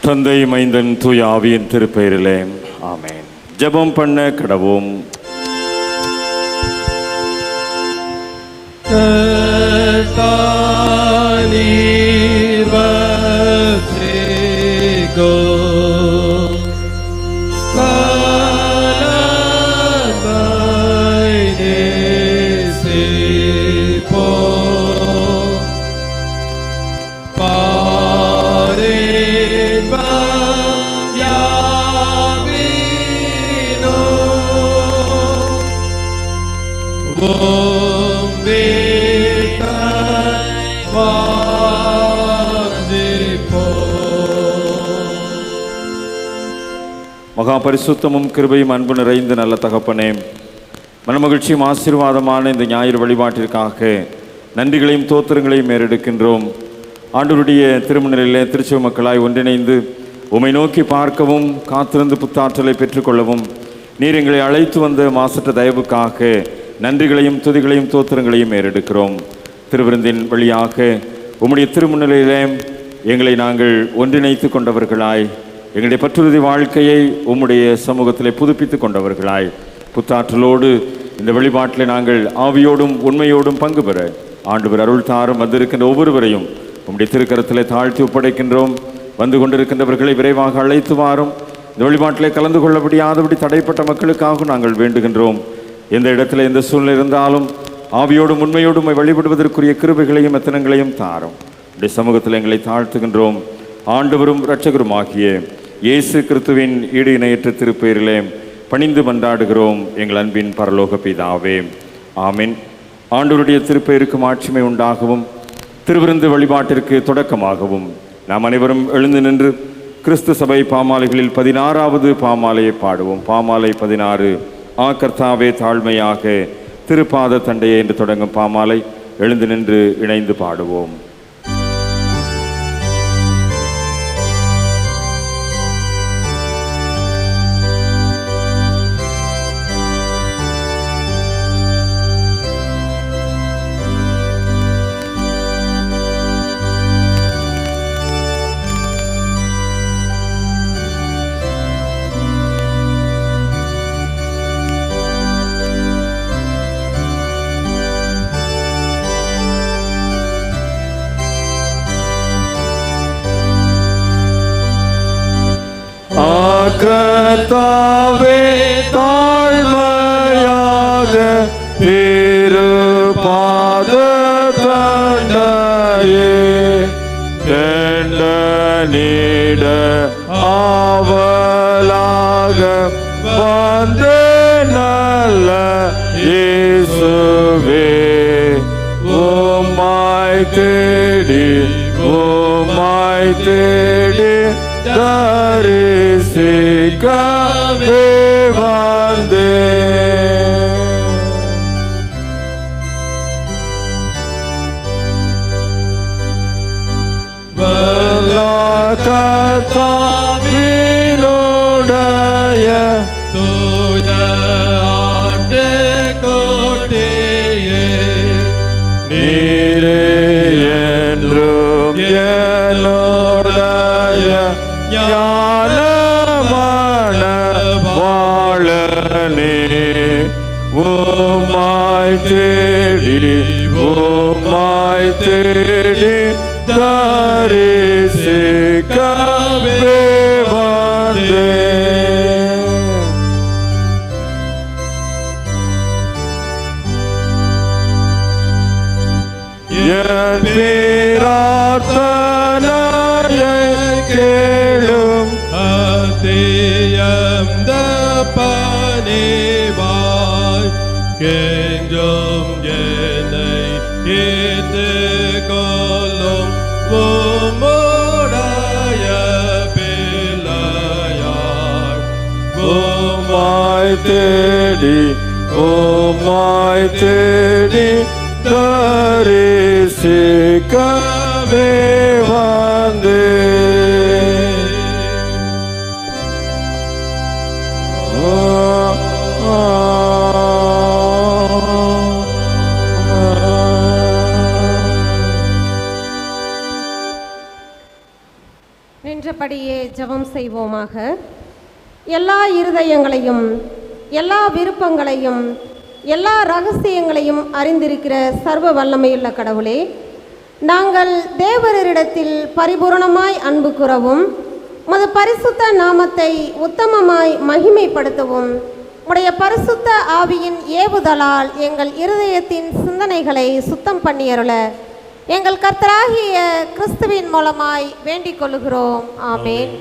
தந்தை, மைந்தன், தூய ஆவியின் திருப்பெயரிலே ஆமென். ஜெபம் பண்ண கடவோம். மகா பரிசுத்தமும் கிருபையும் அன்பு நிறைந்த நல்ல தகப்பனே, மனமகிழ்ச்சியும் ஆசீர்வாதமான இந்த ஞாயிறு வழிபாட்டிற்காக நன்றிகளையும் தோத்திரங்களையும் ஏறெடுக்கின்றோம். ஆண்டவருடைய திருமணத்திலே திருச்சபை மக்களாய் ஒன்றிணைந்து உம்மை நோக்கி பார்க்கவும் காத்திருந்து புத்தாற்றலை பெற்றுக்கொள்ளவும் நீர் எங்களை அழைத்து வந்த மாசற்ற தயவுக்காக நன்றிகளையும் துதிகளையும் தோத்திரங்களையும் ஏறெடுக்கிறோம். திருவிருந்தின் வழியாக உம்முடைய திருமுன்னிலையிலே எங்களை நாங்கள் ஒன்றிணைத்து கொண்டவர்களாய், எங்களுடைய பற்றுறுதி வாழ்க்கையை உம்முடைய சமூகத்திலே புதுப்பித்து கொண்டவர்களாய், புத்தாற்றலோடு இந்த வழிபாட்டில் நாங்கள் ஆவியோடும் உண்மையோடும் பங்கு பெற ஆண்டவர் அருள் தாரும். வந்திருக்கின்ற ஒவ்வொருவரையும் உம்முடைய திருக்கரத்திலே தாழ்த்தி ஒப்படைக்கின்றோம். வந்து கொண்டிருக்கின்றவர்களை விரைவாக அழைத்து வாரும். இந்த வழிபாட்டிலே கலந்து கொள்ள முடியாதபடி தடைப்பட்ட மக்களுக்காக நாங்கள் வேண்டுகின்றோம். எந்த இடத்துல எந்த சூழ்நிலை இருந்தாலும் ஆவியோடும் உண்மையோடும் வழிபடுவதற்குரிய கிருபைகளையும் எத்தனங்களையும் தாரும். உடைய சமூகத்தில் எங்களை தாழ்த்துகின்றோம். ஆண்டவரும் இரட்சகருமாகிய இயேசு கிறிஸ்துவின் ஈடு இணையற்ற திருப்பெயரிலே பணிந்து மன்றாடுகிறோம் எங்கள் அன்பின் பரலோக பிதாவே, ஆமென். ஆண்டவருடைய திருப்பெயருக்கு மாட்சிமை உண்டாகவும் திருவிருந்து வழிபாட்டிற்கு தொடக்கமாகவும் நாம் அனைவரும் எழுந்து நின்று கிறிஸ்து சபை பாமாலைகளில் 16வது பாமாலையை பாடுவோம். பாமாலை 16, ஆ கர்த்தாவே தாழ்மையாக திருப்பாத தண்டையே என்று தொடங்கும் பாமாலை எழுந்து நின்று இணைந்து பாடுவோம். கர்த்தாவே தாழ்மையாக திருப்பாத தண்டையே நீட ஆவலாக வந்த நல்ல இயேசுவே, உம்மை தேடி தரிசிக்கவே வந்தேன். கர்த்தாவினுடைய தூய ஆட்டுக்குட்டியே, நீரே என்றும் என்னுடைய ஞானமான வாழனே, உம்மை தேடி தரிசிக்கவே வந்தேன். என் பிரார்த்தனையை கேளும் அதியந்த பணிவாய் கெஞ்சும் என்னை ஏற்றுக்கொள்ளும் உம்முடைய பிள்ளையாய், உம்மை தேடி தரிசிக்கவே வந்தேன். நின்றபடியே ஜெபம் செய்வோமாக. எல்லா இருதயங்களையும் எல்லா விருப்பங்களையும் எல்லா ரகசியங்களையும் அறிந்திருக்கிற சர்வ வல்லமையுள்ள கடவுளே, நாங்கள் தேவரிடத்தில் பரிபூரணமாய் அன்பு கூறவும் உமது பரிசுத்த நாமத்தை உத்தமமாய் மகிமைப்படுத்தவும் உடைய பரிசுத்த ஆவியின் ஏவுதலால் எங்கள் இருதயத்தின் சிந்தனைகளை சுத்தம் பண்ணியருள எங்கள் கர்த்தராகிய கிறிஸ்துவின் மூலமாய் வேண்டிக் கொள்கிறோம். ஆமென்.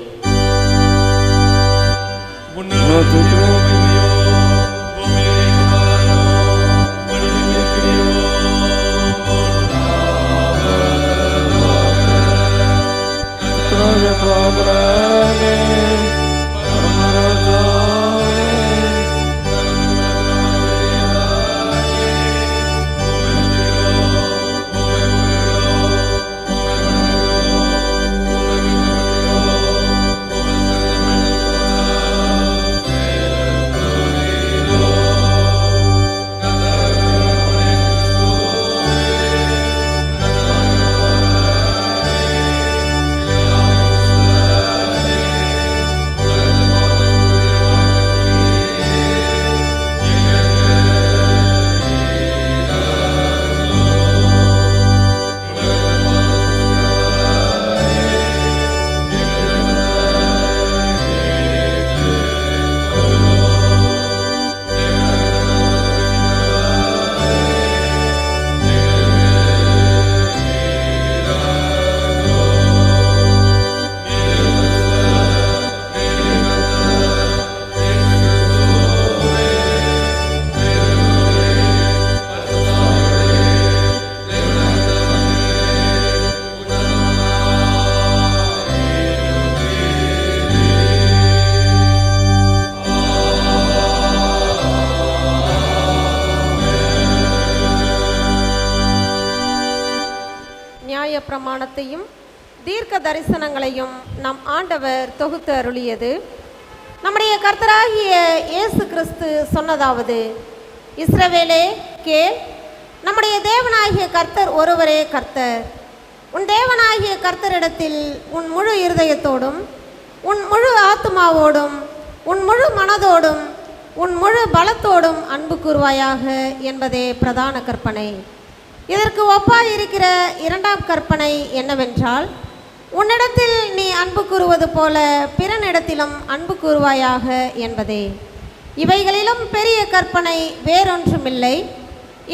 பிரமாணத்தையும் தீர்க்க தரிசனங்களையும் நம் ஆண்டவர் தொகுத்து அருளியது. நம்முடைய கர்த்தராகிய இயேசு கிறிஸ்து சொன்னதாவது: இஸ்ரவேலே கேள், நம்முடைய தேவனாகிய கர்த்தர் ஒருவரே கர்த்தர். உன் தேவனாகிய கர்த்தரிடத்தில் உன் முழு இருதயத்தோடும் உன் முழு ஆத்துமாவோடும் உன் முழு மனதோடும் உன் முழு பலத்தோடும் அன்பு கூர்வாயாக என்பதே பிரதான கற்பனை. இதற்கு ஒப்பாய் இருக்கிற இரண்டாம் கற்பனை என்னவென்றால், உன்னிடத்தில் நீ அன்பு கூறுவது போல பிறனிடத்திலும் அன்பு கூறுவாயாக என்பதே. இவைகளிலும் பெரிய கற்பனை வேறொன்றுமில்லை.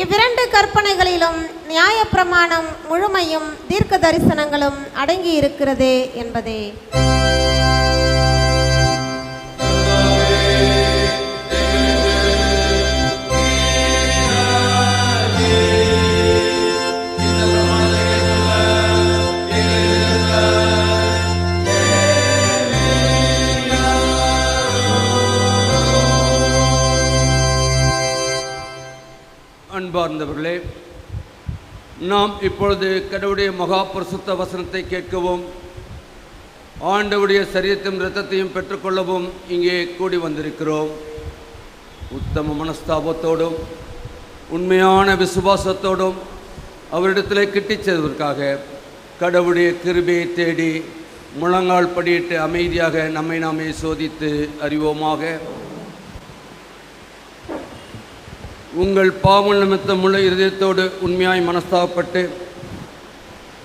இவ்விரண்டு கற்பனைகளிலும் நியாயப்பிரமாணம் முழுமையும் தீர்க்க தரிசனங்களும் அடங்கி இருக்கிறதே என்பதே. அன்பார்ந்தவர்களே, நாம் இப்பொழுது கடவுளுடைய மகா பரிசுத்த வசனத்தை கேட்கவும் ஆண்டவருடைய சரீரத்தையும் இரத்தத்தையும் பெற்றுக்கொள்ளவும் இங்கே கூடி வந்திருக்கிறோம். உத்தம மனஸ்தாபத்தோடும் உண்மையான விசுவாசத்தோடும் அவரிடத்திலே கிட்டிச் செல்வதற்காக கடவுளுடைய கிருபையை தேடி முழங்கால் படியிட்டு அமைதியாக நம்மை நாமே சோதித்து அறிவோமாக. உங்கள் பாவ நிமித்தம் உள்ள இருதயத்தோடு உண்மையாய் மனஸ்தாபப்பட்டு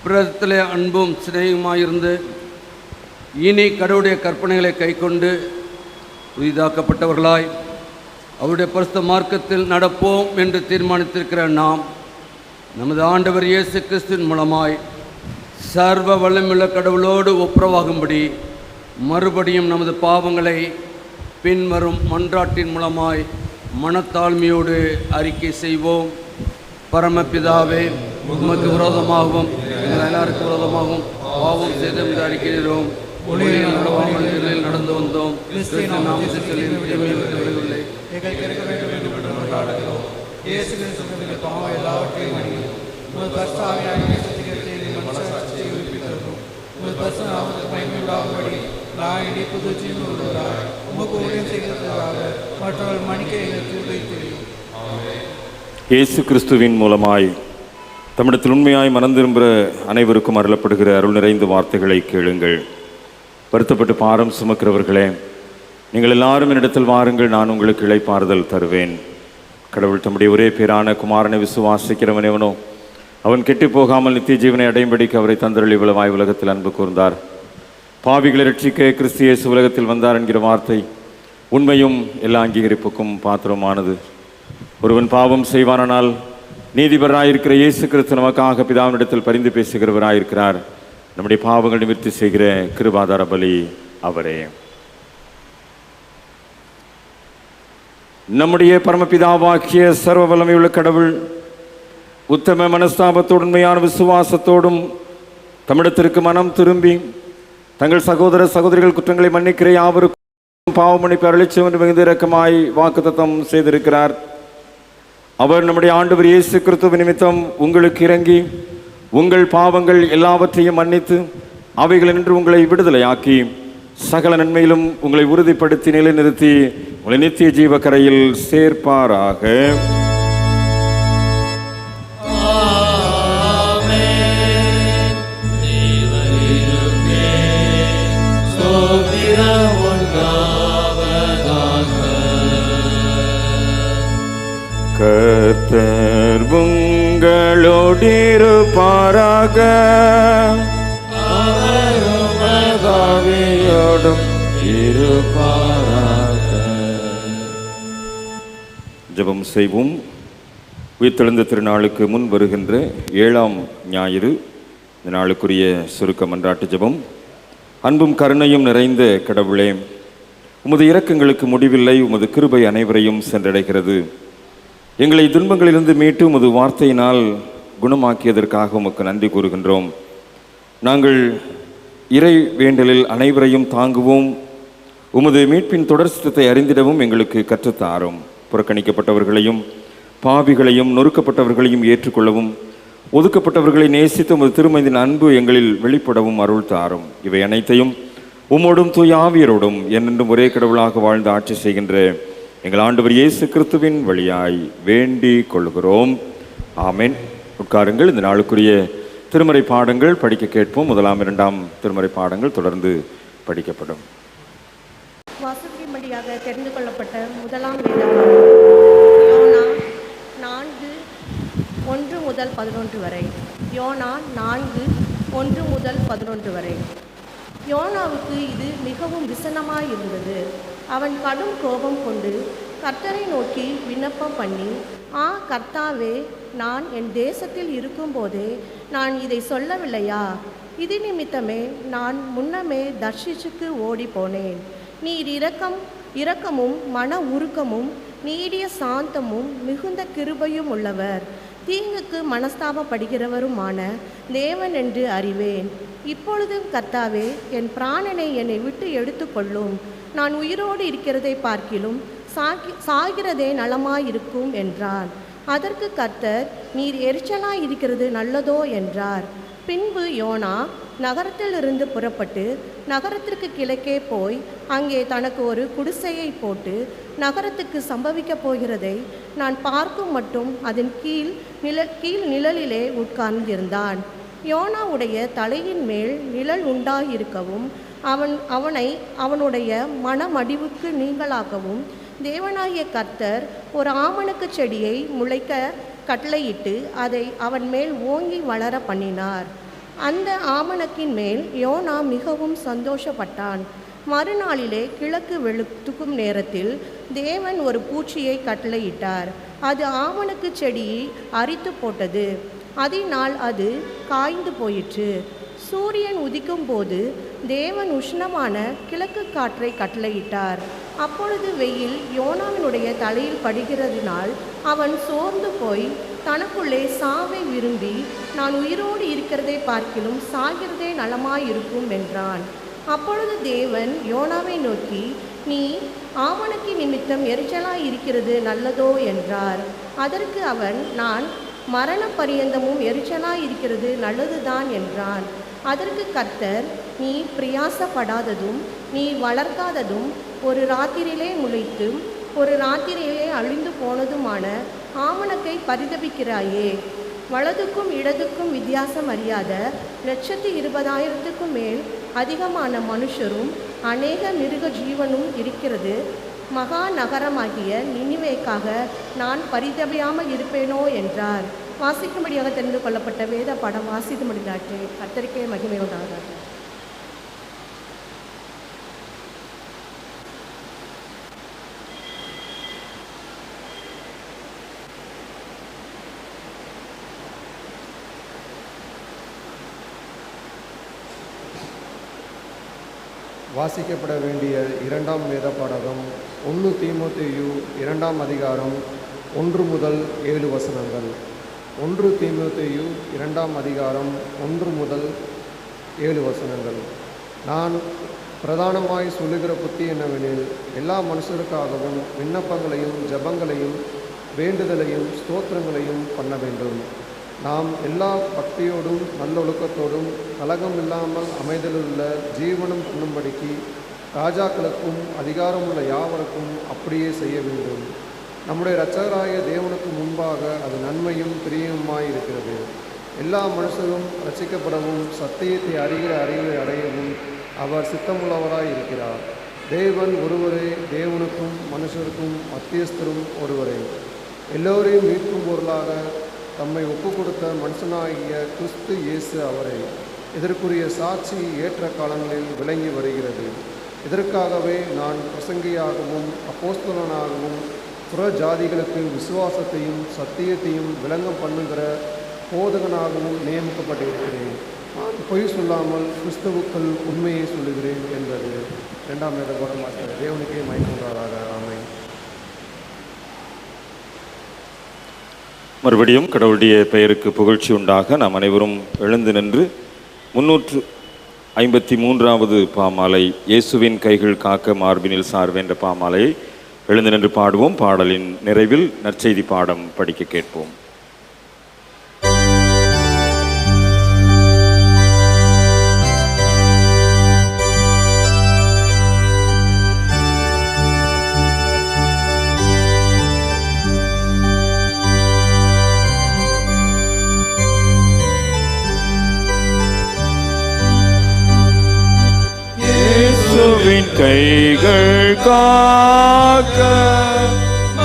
பிறத்திலே அன்பும் சிநேகமாயிருந்து இனி கடவுளுடைய கற்பனைகளை கைக்கொண்டு புதிதாக்கப்பட்டவர்களாய் அவருடைய பரிசுத்த மார்க்கத்தில் நடப்போம் என்று தீர்மானித்திருக்கிற நாம் நமது ஆண்டவர் இயேசு கிறிஸ்துவின் மூலமாய் சர்வ வல்லமையுள்ள கடவுளோடு ஒப்புரவாகும்படி மறுபடியும் நமது பாவங்களை பின்வரும் மன்றாட்டின் மூலமாய் மனத்தாழ்மையோடு அறிக்கை செய்வோம். பரமபிதாவே, உமக்கு விரோதமாகவும் எங்கள் எல்லாருக்கு விரோதமாகவும் பாவம் செய்து என்று அறிக்கிறோம். ஒளியில் நடந்து வந்தோம். இயேசு கிறிஸ்துவின் மூலமாய் தம்மிடத்தில் உண்மையாய் மனம் திரும்புகிற அனைவருக்கும் அருளப்படுகிற அருள் நிறைந்த வார்த்தைகளை கேளுங்கள். வருத்தப்பட்டு பாரம் சுமக்கிறவர்களே, நீங்கள் எல்லாரும் என்னிடத்தில் வாருங்கள், நான் உங்களுக்கு இளைப்பாறுதல் தருவேன். கடவுள் தம்முடைய ஒரே பேரான குமாரனை விசுவாசிக்கிறவன் எவனோ அவன் கெட்டு போகாமல் நித்திய ஜீவனை அடையும்படிக்கு அவரை தந்தருளி இவ்வளவாய் உலகத்தில் அன்பு கூர்ந்தார். பாவிகளை ரட்சிக்க கிறிஸ்து இயேசு உலகத்தில் வந்தார் என்கிற வார்த்தை உண்மையும் எல்லா அங்கீகரிப்புக்கும் பாத்திரமானது. ஒருவன் பாவம் செய்வானால் நீதிபராயிருக்கிற இயேசு கிறிஸ்து நமக்காக பிதாவினிடத்தில் பரிந்து பேசுகிறவராயிருக்கிறார். நம்முடைய பாவங்கள் நிவர்த்தி செய்கிற கிருபாதார பலி அவரே. நம்முடைய பரமபிதாவாகிய சர்வ வல்லமையுள்ள கடவுள் உத்தம மனஸ்தாபத்தோடு உண்மையான விசுவாசத்தோடும் தமிழத்திற்கு மனம் திரும்பி தங்கள் சகோதர சகோதரிகள் குற்றங்களை மன்னிக்கிற யாவருக்கும் பாவ மன்னிப்பு அருளிச்செய்ய என்று மிகுந்த இரக்கமாய் வாக்குத்தத்தம் செய்திருக்கிறார். அவர் நம்முடைய ஆண்டவர் இயேசு கிறிஸ்துவின் நிமித்தம் உங்களுக்கு இறங்கி உங்கள் பாவங்கள் எல்லாவற்றையும் மன்னித்து அவைகளினின்று உங்களை விடுதலையாக்கி சகல நன்மையிலும் உங்களை உறுதிப்படுத்தி நிலைநிறுத்தி உங்களை நித்திய ஜீவக்கரையில் சேர்ப்பாராக. கர்த்தர் உங்களோடிருப்பாராக. ஆவியோடும் இருப்பாராக. ஜெபம் செய்வோம். உயிர்த்தெழுந்த திருநாளுக்கு முன் வருகின்ற 7ஆம் ஞாயிறு இந்த நாளுக்குரிய சுருக்க மன்றாட்டு ஜெபம். அன்பும் கருணையும் நிறைந்த கடவுளே, உமது இரக்கங்களுக்கு முடிவில்லை. உமது கிருபை அனைவரையும் சென்றடைகிறது. எங்களை துன்பங்களிலிருந்து மீட்டு உமது வார்த்தையினால் குணமாக்கியதற்காக உமக்கு நன்றி கூறுகின்றோம். நாங்கள் இறை வேண்டலில் அனைவரையும் தாங்குவோம். உமது மீட்பின் தொடர் சித்தத்தை அறிந்திடவும் எங்களுக்கு கற்றுத்தாரும். புறக்கணிக்கப்பட்டவர்களையும் பாவிகளையும் நொறுக்கப்பட்டவர்களையும் ஏற்றுக்கொள்ளவும் ஒதுக்கப்பட்டவர்களை நேசித்து உமது திருமதியின் அன்பு எங்களில் வெளிப்படவும் அருள் தாரும். இவை அனைத்தையும் உம்மோடும் தூய ஆவியரோடும் என்னென்றும் ஒரே கடவுளாக வாழ்ந்து ஆட்சி செய்கின்ற எங்கள் ஆண்டவர் இயேசு கிறிஸ்துவின் வழியாய் வேண்டிக் கொள்கிறோம். ஆமென். உட்காருங்கள். இந்த நாளுக்குரிய திருமறை பாடங்கள் படிக்க கேட்போம். 1ஆம் 2ஆம் திருமறை பாடங்கள் தொடர்ந்து படிக்கப்படும். வாசிக்கும்படியாக தெரிந்து கொள்ளப்பட்ட முதலாம் வேதம் யோனா 4:1-11 வரை. யோனா 4:1-11 வரை. யோனாவுக்கு இது மிகவும் விசனமாய் இருந்தது. அவன் கடும் கோபம் கொண்டு கர்த்தரை நோக்கி விண்ணப்பம் பண்ணி, கர்த்தாவே, நான் என் தேசத்தில் இருக்கும்போதே நான் இதை சொல்லவில்லையா? இது நிமித்தமே நான் முன்னமே தர்ஷிச்சுக்கு ஓடி போனேன். நீர் இரக்கமும் மன உருக்கமும் நீடிய சாந்தமும் மிகுந்த கிருபையும் உள்ளவர், தீங்குக்கு மனஸ்தாபப்படுகிறவருமான தேவன் என்று அறிவேன். இப்பொழுதும் கர்த்தாவே, என் பிராணனை என்னை விட்டு எடுத்துக்கொள்ளும். நான் உயிரோடு இருக்கிறதை பார்க்கிலும் சாகிறதே நலமாயிருக்கும் என்றான். அதற்கு கர்த்தர், நீர் எரிச்சலாய் இருக்கிறது நல்லதோ என்றார். பின்பு யோனா நகரத்திலிருந்து புறப்பட்டு நகரத்திற்கு கிழக்கே போய் அங்கே தனக்கு ஒரு குடிசையை போட்டு நகரத்துக்கு சம்பவிக்கப் போகிறதை நான் பார்க்கும் மட்டும் அதன் கீழ் நிழலிலே உட்கார்ந்திருந்தான். யோனாவுடைய தலையின் மேல் நிழல் உண்டாயிருக்கவும் அவனை அவனுடைய மனமடிவுக்கு நீங்களாக்கவும் தேவனாகிய கர்த்தர் ஒரு ஆமணக்கு செடியை முளைக்க கட்டளையிட்டு அதை அவன் மேல் ஓங்கி வளர பண்ணினார். அந்த ஆமணக்கின் மேல் யோனா மிகவும் சந்தோஷப்பட்டான். மறுநாளிலே கிழக்கு வெளுத்துக்கும் நேரத்தில் தேவன் ஒரு பூச்சியை கட்டளையிட்டார். அது ஆமணக்கு செடியை அரித்து போட்டது. அதனால் அது காய்ந்து போயிற்று. சூரியன் உதிக்கும் போது தேவன் உஷ்ணமான கிழக்கு காற்றை கட்டளையிட்டார். அப்பொழுது வெயில் யோனாவினுடைய தலையில் படுகிறதினால் அவன் சோர்ந்து போய் தனக்குள்ளே சாவை விரும்பி, நான் உயிரோடு இருக்கிறதை பார்க்கிலும் சாகிறதே நலமாயிருக்கும் என்றான். அப்பொழுது தேவன் யோனாவை நோக்கி, நீ ஆமணக்கு நிமித்தம் எரிச்சலாய் இருக்கிறது நல்லதோ என்றார். அதற்கு அவன், நான் மரண பரியந்தமும் எரிச்சலாய் இருக்கிறது நல்லதுதான் என்றான். அதற்கு கர்த்தர், நீ பிரயாசப்படாததும் நீ வளர்க்காததும் ஒரு ராத்திரியிலே முளைத்தும் ஒரு ராத்திரியிலே அழிந்து போனதுமான ஆமணக்கை பரிதபிக்கிறாயே. வலதுக்கும் இடதுக்கும் வித்தியாசம் அறியாத 120,000க்கும் மேல் அதிகமான மனுஷரும் அநேக மிருக ஜீவனும் இருக்கிறது. மகா நகரமாகிய நினிவேக்காக நான் பரிதபியாமல் இருப்பேனோ என்றார். வாசிக்கும்படியாக தெரிந்து கொள்ளப்பட்ட வேத பாடம் வாசித்து முடிந்தாற்று. கர்த்தருக்கே மகிமை உண்டாவதாக. வாசிக்கப்பட வேண்டிய இரண்டாம் வேத பாடகம் 1 தீமோத்தேயு 2ஆம் அதிகாரம் 1 முதல் 7 வசனங்கள். 1 தீமோத்தேயு 2ஆம் அதிகாரம் 1 முதல் 7 வசனங்கள். நான் பிரதானமாய் சொல்லுகிற புத்தி என்னவெனில், எல்லா மனுஷருக்காகவும் விண்ணப்பங்களையும் ஜெபங்களையும் வேண்டுதலையும் ஸ்தோத்திரங்களையும் பண்ண வேண்டும். நாம் எல்லா பக்தியோடும் நல்லொழுக்கத்தோடும் கலகம் இல்லாமல் அமைதலுள்ள ஜீவனம் பண்ணும்படிக்கு ராஜாக்களுக்கும் அதிகாரமுள்ள யாவருக்கும் அப்படியே செய்ய வேண்டும். நம்முடைய இரட்சகராய தேவனுக்கு முன்பாக அது நன்மையும் பிரியமுமாய் இருக்கிறது. எல்லா மனுஷரும் ரட்சிக்கப்படவும் சத்தியத்தை அறிகிற அறிவை அடையவும் அவர் சித்தமுள்ளவராய் இருக்கிறார். தேவன் ஒருவரே, தேவனுக்கும் மனுஷருக்கும் மத்தியஸ்தரும் ஒருவரே. எல்லோரையும் மீட்கும் பொருளாக தம்மை ஒப்பு கொடுத்த மனுஷனாகிய கிறிஸ்து இயேசு அவரே. இதற்குரிய சாட்சி ஏற்ற காலங்களில் விளங்கி வருகிறது. இதற்காகவே நான் பிரசங்கியாகவும் அப்போஸ்தலனாகவும் புற ஜாதிகளுக்கு விசுவாசத்தையும் சத்தியத்தையும் விளங்கம் பண்ணுகிற போதகனாகவும் நியமிக்கப்பட்டிருக்கிறேன். நான் பொய் சொல்லாமல் கிறிஸ்துவுக்குள் உண்மையை சொல்லுகிறேன் என்றது. 2ஆம் வேத பாடம். தேவனுக்கே மகிமையுண்டாவதாக. ஆமென். மறுபடியும் கடவுளுடைய பெயருக்கு புகழ்ச்சி உண்டாக நாம் அனைவரும் எழுந்து நின்று 353வது பாமாலை இயேசுவின் கைகள் காக்க மார்பினில் சார்வென்ற பாமாலையை எழுந்து நின்று பாடுவோம். பாடலின் நிறைவில் நற்செய்தி பாடம் படிக்க கேட்போம். கைகள் காக்க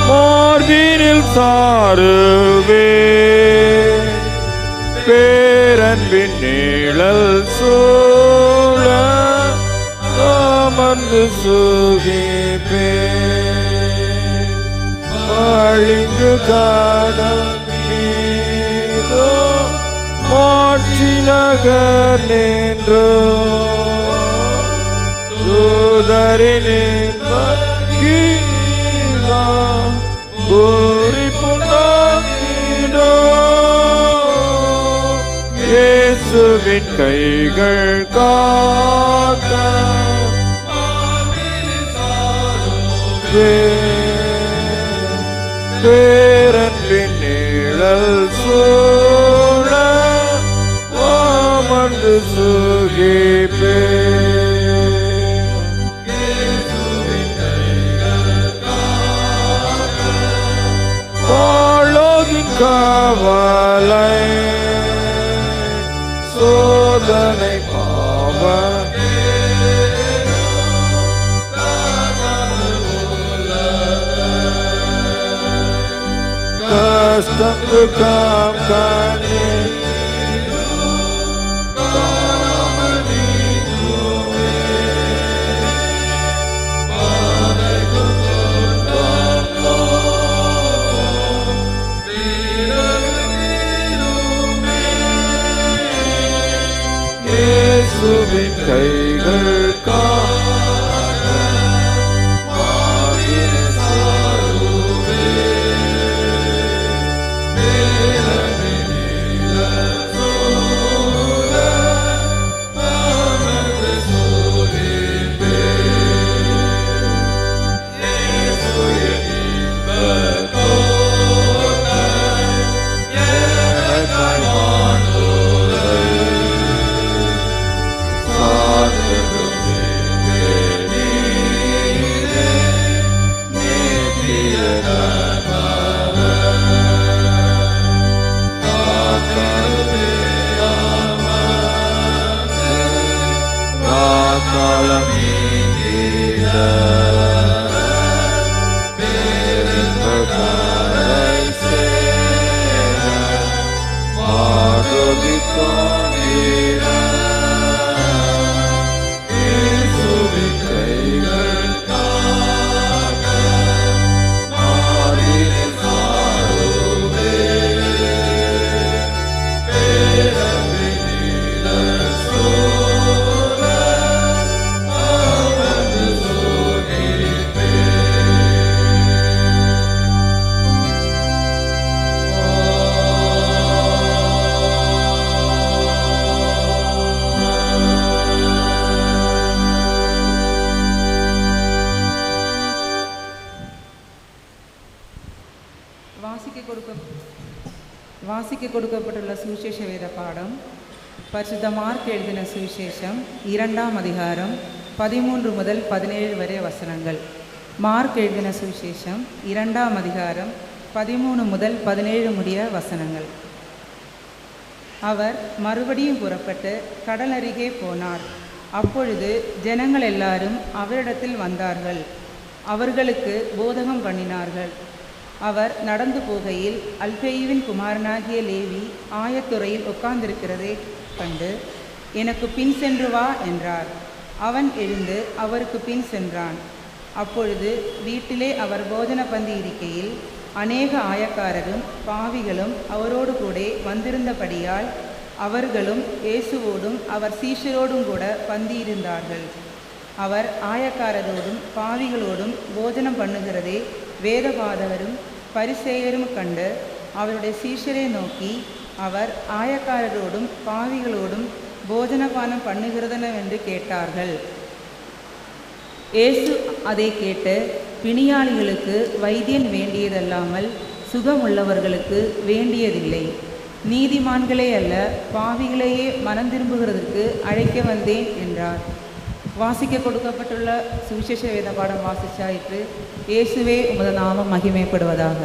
மார்பினில் சாருவே, பேரன்பின் நிழல் சூழ அமர்ந்து சுகிப்பே, அழிந்து காடம் மீதோ மாட்சி நகர் நின்றோ, தூதரின் பக்கீலா பூரிப்புண்டாக்கினோ, இயேசுவின் கைகள் காக்க பேரன்பின் நிழல் சூழ அமர்ந்து சுகிப்பே, கவலை சோதனை பாவ கஷ்டம் துக்கம் கண்ணீர் இயேசுவின் கைகள் காக்க மார்பினில் சாருவே, பேரன்பின் நிழல் சூழ அமர்ந்து சுகிப்பே, இயேசுவின் இன்பத் தோட்டை எனக்காய் வாழ்ந்தோரை காலம் நீங்கிட பேரின்பகாரை சேர மாதவித்தோங்கிட இயேசுவின் கைகள் காக்க மாறினில் சாருவே பேரன்பின் நிழல் சூழ அவனது சூழ்நிற்பே. வாசிக்க கொடுக்கப்பட்டுள்ள சுவிசேஷ வேத பாடம் பரிசுத்த மார்க் எழுதின சுவிசேஷம் 2ஆம் அதிகாரம் 13 முதல் 17 வரை வசனங்கள். மார்க் எழுதின சுவிசேஷம் 2ஆம் அதிகாரம் 13 முதல் 17 முடிய வசனங்கள். அவர் மறுபடியும் புறப்பட்டு கடல் அருகே போனார். அப்பொழுது ஜனங்கள் எல்லாரும் அவரிடத்தில் வந்தார்கள். அவர்களுக்கு போதகம் பண்ணினார்கள். அவர் நடந்து போகையில் அல்பேயுவின் குமாரனாகிய லேவி ஆயத்துறையில் உட்கார்ந்திருக்கிறதை கண்டு, எனக்கு பின் சென்று வா என்றார். அவன் எழுந்து அவருக்கு பின் சென்றான். அப்பொழுது வீட்டிலே அவர் போஜன பந்தி இருக்கையில் அநேக ஆயக்காரரும் பாவிகளும் அவரோடு கூட வந்திருந்தபடியால் அவர்களும் இயேசுவோடும் அவர் சீஷரோடும் கூட பந்தியிருந்தார்கள். அவர் ஆயக்காரரோடும் பாவிகளோடும் போஜனம் பண்ணுகிறதை வேதபாதகரும் பரிசேயரும் கண்டு அவருடைய சீஷரை நோக்கி, அவர் ஆயக்காரரோடும் பாவிகளோடும் போஜனபானம் பண்ணுகிறதனவென்று கேட்டார்கள். இயேசு அதை கேட்டு, பிணியாளிகளுக்கு வைத்தியன் வேண்டியதல்லாமல் சுகமுள்ளவர்களுக்கு வேண்டியதில்லை, நீதிமான்களே அல்ல பாவிகளையே மனம் திரும்புகிறதற்கு அழைக்க வந்தேன் என்றார். வாசிக்க கொடுக்கப்பட்டுள்ள சுவிசேஷ வேத பாடம் வாசிச்சாயிற்று. இயேசுவே உமது நாமம் மகிமைப்படுவதாக.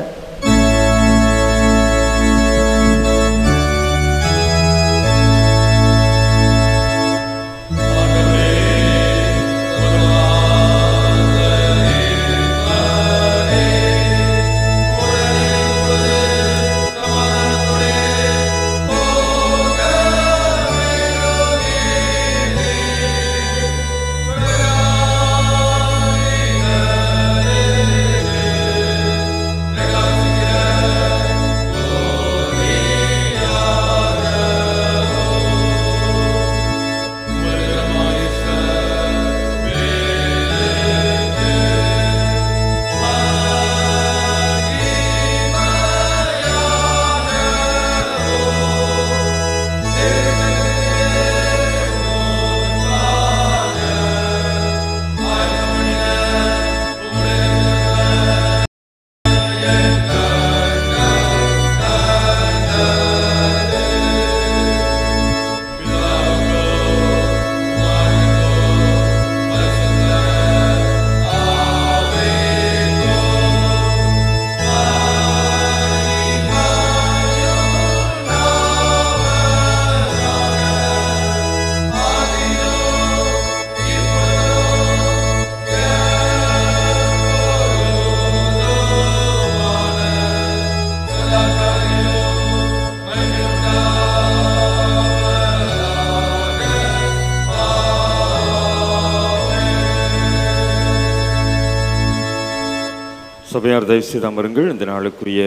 சபையார் தயவுசெய்து அமருங்கள். இந்த நாளுக்குரிய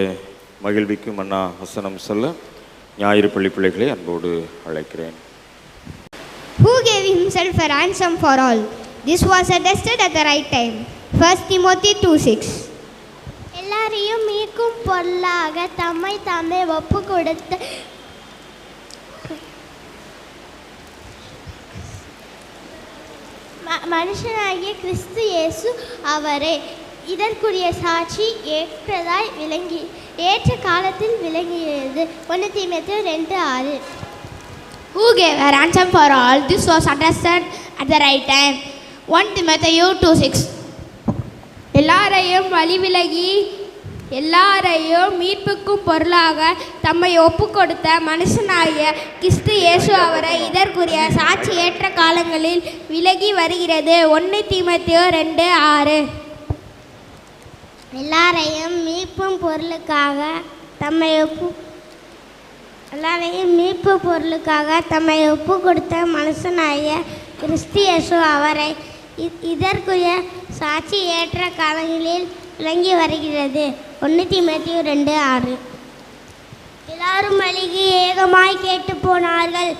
மகிழ்விக்கும் மன்னா வசனம் சொல்ல ஞாயிறு பள்ளி பிள்ளைகளை அன்போடு அழைக்கிறேன். Who gave himself a ransom for all? This was attested at the right time. 1 Timothy 2:6. எல்லாரையும் மீட்கும் பொருளாக தம்மை தாமே ஒப்பு கொடுத்த மனுஷனாகிய கிறிஸ்து இயேசு அவரே. இதற்குரிய சாட்சி ஏற்ற காலத்தில் விளங்கியது. 1 தீமோத்தேயு 2:6. Who gave a ransom for all? This was attested at the right time. 1 Timothy 2:6. எல்லாரையும் வழி விலகி எல்லாரையும் மீட்புக்கும் பொருளாக தம்மை ஒப்பு கொடுத்த மனுஷனாகிய கிறிஸ்து இயேசு அவரை இதற்குரிய சாட்சி ஏற்ற காலங்களில் விலகி வருகிறது. 1 தீமோத்தேயு 2:6. எல்லாரையும் மீட்பும் பொருளுக்காக தம்மை ஒப்பு கொடுத்த மனுஷனாகிய கிறிஸ்து இயேசு அவரை இதற்குரிய சாட்சி ஏற்ற காலங்களில் விளங்கி வருகிறது. 1 தீமோத்தேயு 2:6. எல்லாரும் வழிக்கு ஏகமாய் கேட்டு போனார்கள்.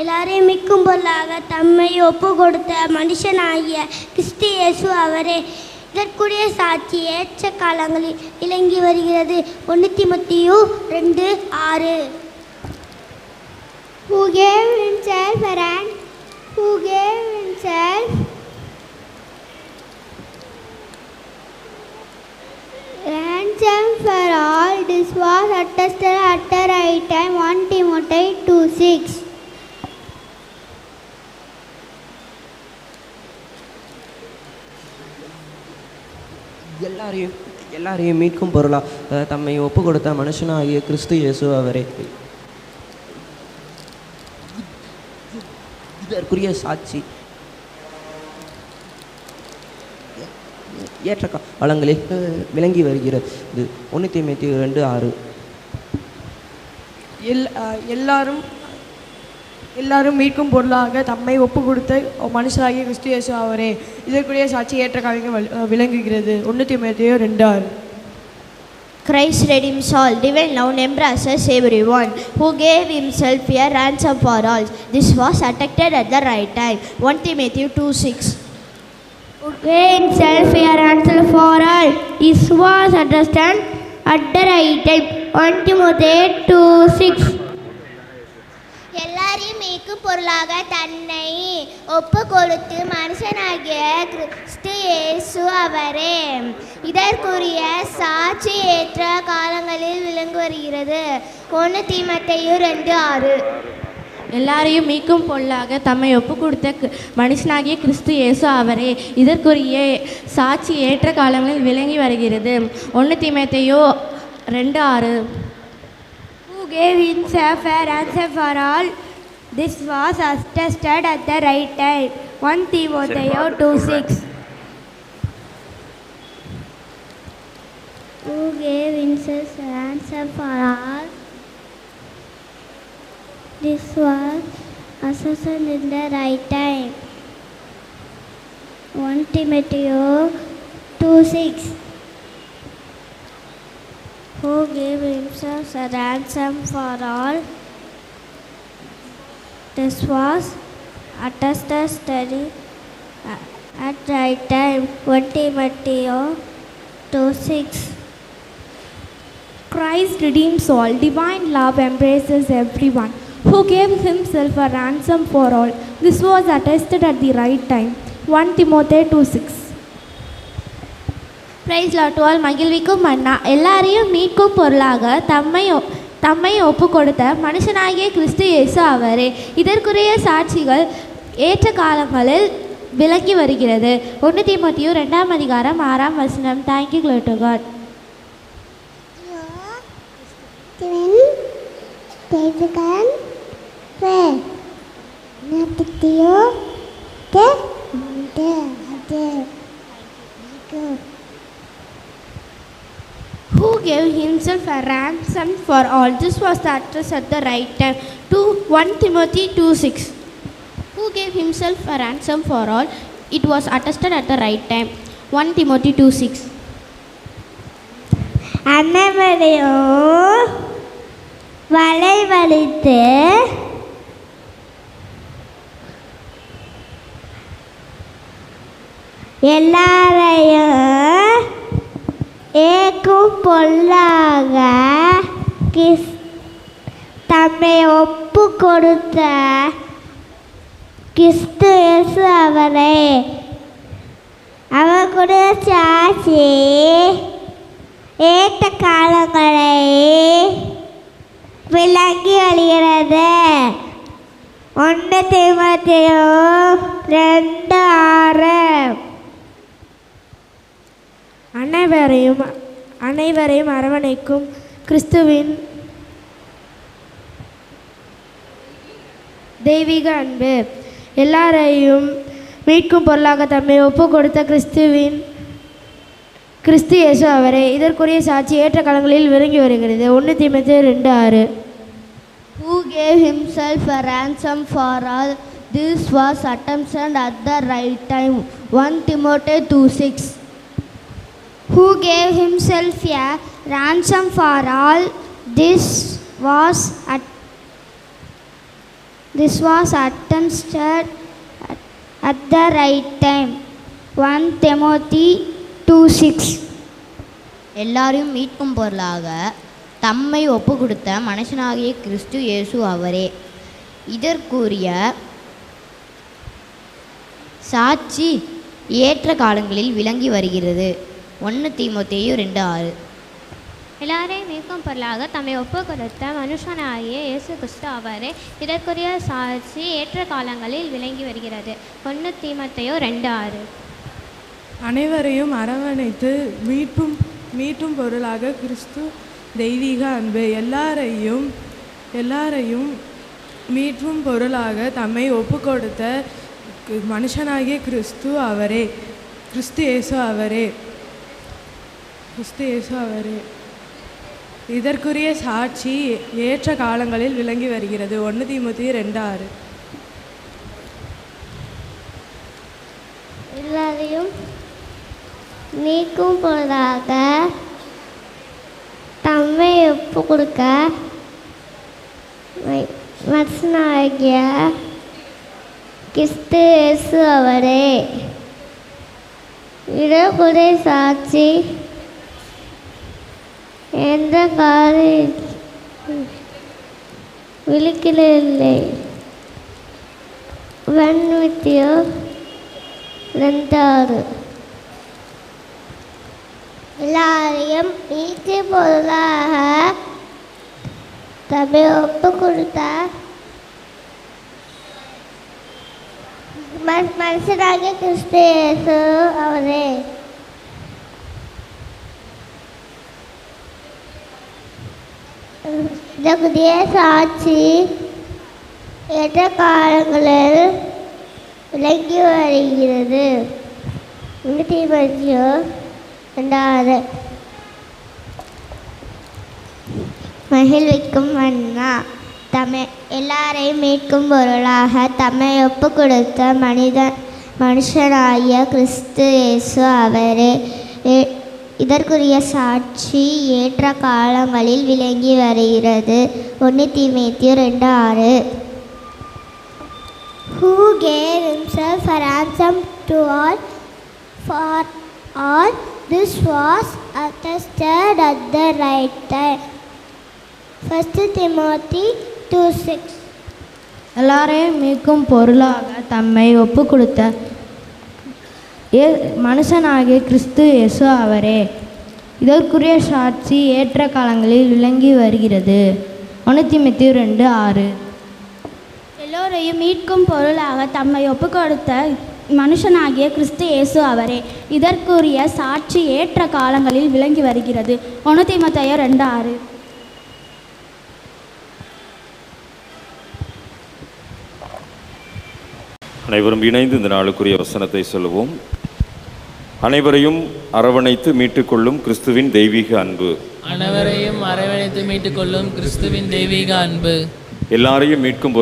எல்லாரையும் மீட்கும் பொருளாக தம்மை ஒப்பு கொடுத்த மனுஷனாகிய கிறிஸ்து இயேசு அவரே இதற்குரிய சாட்சி ஏற்ற காலங்களில் விளங்கி வருகிறது. 1 தீமோத்தேயு 2:6. Who gave himself ransom for all. This was attested at the right time. 1 Timothy 2:6. எல்லாரையும் மீட்கும் பொருளாக தம்மை ஒப்பு கொடுத்த மனுஷனாகிய கிறிஸ்து இயேசு அவரே இதற்குரிய சாட்சி ஏற்ற காலங்களில் விளங்கி வருகிறது. 1 தீமோத்தேயு 2:6. எல்லாரும் மீட்கும் பொருளாக தம்மை ஒப்பு கொடுத்த மனுஷராகிய கிறிஸ்து இயேசு அவரே இதற்குரிய சாட்சி ஏற்ற காலங்கள் விளங்குகிறது. 1 தீமோத்தேயு 2:6. Christ redeems all. Divine love embraces everyone. Who gave himself a ransom for all. This was attested at the right time. 1 Timothy 2:6. Who gave himself a ransom for all. This was attested at the right time. 1 Timothy 2:6. எல்லாரையும் மீட்கும் பொருளாக தன்னை ஒப்பு கொடுத்து மனுஷனாகிய கிறிஸ்து இயேசு அவரே இதற்குரிய சாட்சி ஏற்ற காலங்களில் விளங்கி வருகிறது. 1 தீமோத்தேயு 2:6. எல்லாரையும் மீட்கும் பொருளாக தம்மை ஒப்பு கொடுத்த மனுஷனாகிய கிறிஸ்து இயேசு அவரே இதற்குரிய சாட்சி ஏற்ற காலங்களில் விளங்கி வருகிறது. 1 தீமோத்தேயு 2:6. Gave himself a ransom for all. This was attested at the right time. 1 Timothy 2:6. Who gave himself a ransom for all. This was attested in the right time. 1 Timothy 2:6. Who gave himself a ransom for all. This was attested at right time. 1 Timothy 2:6. Christ redeems all. Divine love embraces everyone. Who gave himself a ransom for all. This was attested at the right time. 1 Timothy 2:6. Praise Lord to all. மகிழ்விக்கும் மன்னா எல்லாரையும் மீட்கும் பொருளாக தம்மை ஒப்பு கொடுத்த மனுஷனாகிய கிறிஸ்து இயேசு அவரே இதற்குரிய சாட்சிகள் ஏற்ற காலங்களில் விளங்கி வருகிறது. 1 தீமோத்தேயு 2:6. Thank you glory to God. Who gave himself a ransom for all. This was the address at the right time. 1 Timothy 2:6. Who gave himself a ransom for all. It was attested at the right time. 1 Timothy 2:6. அனைவரையும் வளைவழித்து எல்லாரையும் ஏக்கும் பொல்லாக தம்மை ஒப்பு கொடுத்த கிறிஸ்து இயேசு அவரே அவருடைய சாட்சி ஏற்ற காலங்களை விளங்கி வருகிறது. 1 தீமோத்தேயு 2:6. அனைவரையும் அரவணைக்கும் கிறிஸ்துவின் தெய்வீக அன்பு. எல்லாரையும் மீட்கும் பொருளாக தம்மை ஒப்பு கொடுத்த கிறிஸ்து இயேசு அவரே. இதற்குரிய சாட்சி ஏற்ற காலங்களில் விளங்கி வருகிறது. 1 தீமோத்தேயு 2:6. Who gave himself a ransom for all, this was attempted at the right time. 1 Timothy 2:6. Who gave himself a ransom for all, this was attempted at the right time. 1 Timothy 2:6. எல்லாரையும் மீட்கும் பொருளாக தம்மை ஒப்பு கொடுத்த மனுஷனாகிய கிறிஸ்து இயேசு அவரே. இதற்குரிய சாட்சி ஏற்ற காலங்களில் விளங்கி வருகிறது. 1 தீமோத்தேயு 2:6. எல்லாரையும் மீட்கும் பொருளாக தம்மை ஒப்பு கொடுத்த மனுஷனாகிய இயேசு கிறிஸ்து அவரே. இதற்குரிய சாட்சி ஏற்ற காலங்களில் விளங்கி வருகிறது. 1 தீமோத்தேயு 2:6. அனைவரையும் அரவணைத்து மீட்டும் பொருளாக கிறிஸ்து தெய்வீக அன்பு. எல்லாரையும் மீட்டும் பொருளாக தம்மை ஒப்பு கொடுத்த மனுஷனாகிய கிறிஸ்து இயேசு அவரே. இதற்குரிய சாட்சி ஏற்ற காலங்களில் விளங்கி வருகிறது. 1 தீமோத்தேயு 2:6. எல்லாரையும் மீட்கும் பொருளாக தம்மை ஒப்பு கொடுக்க மனுஷனாகிய கிறிஸ்து இயேசு அவரே. இதற்குரிய சாட்சி எந்த காலம் விழிக்கவில்லை. 1 தீமோத்தேயு 2:6. எல்லாரையும் மீட்கும் பொருளாக தம்மை ஒப்பு கொடுத்த மனுஷனாகிய கிறிஸ்து இயேசு அவரே. இதற்குரிய சாட்சி ஏற்ற காலங்களில் விளங்கி வருகிறது. 1 தீமோத்தேயு 2:6. மகிழ்விக்கும் அண்ணா எல்லாரையும் மீட்கும் பொருளாக தம்மை ஒப்பு கொடுத்த மனுஷனாகிய கிறிஸ்து இயேசு அவரே. இதற்குரிய சாட்சி ஏற்ற காலங்களில் விளங்கி வருகிறது. 1 தீமோத்தேயு 2:6. Who gave himself a ransom for all, this was attested at the right time. 1 Timothy 2:6. எல்லாரையும் மீட்கும் பொருளாக தம்மை ஒப்பு கொடுத்த மனுஷனாகிய கிறிஸ்து இயேசு அவரே. இதற்குரிய சாட்சி ஏற்ற காலங்களில் விளங்கி வருகிறது. 1 தீமோத்தேயு 2:6. எல்லோரையும் மீட்கும் பொருளாக தம்மை ஒப்பு கொடுத்த மனுஷனாகிய கிறிஸ்து இயேசு அவரே. இதற்குரிய சாட்சி ஏற்ற காலங்களில் விளங்கி வருகிறது. 1 தீமோத்தேயு 2:6. அனைவரும் இணைந்து இந்த நாளுக்குரிய வசனத்தை சொல்லுவோம். அனைவரையும் அரவணைத்து மீட்டுக்கொள்ளும் கிறிஸ்துவின் தெய்வீக அன்பு. அனைவரையும் அரவணைத்து மீட்டுக்கொள்ளும் கிறிஸ்துவின் தெய்வீக அன்பு. எல்லாரையும் மீட்கும்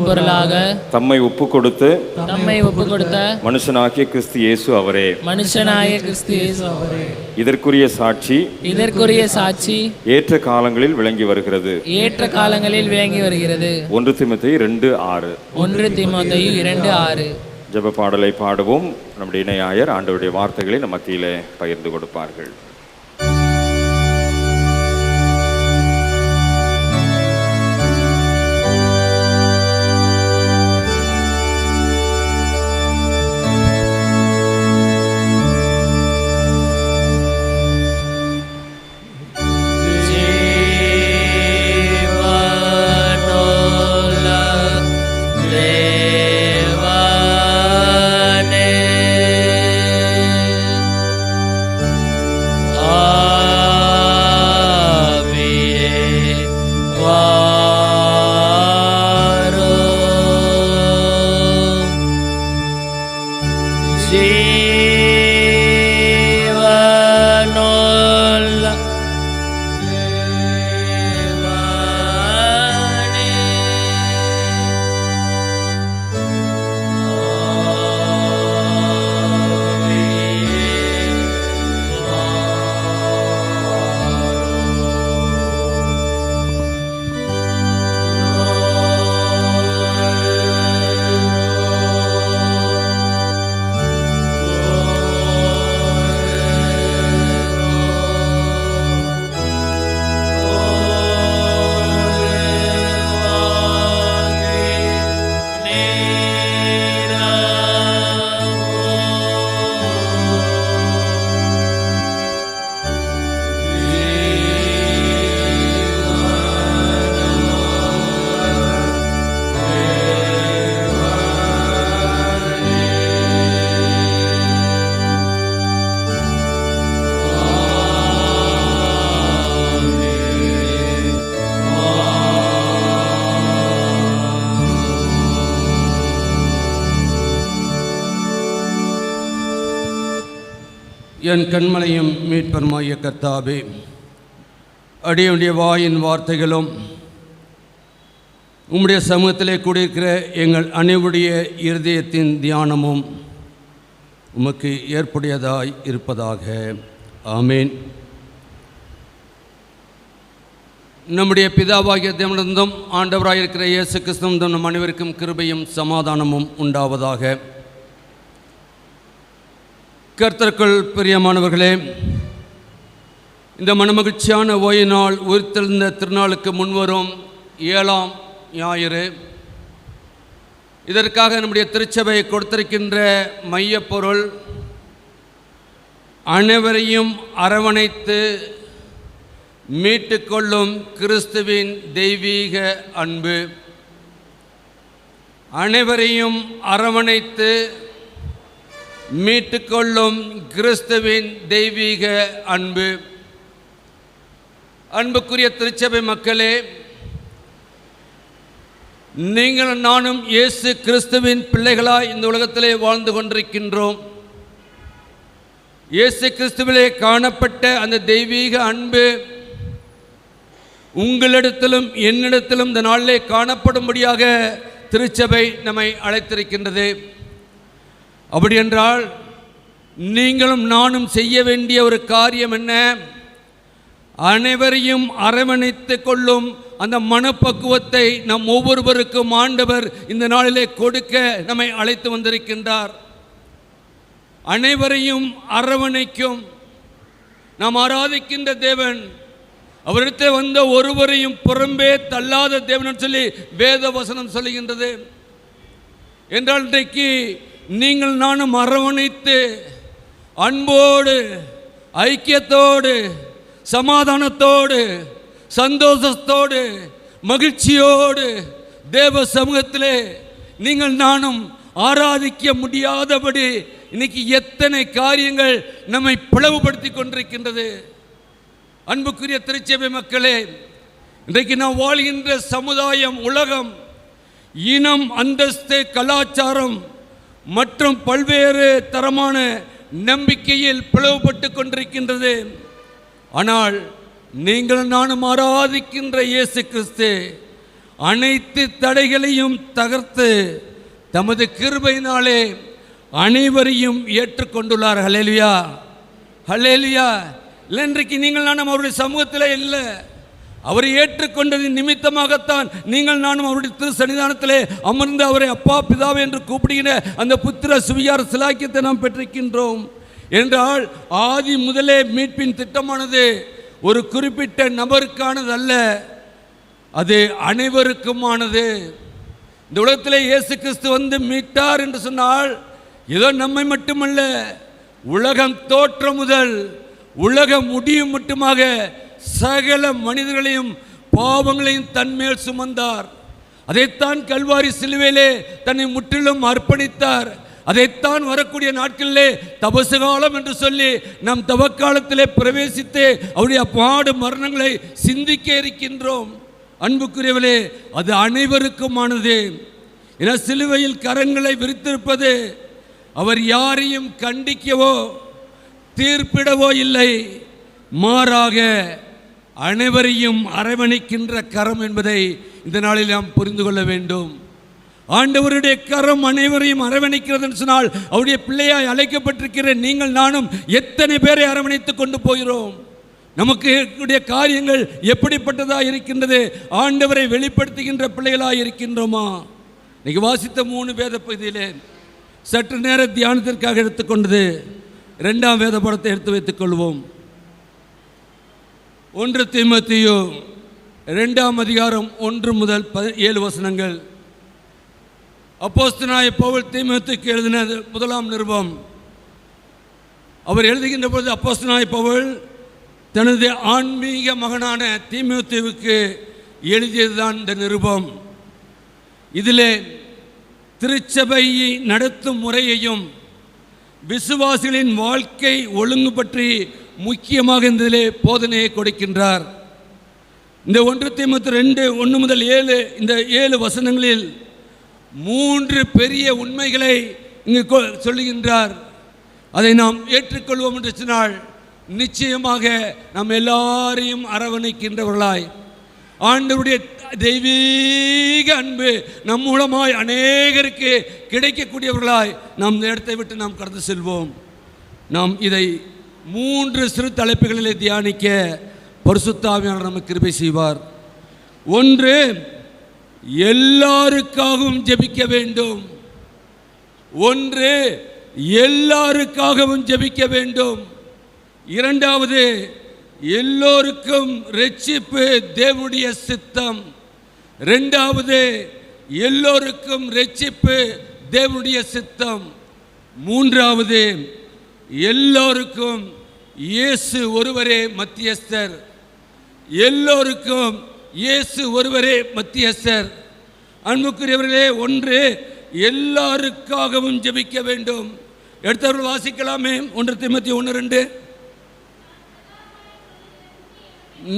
பொருளாக தம்மை ஒப்பு கொடுத்த மனுஷனாகிய கிறிஸ்து இயேசு அவரே. இதற்குரிய சாட்சி ஏற்ற காலங்களில் விளங்கி வருகிறது. 1 தீமோத்தேயு 2:6. ஜெப பாடலை பாடுவோம். நம்முடைய இணையாயர் ஆண்டவருடைய வார்த்தைகளை நம் மத்தியிலே பகிர்ந்து கொடுப்பார்கள். என் கண்மலையும் மீட்பருமாகிய கர்த்தாவே, அடியுடைய வாயின் வார்த்தைகளும் உம்முடைய சமூகத்திலே கூடியிருக்கிற எங்கள் அனைவருடைய இருதயத்தின் தியானமும் உமக்கு ஏற்புடையதாய் இருப்பதாக. ஆமேன். நம்முடைய பிதாவாகிய தேவனிடமும் ஆண்டவராயிருக்கிற இயேசு கிறிஸ்துவிடம் நம் அனைவருக்கும் கிருபையும் சமாதானமும் உண்டாவதாக. கர்த்தருக்குள் பிரியமானவர்களே, இந்த மனமகிழ்ச்சியான ஓய்வு நாள் உயிர்த்தெழுந்த திருநாளுக்கு முன்வரும் 7ஆம் ஞாயிறு. இதற்காக நம்முடைய திருச்சபை கொடுத்திருக்கின்ற மையப்பொருள் அனைவரையும் அரவணைத்து மீட்டுக்கொள்ளும் கிறிஸ்துவின் தெய்வீக அன்பு. அனைவரையும் அரவணைத்து மீட்டுக்கொள்ளும் கிறிஸ்துவின் தெய்வீக அன்பு. அன்புக்குரிய திருச்சபை மக்களே, நீங்கள் நானும் இயேசு கிறிஸ்துவின் பிள்ளைகளாய் இந்த உலகத்திலே வாழ்ந்து கொண்டிருக்கின்றோம். இயேசு கிறிஸ்துவிலே காணப்பட்ட அந்த தெய்வீக அன்பு உங்களிடத்திலும் என்னிடத்திலும் இந்த நாளிலே காணப்படும்படியாக திருச்சபை நம்மை அழைத்திருக்கின்றது. அப்படி என்றால் நீங்களும் நானும் செய்ய வேண்டிய ஒரு காரியம் என்ன? அனைவரையும் அரவணைத்து கொள்ளும் அந்த மனப்பக்குவத்தை நம் ஒவ்வொருவருக்கும் ஆண்டவர் இந்த நாளிலே கொடுக்க நம்மை அழைத்து வந்திருக்கின்றார். அனைவரையும் அரவணைக்கும் நாம் ஆராதிக்கின்ற தேவன், அவரிடத்தில் வந்த ஒருவரையும் புறம்பே தள்ளாத தேவன் சொல்லி வேத வசனம் சொல்லுகின்றது. என்றால் இன்றைக்கு நீங்கள் நானும் அரவணைத்து அன்போடு, ஐக்கியத்தோடு, சமாதானத்தோடு, சந்தோஷத்தோடு, மகிழ்ச்சியோடு தேவ சமூகத்திலே நீங்கள் நானும் ஆராதிக்க முடியாதபடி இன்னைக்கு எத்தனை காரியங்கள் நம்மை பிளவுபடுத்தி கொண்டிருக்கின்றது. அன்புக்குரிய திருச்சபை மக்களே, இன்றைக்கு நாம் வாழ்கின்ற சமுதாயம், உலகம், இனம், அந்தஸ்து, கலாச்சாரம் மற்றும் பல்வேறு தரமான நம்பிக்கையில் பிளவுபட்டு கொண்டிருக்கின்றது. ஆனால் நீங்கள் நானும் ஆராதிக்கின்ற இயேசு கிறிஸ்து அனைத்து தடைகளையும் தகர்த்து தமது கிருபையினாலே அனைவரையும் ஏற்றுக்கொண்டுள்ளார். ஹல்லேலூயா, ஹல்லேலூயா. இல்லை, இன்றைக்கு நீங்கள் நானும் அவருடைய சமூகத்தில் இல்லை, அவரை ஏற்றுக்கொண்டதின் நிமித்தமாகத்தான் நீங்கள் நானும் அவருடைய திரு சன்னிதானத்திலே அமர்ந்து அவரை அப்பா பிதாவே என்று கூப்பிடுகிற அந்த புத்திர சுவிகார சிலாக்கியத்தை நாம் பெற்றிருக்கின்றோம். என்றால் ஆதி முதலே மீட்பின் திட்டமானது ஒரு குறிப்பிட்ட நபருக்கானது அல்ல, அது அனைவருக்குமானது. இந்த உலகத்திலே இயேசு கிறிஸ்து வந்து மீட்டார் என்று சொன்னால் ஏதோ நம்மை மட்டுமல்ல, உலகம் தோற்றம் முதல் உலகம் முடியும் மட்டுமாக சகல மனிதர்களையும் பாவங்களையும் தன்மேல் சுமந்தார். அதைத்தான் கல்வாரி சிலுவையிலே தன்னை முற்றிலும் அர்ப்பணித்தார். அதைத்தான் வரக்கூடிய நாட்களிலே தபசு காலம் என்று சொல்லி நம் தவக்காலத்திலே பிரவேசித்து அவருடைய பாடு மரணங்களை சிந்திக்க இருக்கின்றோம். அன்புக்குரியவர்களே, அது அனைவருக்குமானது. என சிலுவையில் கரங்களை விரித்திருப்பது அவர் யாரையும் கண்டிக்கவோ தீர்ப்பிடவோ இல்லை, மாறாக அனைவரையும் அரவணைக்கின்ற கரம் என்பதை இந்த நாளில் நாம் புரிந்து கொள்ள வேண்டும். ஆண்டவருடைய கரம் அனைவரையும் அரவணைக்கிறது சொன்னால் அவருடைய பிள்ளையாய் அழைக்கப்பட்டிருக்கிற நீங்கள் நானும் எத்தனை பேரை அரவணைத்து கொண்டு போகிறோம்? நமக்கு காரியங்கள் எப்படிப்பட்டதாக இருக்கின்றது? ஆண்டவரை வெளிப்படுத்துகின்ற பிள்ளைகளாக இருக்கின்றோமா? இன்னைக்கு வாசித்த 3 வேத பகுதியிலே சற்று நேர தியானத்திற்காக எடுத்துக்கொண்டது 2ஆம் வேத படத்தை எடுத்து வைத்துக் கொள்வோம். 1 தீமோத்தேயு 2ஆம் அதிகாரம் 1 முதல் 7 வசனங்கள். அப்போஸ்தலனாகிய பவுல் தீமோத்தேயுக்கு எழுதின முதலாம் நிருபம். அவர் எழுதுகின்ற பொழுது அப்போஸ்தலனாகிய பவுல் தனது ஆன்மீக மகனான தீமோத்தேயுவுக்கு எழுதியதுதான் இந்த நிருபம். இதிலே திருச்சபையை நடத்தும் முறையையும் விசுவாசிகளின் வாழ்க்கை ஒழுங்கு பற்றி முக்கியமாக இதிலே போதனையை கொடுக்கின்றார். இந்த 1 தீமோத்தேயு 2:1 முதல் 7 இந்த 7 வசனங்களில் 3 பெரிய உண்மைகளை இங்கு சொல்லுகின்றார். அதை நாம் ஏற்றுக்கொள்வோம் என்று சொன்னால் நிச்சயமாக நாம் எல்லாரையும் அரவணைக்கின்றவர்களாய், ஆண்டவருடைய தெய்வீக அன்பு நம் மூலமாய் அநேகருக்கு கிடைக்கக்கூடியவர்களாய் நாம் இந்த இடத்தை விட்டு நாம் கடந்து செல்வோம். நாம் இதை 3 சிறு தலைப்புகளிலே தியானிக்க பரிசுத்த ஆவியானவர் நமக்கு கிருபை செய்வார். 1, எல்லாருக்காகவும் ஜெபிக்க வேண்டும். 1, எல்லாருக்காகவும் ஜெபிக்க வேண்டும். 2வது, எல்லோருக்கும் இரட்சிப்பு தேவனுடைய சித்தம். 2வது, எல்லோருக்கும் இரட்சிப்பு தேவனுடைய சித்தம். 3வது, எல்லோருக்கும் இயேசு ஒருவரே மத்தியஸ்தர். எல்லோருக்கும் இயேசு ஒருவரே மத்தியஸ்தர். அன்புக்குரியவர்களே, 1, எல்லாருக்காகவும் ஜெபிக்க வேண்டும். எடுத்தவர்கள் வாசிக்கலாமே. 1 தீமோத்தேயு 1:2.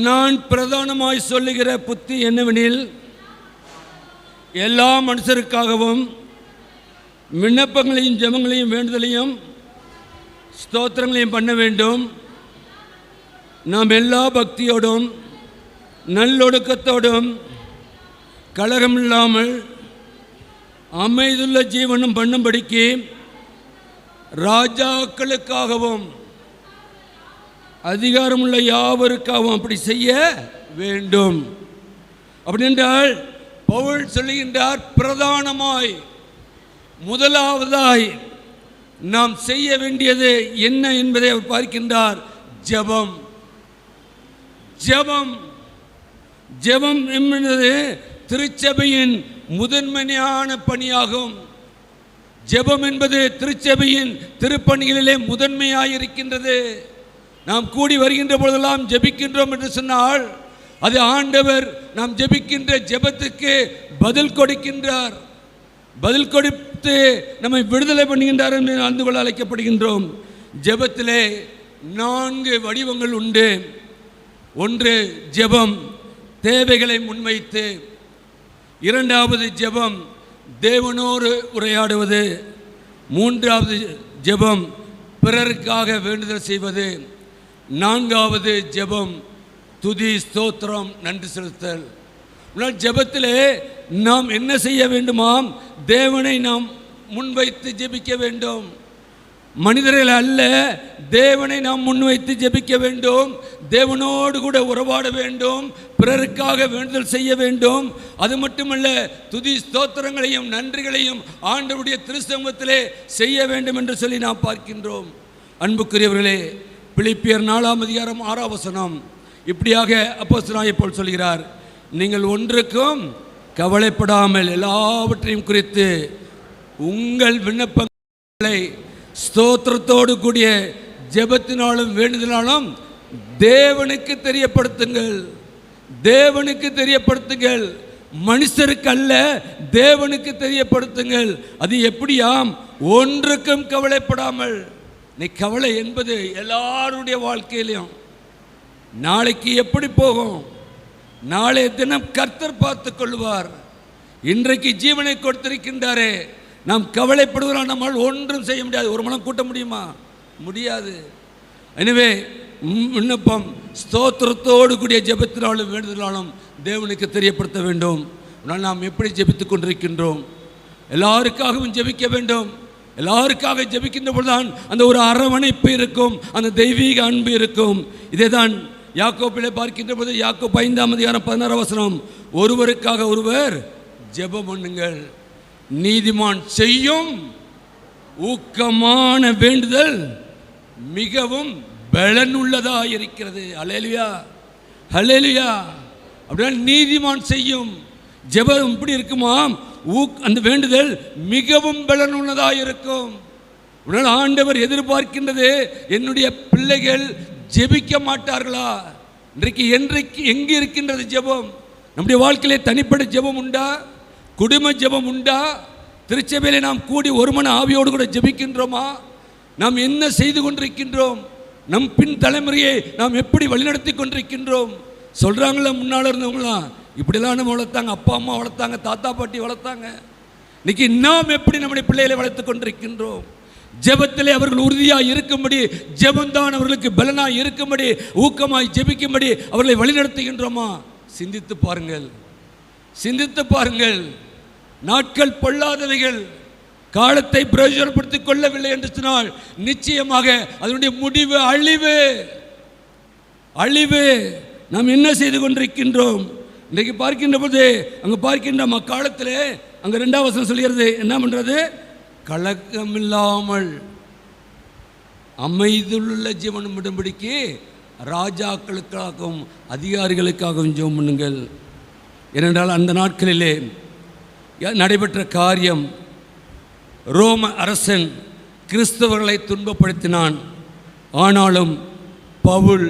நான் பிரதானமாய் சொல்லுகிற புத்தி என்னவெனில், எல்லா மனுஷருக்காகவும் விண்ணப்பங்களையும் ஜெபங்களையும் வேண்டுதலையும் ஸ்தோத்திரங்களையும் பண்ண வேண்டும். நாம் எல்லா பக்தியோடும் நல்லொடுக்கத்தோடும் கலகமில்லாமல் அமைதியுள்ள ஜீவனும் பண்ணும்படிக்கு ராஜாக்களுக்காகவும் அதிகாரமுள்ள யாவருக்காகவும் அப்படி செய்ய வேண்டும். அப்படி என்றால் பவுல் சொல்லுகின்றார், பிரதானமாய் முதலாவதாய் நாம் செய்ய வேண்டியது என்ன என்பதை அவர் பார்க்கின்றார். ஜெபம். ஜெபம் ஜெபம் என்பது திருச்சபையின் முதன்மையான பணியாகும். ஜெபம் என்பது திருச்சபையின் திருப்பணிகளிலே முதன்மையாயிருக்கின்றது. நாம் கூடி வருகின்ற பொழுதெல்லாம் ஜெபிக்கின்றோம் என்று சொன்னால் அது ஆண்டவர் நாம் ஜெபிக்கின்ற ஜெபத்துக்கு பதில் கொடுக்கின்றார். பதில் கொடுத்து நம்மை விடுதலை பண்ணுகின்றார் என்று அறிந்து கொள்ள அழைக்கப்படுகின்றோம். ஜெபத்திலே 4 வடிவங்கள் உண்டு. 1, ஜெபம் தேவைகளை முன்வைத்து. 2வது ஜெபம் தேவனோடு உரையாடுவது. 3வது ஜெபம் பிறருக்காக வேண்டுதல் செய்வது. 4வது ஜெபம் துதி ஸ்தோத்திரம் நன்றி செலுத்தல். ஜெபத்திலே நாம் என்ன செய்ய வேண்டுமாம்? தேவனை நாம் முன்வைத்து ஜெபிக்க வேண்டும். மனிதர்கள் அல்ல, தேவனை நாம் முன்வைத்து ஜெபிக்க வேண்டும். தேவனோடு கூட உறவாட வேண்டும். பிறருக்காக வேண்டுதல் செய்ய வேண்டும். அது மட்டுமல்ல, துதி ஸ்தோத்திரங்களையும் நன்றிகளையும் ஆண்டவருடைய திருச்சமூகத்திலே செய்ய வேண்டும் என்று சொல்லி நாம் பார்க்கின்றோம். அன்புக்குரியவர்களே, பிலிப்பியர் 4ஆம் அதிகாரம் 6ஆம் வசனம் இப்படியாக அப்போஸ்தலனாகிய பவுல் சொல்கிறார், நீங்கள் ஒன்றுக்கும் கவலைப்படாமல் எல்லாவற்றையும் குறித்து உங்கள் விண்ணப்பங்களை ஸ்தோத்திரத்தோடு கூடிய ஜெபத்தினாலும் வேண்டுதலாலும் தேவனுக்கு தெரியப்படுத்துங்கள். தேவனுக்கு தெரியப்படுத்துங்கள். மனுஷருக்கு அல்ல, தேவனுக்கு தெரியப்படுத்துங்கள். அது எப்படியாம்? ஒன்றுக்கும் கவலைப்படாமல். நீ கவலை என்பது எல்லாருடைய வாழ்க்கையிலையும் நாளைக்கு எப்படி போகும், நாளைய தினம் கர்த்தர் பார்த்து கொள்வார். இன்றைக்கு ஜீவனை கொடுத்திருக்கின்றாரே, நாம் கவலைப்படுவதால் நம்மால் ஒன்றும் செய்ய முடியாது. ஒரு மனம் கூட்ட முடியுமா? முடியாது. எனவே விண்ணப்பம் ஸ்தோத்திரத்தோடு கூடிய ஜெபத்தினாலும் வேண்டுதலாலும் தேவனுக்கு தெரியப்படுத்த வேண்டும். ஆனால் நாம் எப்படி ஜெபித்துக் கொண்டிருக்கின்றோம்? எல்லாருக்காகவும் ஜெபிக்க வேண்டும். எல்லாருக்காக ஜெபிக்கின்ற பொழுதுதான் அந்த ஒரு அரவணைப்பு இருக்கும், அந்த தெய்வீக அன்பு இருக்கும். இதை தான் யாக்கோபிலே பார்க்கின்ற போது யாக்கோப் 5ஆம் அதிகாரம் 16ஆம் வசனம், ஒருவருக்காக ஒருவர் ஜெபம் பண்ணுங்கள். நீதிமான் செய்யும் ஊக்கமான வேண்டுதல் மிகவும் பலனுள்ளதாக இருக்கிறது. ஹல்லேலூயா, ஹல்லேலூயா. அப்படின்னா நீதிமான் செய்யும் ஜெபம் எப்படி இருக்குமாம்? அந்த வேண்டுதல் மிகவும் பலனுள்ளதாக இருக்கும். ஆண்டவர் எதிர்பார்க்கின்றது, என்னுடைய பிள்ளைகள் ஜெபிக்க மாட்டார்களா? இன்றைக்கு எங்கே இருக்கின்றது ஜெபம்? நம்முடைய வாழ்க்கையிலே தனிப்பட்ட ஜெபம் உண்டா? குடும்ப ஜெபம் உண்டா? திருச்சபையிலே நாம் கூடி ஒரு மன ஆவியோடு கூட ஜெபிக்கின்றோமா? நாம் என்ன செய்து கொண்டிருக்கின்றோம்? நம் பின் தலைமுறையை நாம் எப்படி வழிநடத்தி கொண்டிருக்கின்றோம்? சொல்கிறாங்களா முன்னால் இருந்தவங்களாம், இப்படிலாம் நம்ம வளர்த்தாங்க, அப்பா அம்மா வளர்த்தாங்க, தாத்தா பாட்டி வளர்த்தாங்க. இன்னைக்கு நாம் எப்படி நம்முடைய பிள்ளைகளை வளர்த்து கொண்டிருக்கின்றோம்? ஜெபத்திலே அவர்கள் உறுதியாய் இருக்கும்படி, ஜெபம்தான் அவர்களுக்கு பலனாய் இருக்கும்படி, ஊக்கமாய் ஜெபிக்கும்படி அவர்களை வழிநடத்துகின்றோமா? சிந்தித்து பாருங்கள், சிந்தித்து பாருங்கள். நாட்கள் பொல்லாதவைகள். காலத்தை பிரயோஜனப்படுத்திக் கொள்ளவில்லை என்று சொன்னால் நிச்சயமாக அதனுடைய முடிவு அழிவு, அழிவு. நாம் என்ன செய்து கொண்டிருக்கின்றோம்? இன்றைக்கு பார்க்கின்ற போது அங்கே பார்க்கின்ற காலத்தில் அங்கே 2ஆம் வசனம் சொல்கிறது, என்ன பண்ணுறது? கலக்கமில்லாமல் அமைதியுள்ள ஜீவனம் விடும்படிக்கு ராஜாக்களுக்காகவும் அதிகாரிகளுக்காகவும் ஜெபம் பண்ணுங்கள். ஏனென்றால் அந்த நாட்களிலே நடைபெற்ற காரியம், ரோம அரசன் கிறிஸ்தவர்களை துன்பப்படுத்தினான். ஆனாலும் பவுல்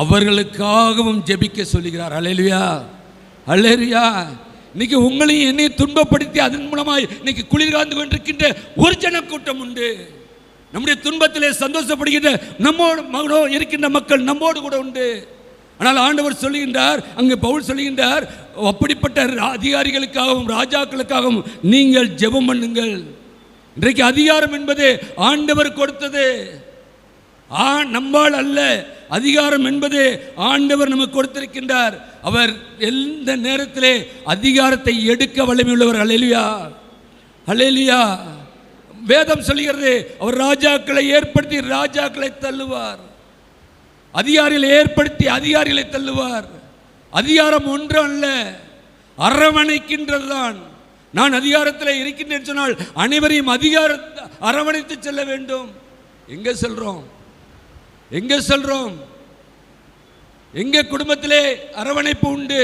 அவர்களுக்காகவும் ஜெபிக்க சொல்லுகிறார். அல்லேலூயா, அல்லேலூயா. இன்னைக்கு உங்களையும் என்னையும் துன்பப்படுத்தி அதன் மூலமாய் இன்னைக்கு குளிர்காந்து கொண்டிருக்கின்ற ஒரு ஜனக்கூட்டம் உண்டு. நம்முடைய துன்பத்திலே சந்தோஷப்படுகின்ற நம்மோடு இருக்கின்ற மக்கள் நம்மோடு கூட உண்டு. ஆனால் ஆண்டவர் சொல்லுகின்றார், அங்கே பவுல் சொல்லுகின்றார், அப்படிப்பட்ட அதிகாரிகளுக்காகவும் ராஜாக்களுக்காகவும் நீங்கள் ஜெபம் பண்ணுங்கள். இன்றைக்கு அதிகாரம் என்பது ஆண்டவர் கொடுத்தது, நம்மால் அல்ல. அதிகாரம் என்பது ஆண்டவர் நமக்கு கொடுத்திருக்கின்றார். அவர் எந்த நேரத்திலே அதிகாரத்தை எடுக்க வல்லமையுள்ளவர். அல்லேலூயா, அல்லேலூயா. வேதம் சொல்கிறது, அவர் ராஜாக்களை ஏற்படுத்தி ராஜாக்களை தள்ளுவார், அதிகாரிகளை ஏற்படுத்தி அதிகாரிகளை தள்ளுவார். அதிகாரம் ஒன்று அல்ல, அரவணைக்கின்றது தான். நான் அதிகாரத்தில் இருக்கின்றேன் சொன்னால் அனைவரையும் அரவணைத்து செல்ல வேண்டும். எங்கே செல்றோம்? எங்கே செல்றோம்? எங்கே குடும்பத்திலே அரவணைப்பு உண்டு?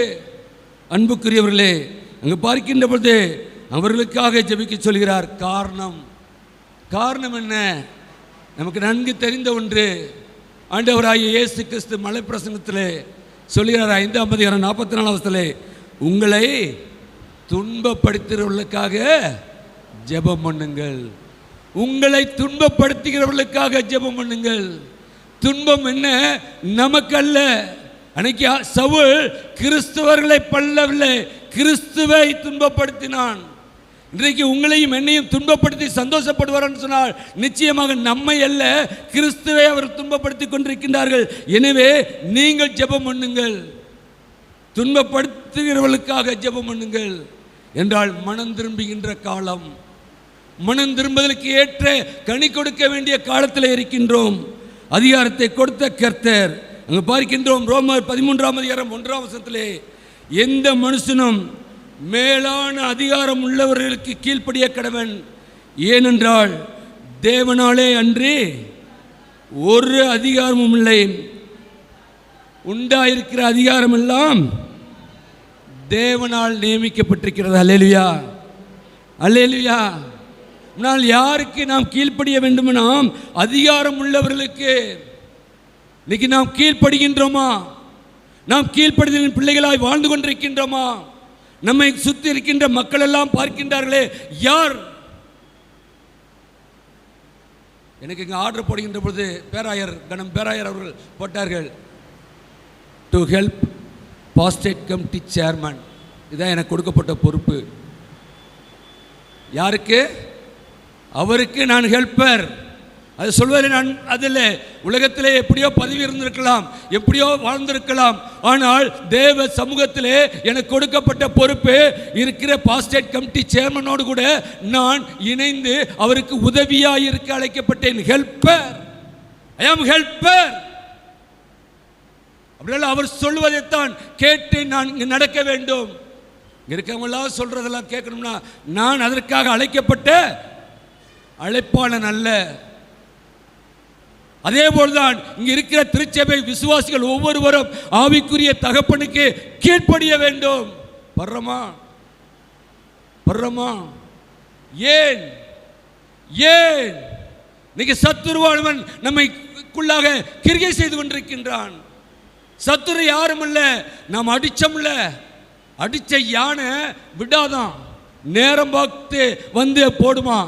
அன்புக்குரியவர்களே, அங்கு பார்க்கின்ற பொழுது அவர்களுக்காக ஜெபிக்க சொல்கிறார். காரணம் என்ன? நமக்கு நன்கு தெரிந்த ஒன்று. ஆண்டவராகிய இயேசு கிறிஸ்து மலை பிரசங்கத்திலே சொல்கிறார், 5ஆம் அதிகாரம் 44ஆம் வசனத்திலே, உங்களை துன்பப்படுத்துகிறவர்களுக்காக ஜெபம் பண்ணுங்கள். உங்களை துன்பப்படுத்துகிறவர்களுக்காக ஜெபம் பண்ணுங்கள். துன்பம் என்ன? நமக்கு அல்ல. அன்னைக்கு சவுல் கிறிஸ்தவர்களை பல்லவில்லை, கிறிஸ்துவை துன்பப்படுத்தினான். இன்றைக்கு உங்களையும் என்னையும் துன்பப்படுத்தி சந்தோஷப்படுவார்னு சொன்னால் நிச்சயமாக நம்மை அல்ல, கிறிஸ்துவை அவர் துன்பப்படுத்தி கொண்டிருக்கின்றார்கள். எனவே நீங்கள் ஜெபம் பண்ணுங்கள், துன்பப்படுத்துகிறவர்களுக்காக ஜெபம் பண்ணுங்கள் என்றால் மனம் திரும்புகின்ற காலம், மனம் திரும்புவதற்கு ஏற்ற கனி கொடுக்க வேண்டிய காலத்தில் இருக்கின்றோம். அதிகாரத்தை கொடுத்த கர்த்தர் அங்கு பார்க்கின்றோம். ரோமர் 13ஆம் அதிகாரம் 1ஆம் வசனத்திலே, எந்த மனுஷனும் மேலான அதிகாரம் உள்ளவர்களுக்கு கீழ்ப்படிய கடவன், ஏனென்றால் தேவனாலே அன்றி ஒரு அதிகாரமும் இல்லை, உண்டாயிருக்கிற அதிகாரம் எல்லாம் தேவனால் நியமிக்கப்பட்டிருக்கிறது. அல்லேலூயா, அல்லேலூயா. ஆனால் யாருக்கு நாம் கீழ்ப்படிய வேண்டுமாம்? அதிகாரம் உள்ளவர்களுக்கு. இன்னைக்கு நாம் கீழ்ப்படுகின்றோமா? நாம் கீழ்ப்படுகிற பிள்ளைகளாய் வாழ்ந்து கொண்டிருக்கின்றோமா? நம்மை சுற்றி இருக்கின்ற மக்கள் எல்லாம் பார்க்கின்றார்களே, யார்? எனக்கு இங்கே ஆர்டர் போடுகின்ற பொழுது பேராயர் அவர்கள் போட்டார்கள், டு ஹெல்ப் பாஸ்டேட் கமிட்டி சேர்மன். இதான் எனக்கு கொடுக்கப்பட்ட பொறுப்பு. யாருக்கு? அவருக்கு நான் ஹெல்ப்பர். அது சொல்வதில் நான் அதில் உலகத்திலே எப்படியோ பதவி இருந்திருக்கலாம், எப்படியோ வாழ்ந்திருக்கலாம். ஆனால் தேவ சமூகத்திலே எனக்கு கொடுக்கப்பட்ட பொறுப்பு இருக்கிற பாஸ்டேட் கமிட்டி சேர்மனோடு கூட நான் இணைந்து அவருக்கு உதவியாக இருக்க அழைக்கப்பட்டேன். ஹெல்ப்பர், ஐ ஆம் ஹெல்ப்பர். அப்படின்னா அவர் சொல்வதைத்தான் கேட்டு நான் இங்கே நடக்க வேண்டும். இங்கே இருக்கவங்களாம் சொல்றதெல்லாம் கேட்கணும்னா நான் அதற்காக அழைக்கப்பட்ட அழைப்பாளன் அல்ல. அதே போல்தான் இங்க இருக்கிற திருச்சபை விசுவாசிகள் ஒவ்வொருவரும் ஆவிக்குரிய தகப்பனுக்கு கீழ்ப்படிய வேண்டும். பர்றமா ஏன் இன்னைக்கு சத்துருவானவன் நம்மைக்குள்ளாக கிரியை செய்து கொண்டிருக்கின்றான். சத்துரு யாரும் இல்ல, நாம் அடிச்சோம்ல, அடிச்ச யானை விடாதான், நேரம் பார்த்து வந்து போடுமா.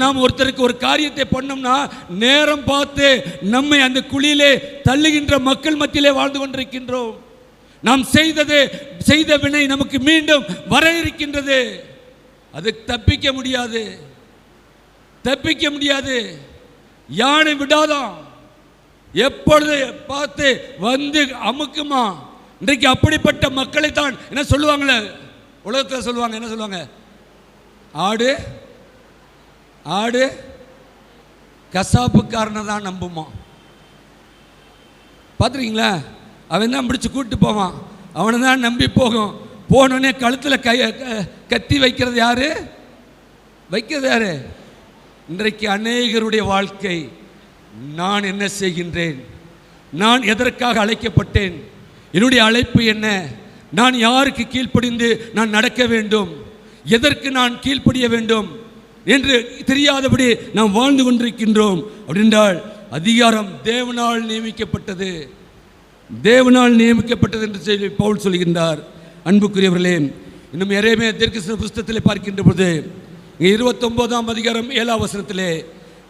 நாம் ஒருத்தருக்கு ஒரு காரியத்தை பண்ணோம்னா நேரம் பார்த்து நம்மை அந்த குழியிலே தள்ளுகின்ற மக்கள் மத்தியிலே வாழ்ந்து கொண்டிருக்கின்றோம். நாம் செய்த வினை நமக்கு மீண்டும் வர இருக்கின்றது. அது தப்பிக்க முடியாது. தப்பிக்க முடியாது. யானை விடாதான், எப்பொழுது பார்த்து வந்து அமுக்குமா. இன்றைக்கு அப்படிப்பட்ட மக்களை தான் என்ன சொல்லுவாங்களே உலகத்தில் சொல்லுவாங்க, என்ன சொல்லுவாங்க, ஆடு ஆடு கசாப்புக்காரனை தான் நம்புமா. பார்த்துருக்கீங்களா? அவன் தான் பிடிச்சி கூப்பிட்டு போவான், அவனை தான் நம்பி போகும். போனோடனே கழுத்தில் கத்தி வைக்கிறது யாரு? இன்றைக்கு அநேகருடைய வாழ்க்கை, நான் என்ன செய்கின்றேன், நான் எதற்காக அழைக்கப்பட்டேன், என்னுடைய அழைப்பு என்ன, நான் யாருக்கு கீழ்ப்படிந்து நான் நடக்க வேண்டும், எதற்கு நான் கீழ்ப்படிய வேண்டும் என்று தெரியாதபடி நாம் வாழ்ந்து கொண்டிருக்கின்றோம். அப்படின்றால் அதிகாரம் தேவனால் நியமிக்கப்பட்டது, தேவனால் நியமிக்கப்பட்டது என்று சொல்லி பவுல் சொல்கின்றார். அன்புக்குரியவர்களே, இன்னும் எரேமியா தீர்க்கதரிசன புஸ்தகத்திலே பார்க்கின்ற பொழுது 29ஆம் அதிகாரம் 7ஆம் வசனத்திலே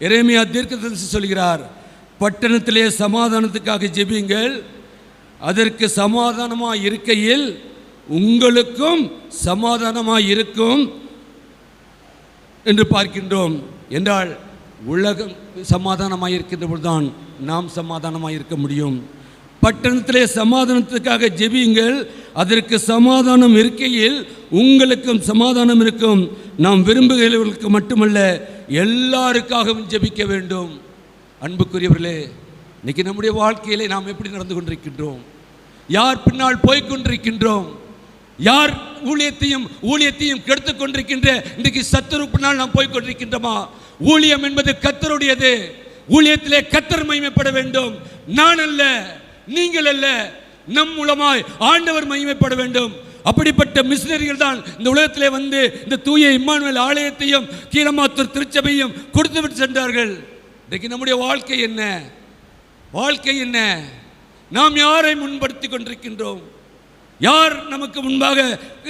எரேமியா தீர்க்கதரிசி சொல்கிறார், பட்டணத்திலே சமாதானத்துக்காக ஜெபியுங்கள், அதற்கு சமாதானமாக இருக்கையில் உங்களுக்கும் சமாதானமாக இருக்கும் என்று பார்க்கின்றோம். என்றால் உலகம் சமாதானமாக இருக்கின்ற பொழுதுதான் நாம் சமாதானமாக இருக்க முடியும். பட்டணத்திலே சமாதானத்துக்காக ஜெபியுங்கள், அதற்கு சமாதானம் இருக்கையில் உங்களுக்கும் சமாதானம் இருக்கும். நாம் விரும்புகிறவர்களுக்கு மட்டுமல்ல, எல்லாருக்காகவும் ஜெபிக்க வேண்டும். அன்புக்குரியவர்களே, இன்னைக்கு நம்முடைய வாழ்க்கையிலே நாம் எப்படி நடந்து கொண்டிருக்கின்றோம்? யார் பின்னால் போய்கொண்டிருக்கின்றோம்? யார் ஊழியத்தையும் கெடுத்து கொண்டிருக்கின்ற இன்றைக்கு சத்துரு பின்னால் நாம் போய்கொண்டிருக்கின்றோமா? ஊழியம் என்பது கர்த்தருடையது. ஊழியத்திலே கர்த்தர் மகிமைப்பட வேண்டும். நான் அல்ல, நீங்கள் அல்ல, நம் மூலமாய் ஆண்டவர் மகிமைப்பட வேண்டும். அப்படிப்பட்ட மிஷனரிகள் தான் இந்த உலகத்திலே வந்து இந்த தூய இம்மானுவேல் ஆலயத்தையும் கீழமாத்தூர் திருச்சபையும் கொடுத்து விட்டு சென்றார்கள். இன்றைக்கு நம்முடைய வாழ்க்கை என்ன? வாழ்க்கை என்ன? நாம் யாரை முன்படுத்தி கொண்டிருக்கின்றோம்? யார் நமக்கு முன்பாக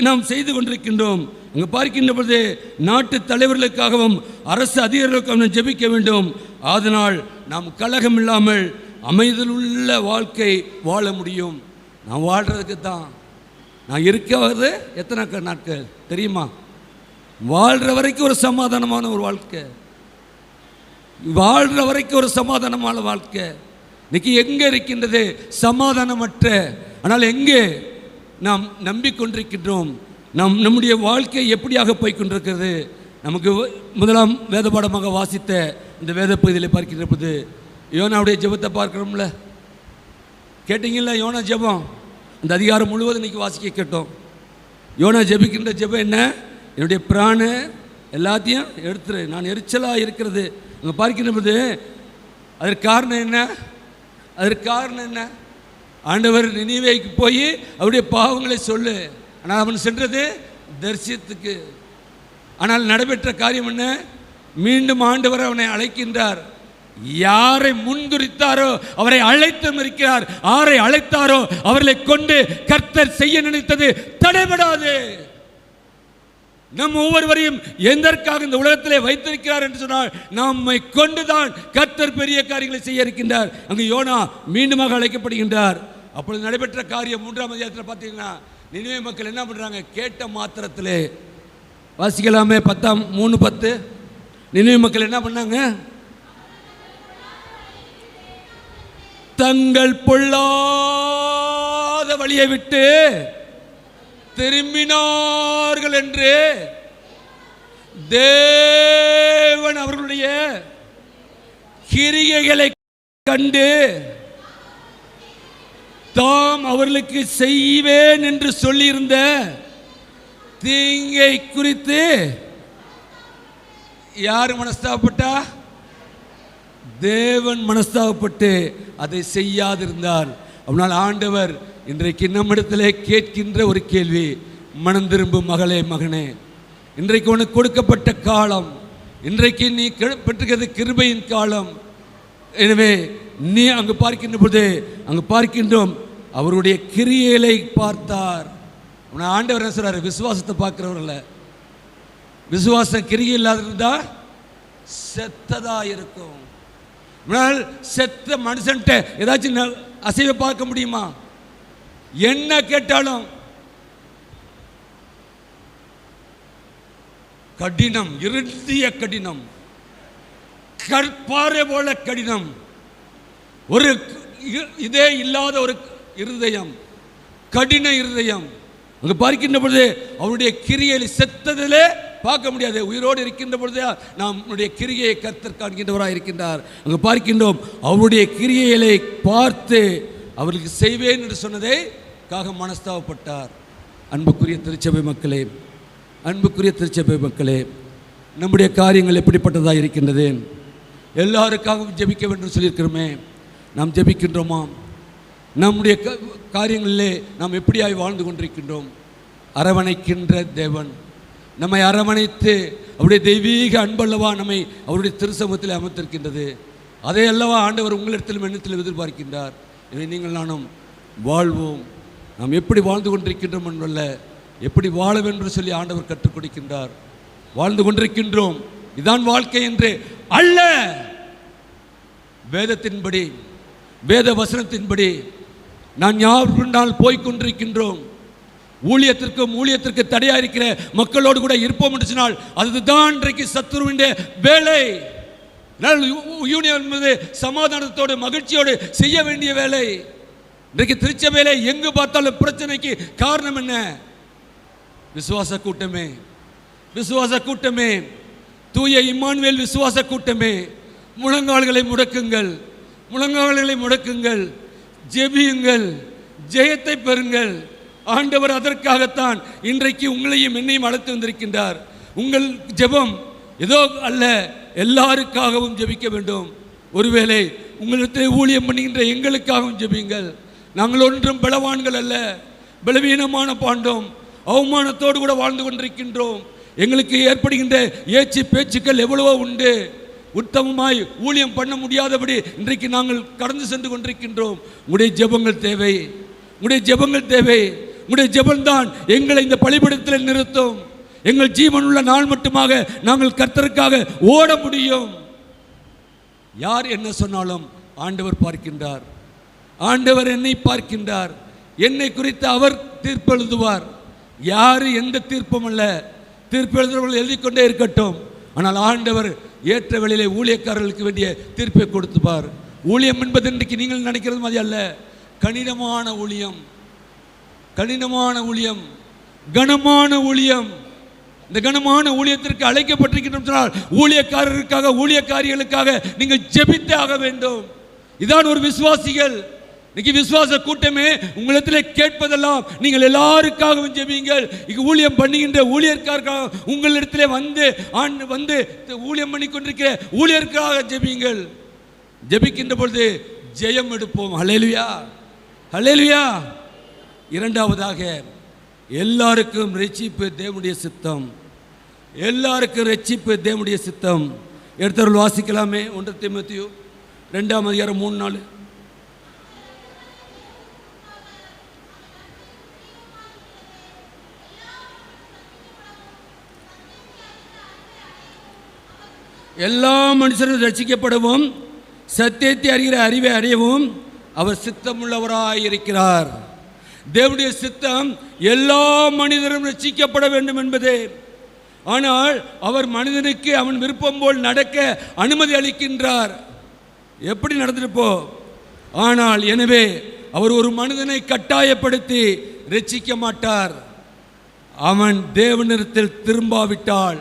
நாம் செய்து கொண்டிருக்கின்றோம்? அங்கு பார்க்கின்ற பொழுது நாட்டு தலைவர்களுக்காகவும் அரசு அதிகாரிகளுக்காகவும் ஜெபிக்க வேண்டும். அதனால் நாம் கலகம் இல்லாமல் அமைதலுள்ள வாழ்க்கை வாழ முடியும். நான் வாழ்கிறதுக்கு தான் நான் இருக்கிறது எத்தனை நாட்கள் தெரியுமா? வாழ்கிற வரைக்கும் ஒரு சமாதானமான ஒரு வாழ்க்கை, வாழ்கிற வரைக்கும் ஒரு சமாதானமான வாழ்க்கை. இன்னைக்கு எங்கே இருக்கின்றது? சமாதானமற்ற. ஆனால் எங்கே நாம் நம்பிக்கொண்டிருக்கின்றோம்? நம்முடைய வாழ்க்கை எப்படியாக போய்கொண்டிருக்கிறது? நமக்கு முதலாம் வேத பாடமாக வாசித்த இந்த வேத பகுதியில் பார்க்கின்ற போது யோனாவுடைய ஜெபத்தை பார்க்கிறோம்ல, கேட்டீங்களா? யோனா ஜெபம் அந்த அதிகாரம் முழுவதும் இன்றைக்கி வாசிக்க கேட்டோம். யோனா ஜெபிக்கின்ற ஜெபம் என்ன? என்னுடைய பிராண எல்லாத்தையும் எடுத்துரு, நான் எரிச்சலாக இருக்கிறது. அங்கே பார்க்கின்ற போது அதற்கு காரணம் என்ன? ஆண்டவர் நினிவேக்கு போய் அவருடைய பாவங்களை சொல்லு. ஆனால் அவன் சென்றது தரிசனத்துக்கு. ஆனால் நடைபெற்ற காரியம் என்ன? மீண்டும் ஆண்டவர் அவனை அழைக்கின்றார். யாரை முன்குறித்தாரோ அவரை அழைத்தும் இருக்கிறார். யாரை அழைத்தாரோ அவர்களை கொண்டு கர்த்தர் செய்ய நினைத்தது தடைபடாது. நம் ஒவ்வொருவரையும் எதற்காக இந்த உலகத்திலே வைத்திருக்கிறார் என்று சொன்னால் நம்மை கொண்டுதான் கர்த்தர் பெரிய காரியங்களை செய்ய இருக்கின்றார். அங்கு யோனா மீண்டுமாக அழைக்கப்படுகின்றார். அப்பொழுது நடைபெற்ற காரியம் 3ஆம் அதிகாரத்தில் பார்த்தீங்கன்னா நினிவே மக்கள் என்ன பண்ணுறாங்க? கேட்ட மாத்திரத்திலே வாசிக்கலாமே 3:10. நினிவே மக்கள் என்ன பண்ணாங்க? தங்கள் பொல்லாத வழியை விட்டு திரும்பினார்கள் என்று தேவன் அவர்களுடைய கிரியைகளை கண்டு தாம் அவர்களுக்கு செய்வேன் என்று சொல்லியிருந்த தீங்கை குறித்து யார் மனஸ்தாபப்பட்டா? தேவன் மனஸ்தாபப்பட்டு அதை செய்யாதிருந்தார். அதனால் ஆண்டவர் இன்றைக்கு நம்மிடத்திலே கேட்கின்ற ஒரு கேள்வி, மனம் திரும்பும் மகளே மகனே, இன்றைக்கு உனக்கு கொடுக்கப்பட்ட காலம், இன்றைக்கு நீ பெற்றுகிறது கிருபையின் காலம். எனவே நீ அங்கு பார்க்கின்ற பொழுது அங்கு பார்க்கின்றோம் அவருடைய கிரியைகளை பார்த்தார். ஆண்டவர் என்ன சொல்றாரு? விசுவாசத்தை பார்க்கிறவர்கள, விசுவாசம் கிரியை இல்லாத இருந்தா செத்ததா இருக்கும். செத்த மனுஷன்ட்ட ஏதாச்சும் அசைவை பார்க்க முடியுமா? என்ன கேட்டாலும் கடினம், இறுதிய கடினம். கற்பாறை போல கடினம், ஒரு இதே இல்லாத ஒரு இருதயம், கடின இருதயம். அங்கு பார்க்கின்ற பொழுது அவருடைய கிரியையில் செத்ததிலே பார்க்க முடியாது, உயிரோடு இருக்கின்ற பொழுதே நம்முடைய கிரியையை கர்த்தர் காண்கின்றவராக இருக்கின்றார். அங்கு பார்க்கின்றோம் அவருடைய கிரியைகளை பார்த்து அவர்களுக்கு செய்வேன் என்று சொன்னதை காக மனஸ்தாபப்பட்டார். அன்புக்குரிய திருச்சபை மக்களே, அன்புக்குரிய திருச்சபை மக்களே, நம்முடைய காரியங்கள் எப்படிப்பட்டதாக இருக்கின்றது? எல்லாருக்காகவும் ஜெபிக்க வேண்டும் சொல்லியிருக்கிறோமே, நாம் ஜெபிக்கின்றோமா? நம்முடைய காரியங்களிலே நாம் எப்படியாய் வாழ்ந்து கொண்டிருக்கின்றோம்? அரவணைக்கின்ற தேவன் நம்மை அரவணைத்து அவருடைய தெய்வீக அன்பல்லவா நம்மை அவருடைய திருசமூகத்தில் அமைத்திருக்கின்றது. அதை அல்லவா ஆண்டவர் உங்களிடத்திலும் எண்ணத்திலும் எதிர்பார்க்கின்றார். இதை நீங்கள் நானும் வாழ்வோம். நாம் எப்படி வாழ்ந்து கொண்டிருக்கின்றோம் என்றல்ல, எப்படி வாழ வேண்டும் சொல்லி ஆண்டவர் கற்றுக் கொடுக்கின்றார். வாழ்ந்து கொண்டிருக்கின்றோம், இதான் வாழ்க்கை என்று அல்ல, வேதத்தின்படி, வேத வசனத்தின்படி நான் யாருனால் போய்கொண்டிருக்கின்றோம். ஊழியத்திற்கு தடையாக இருக்கிற மக்களோடு கூட இருப்போம் என்று சொன்னால் அதுதான் இன்றைக்கு சத்துருவின் வேலை. யூனியன் என்பது சமாதானத்தோடு மகிழ்ச்சியோடு செய்ய வேண்டிய வேலை. இன்றைக்கு திருச்சபையிலே எங்கு பார்த்தாலும் பிரச்சனைக்கு காரணம் என்ன? விசுவாச கூட்டமே, விசுவாச கூட்டமே, தூய இம்மானுவேல் விசுவாச கூட்டமே, முழங்கால்களை முடக்குங்கள், முழங்கால்களை முடக்குங்கள், ஜெபியுங்கள், ஜெயத்தை பெறுங்கள். ஆண்டவர் அதற்காகத்தான் இன்றைக்கு உங்களையும் என்னையும் அழைத்து வந்திருக்கின்றார். உங்கள் ஜெபம் ஏதோ அல்ல, எல்லாருக்காகவும் ஜெபிக்க வேண்டும். ஒருவேளை உங்களிடத்தில் ஊழியம் பண்ணுகின்ற எங்களுக்காகவும் ஜெபியுங்கள். நாங்கள் ஒன்றும் பலவான்கள் அல்ல, பலவீனமான பாண்டோம், அவமானத்தோடு கூட வாழ்ந்து கொண்டிருக்கின்றோம். எங்களுக்கு ஏற்படுகின்ற ஏச்சு பேச்சுக்கள் எவ்வளவோ உண்டு. உத்தமமாய் ஊழியம் பண்ண முடியாதபடி இன்றைக்கு நாங்கள் கடந்து சென்று கொண்டிருக்கின்றோம். உங்களுடைய ஜெபங்கள் தேவை, உங்களுடைய ஜெபங்கள் தேவை. உங்களுடைய ஜெபம்தான் எங்களை இந்த பலிபீடத்தில் நிறுத்தும். எங்கள் ஜீவனுள்ள நாள் மட்டுமாக நாங்கள் கர்த்தருக்காக ஓட முடியும். யார் என்ன சொன்னாலும் ஆண்டவர் பார்க்கின்றார், ஆண்டவர் என்னை பார்க்கின்றார். என்னை குறித்து அவர் தீர்ப்பு எழுதுவார். யாரு எந்த தீர்ப்பும் அல்ல, தீர்ப்பு எழுதுறவர்கள் எழுதி கொண்டே இருக்கட்டும். ஆனால் ஆண்டவர் ஏற்ற வேளையிலே ஊழியக்காரர்களுக்கு வேண்டிய தீர்ப்பை கொடுத்துப்பார். ஊழியம் என்பது இன்றைக்கு நீங்கள் நினைக்கிறது மாதிரி அல்ல. கடினமான ஊழியம், கடினமான ஊழியம், கனமான ஊழியம். இந்த கனமான ஊழியத்திற்கு அழைக்கப்பட்டிருக்கின்றோம் சொன்னால் ஊழியக்காரருக்காக, ஊழியக்காரிகளுக்காக நீங்கள் ஜெபித்தே ஆக வேண்டும். இதான் ஒரு விசுவாசிகள். இன்னைக்கு விசுவாச கூட்டமே உங்களிடத்திலே கேட்பதெல்லாம் நீங்கள் எல்லாருக்காகவும் ஜெபியுங்கள். இங்கு ஊழியம் பண்ணுகின்ற ஊழியர்க்காக உங்களிடத்திலே வந்து ஊழியம் பண்ணி கொண்டிருக்கிற ஊழியர்க்காக ஜெபியுங்கள். ஜெபிக்கின்ற பொழுது ஜெயம் எடுப்போம். ஹல்லேலூயா, ஹல்லேலூயா. இரண்டாவதாக, எல்லாருக்கும் ரட்சிப்பு தேவனுடைய சித்தம், எல்லாருக்கும் ரட்சிப்பு தேவனுடைய சித்தம். எடுத்தவர்கள் வாசிக்கலாமே. 1 தீமோத்தேயு 2:3-4. எல்லா மனுஷரும் ரட்சிக்கப்படவும் சத்தியத்தை அறிகிற அறிவை அடையவும் அவர் சித்தமுள்ளவராயிருக்கிறார். தேவனுடைய சித்தம் எல்லா மனிதரும் ரட்சிக்கப்பட வேண்டும் என்பதே. ஆனால் அவர் மனிதனுக்கு அவன் விருப்பம் போல் நடக்க அனுமதி அளிக்கின்றார். எப்படி நடந்திருப்போ? ஆனால் எனவே அவர் ஒரு மனிதனை கட்டாயப்படுத்தி ரட்சிக்க மாட்டார். அவன் தேவனிடத்தில் திரும்பாவிட்டால்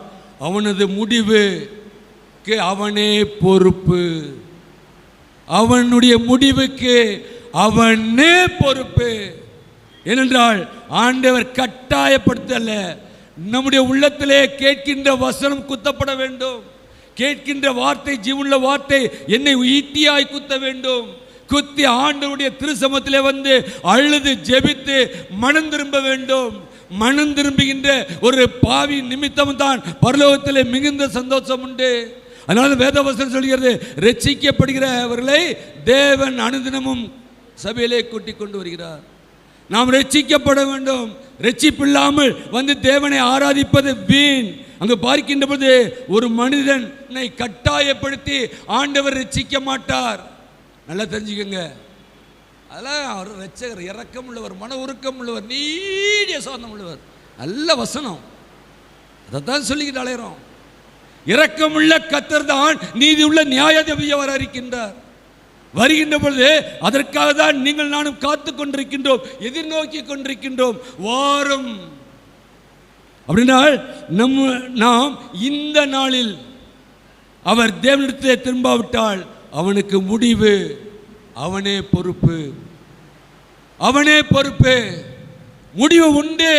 அவனது முடிவுக்கு அவனே பொறுப்பு. அவனுடைய முடிவுக்கு அவனே பொறுப்பு. ஏனென்றால் ஆண்டவர் கட்டாயப்படுத்தல. நம்முடைய உள்ளத்திலே கேட்கின்ற வசனம் குத்தப்பட வேண்டும். கேட்கின்ற வார்த்தை, ஜீவனுள்ள வார்த்தை என்னை ஈட்டியாய் குத்த வேண்டும். குத்தி ஆண்டவருடைய திருசமத்திலே வந்து அழுது ஜெபித்து மனம் திரும்ப வேண்டும். மனம் திரும்புகின்ற ஒரு பாவி நிமித்தம் தான் பரலோகத்திலே மிகுந்த சந்தோஷம் உண்டு. அதனால வேதவசனம் சொல்கிறது, ரட்சிக்கப்படுகிறவர்களை தேவன் அனுதினமும் சபையிலே கூட்டிக் கொண்டு வருகிறார். நாம் ரட்சிக்கப்பட வேண்டும். ரட்சிப்பில்லாமல் வந்து தேவனை ஆராதிப்பது வீண். அங்கு பார்க்கின்ற பொழுது ஒரு மனிதனை கட்டாயப்படுத்தி ஆண்டவர் ரட்சிக்க மாட்டார். நல்லா தெரிஞ்சுக்கோங்க. அதெல்லாம் அவர் ரட்சகர், இரக்கம் உள்ளவர், மன உருக்கம் உள்ளவர், நீடிய சாந்தம் உள்ளவர். நல்ல வசனம், அதைத்தான் சொல்லிக்கிட்டு அலையிறோம். இரக்கமுள்ள கர்த்தர் தான் நீதியுள்ள நியாயாதிபதியாக இருக்கின்றார். வருகின்ற பொழுது அதற்காக தான் நீங்கள் நானும் காத்து கொண்டிருக்கின்றோம், எதிர்நோக்கி கொண்டிருக்கின்றோம். வாரும் அப்படினால் நாம் இந்த நாளில் அவர் தேவனிடத்திலே திரும்பாவிட்டால் அவனுக்கு முடிவு, அவனே பொறுப்பு, அவனே பொறுப்பு. முடிவு உண்டு.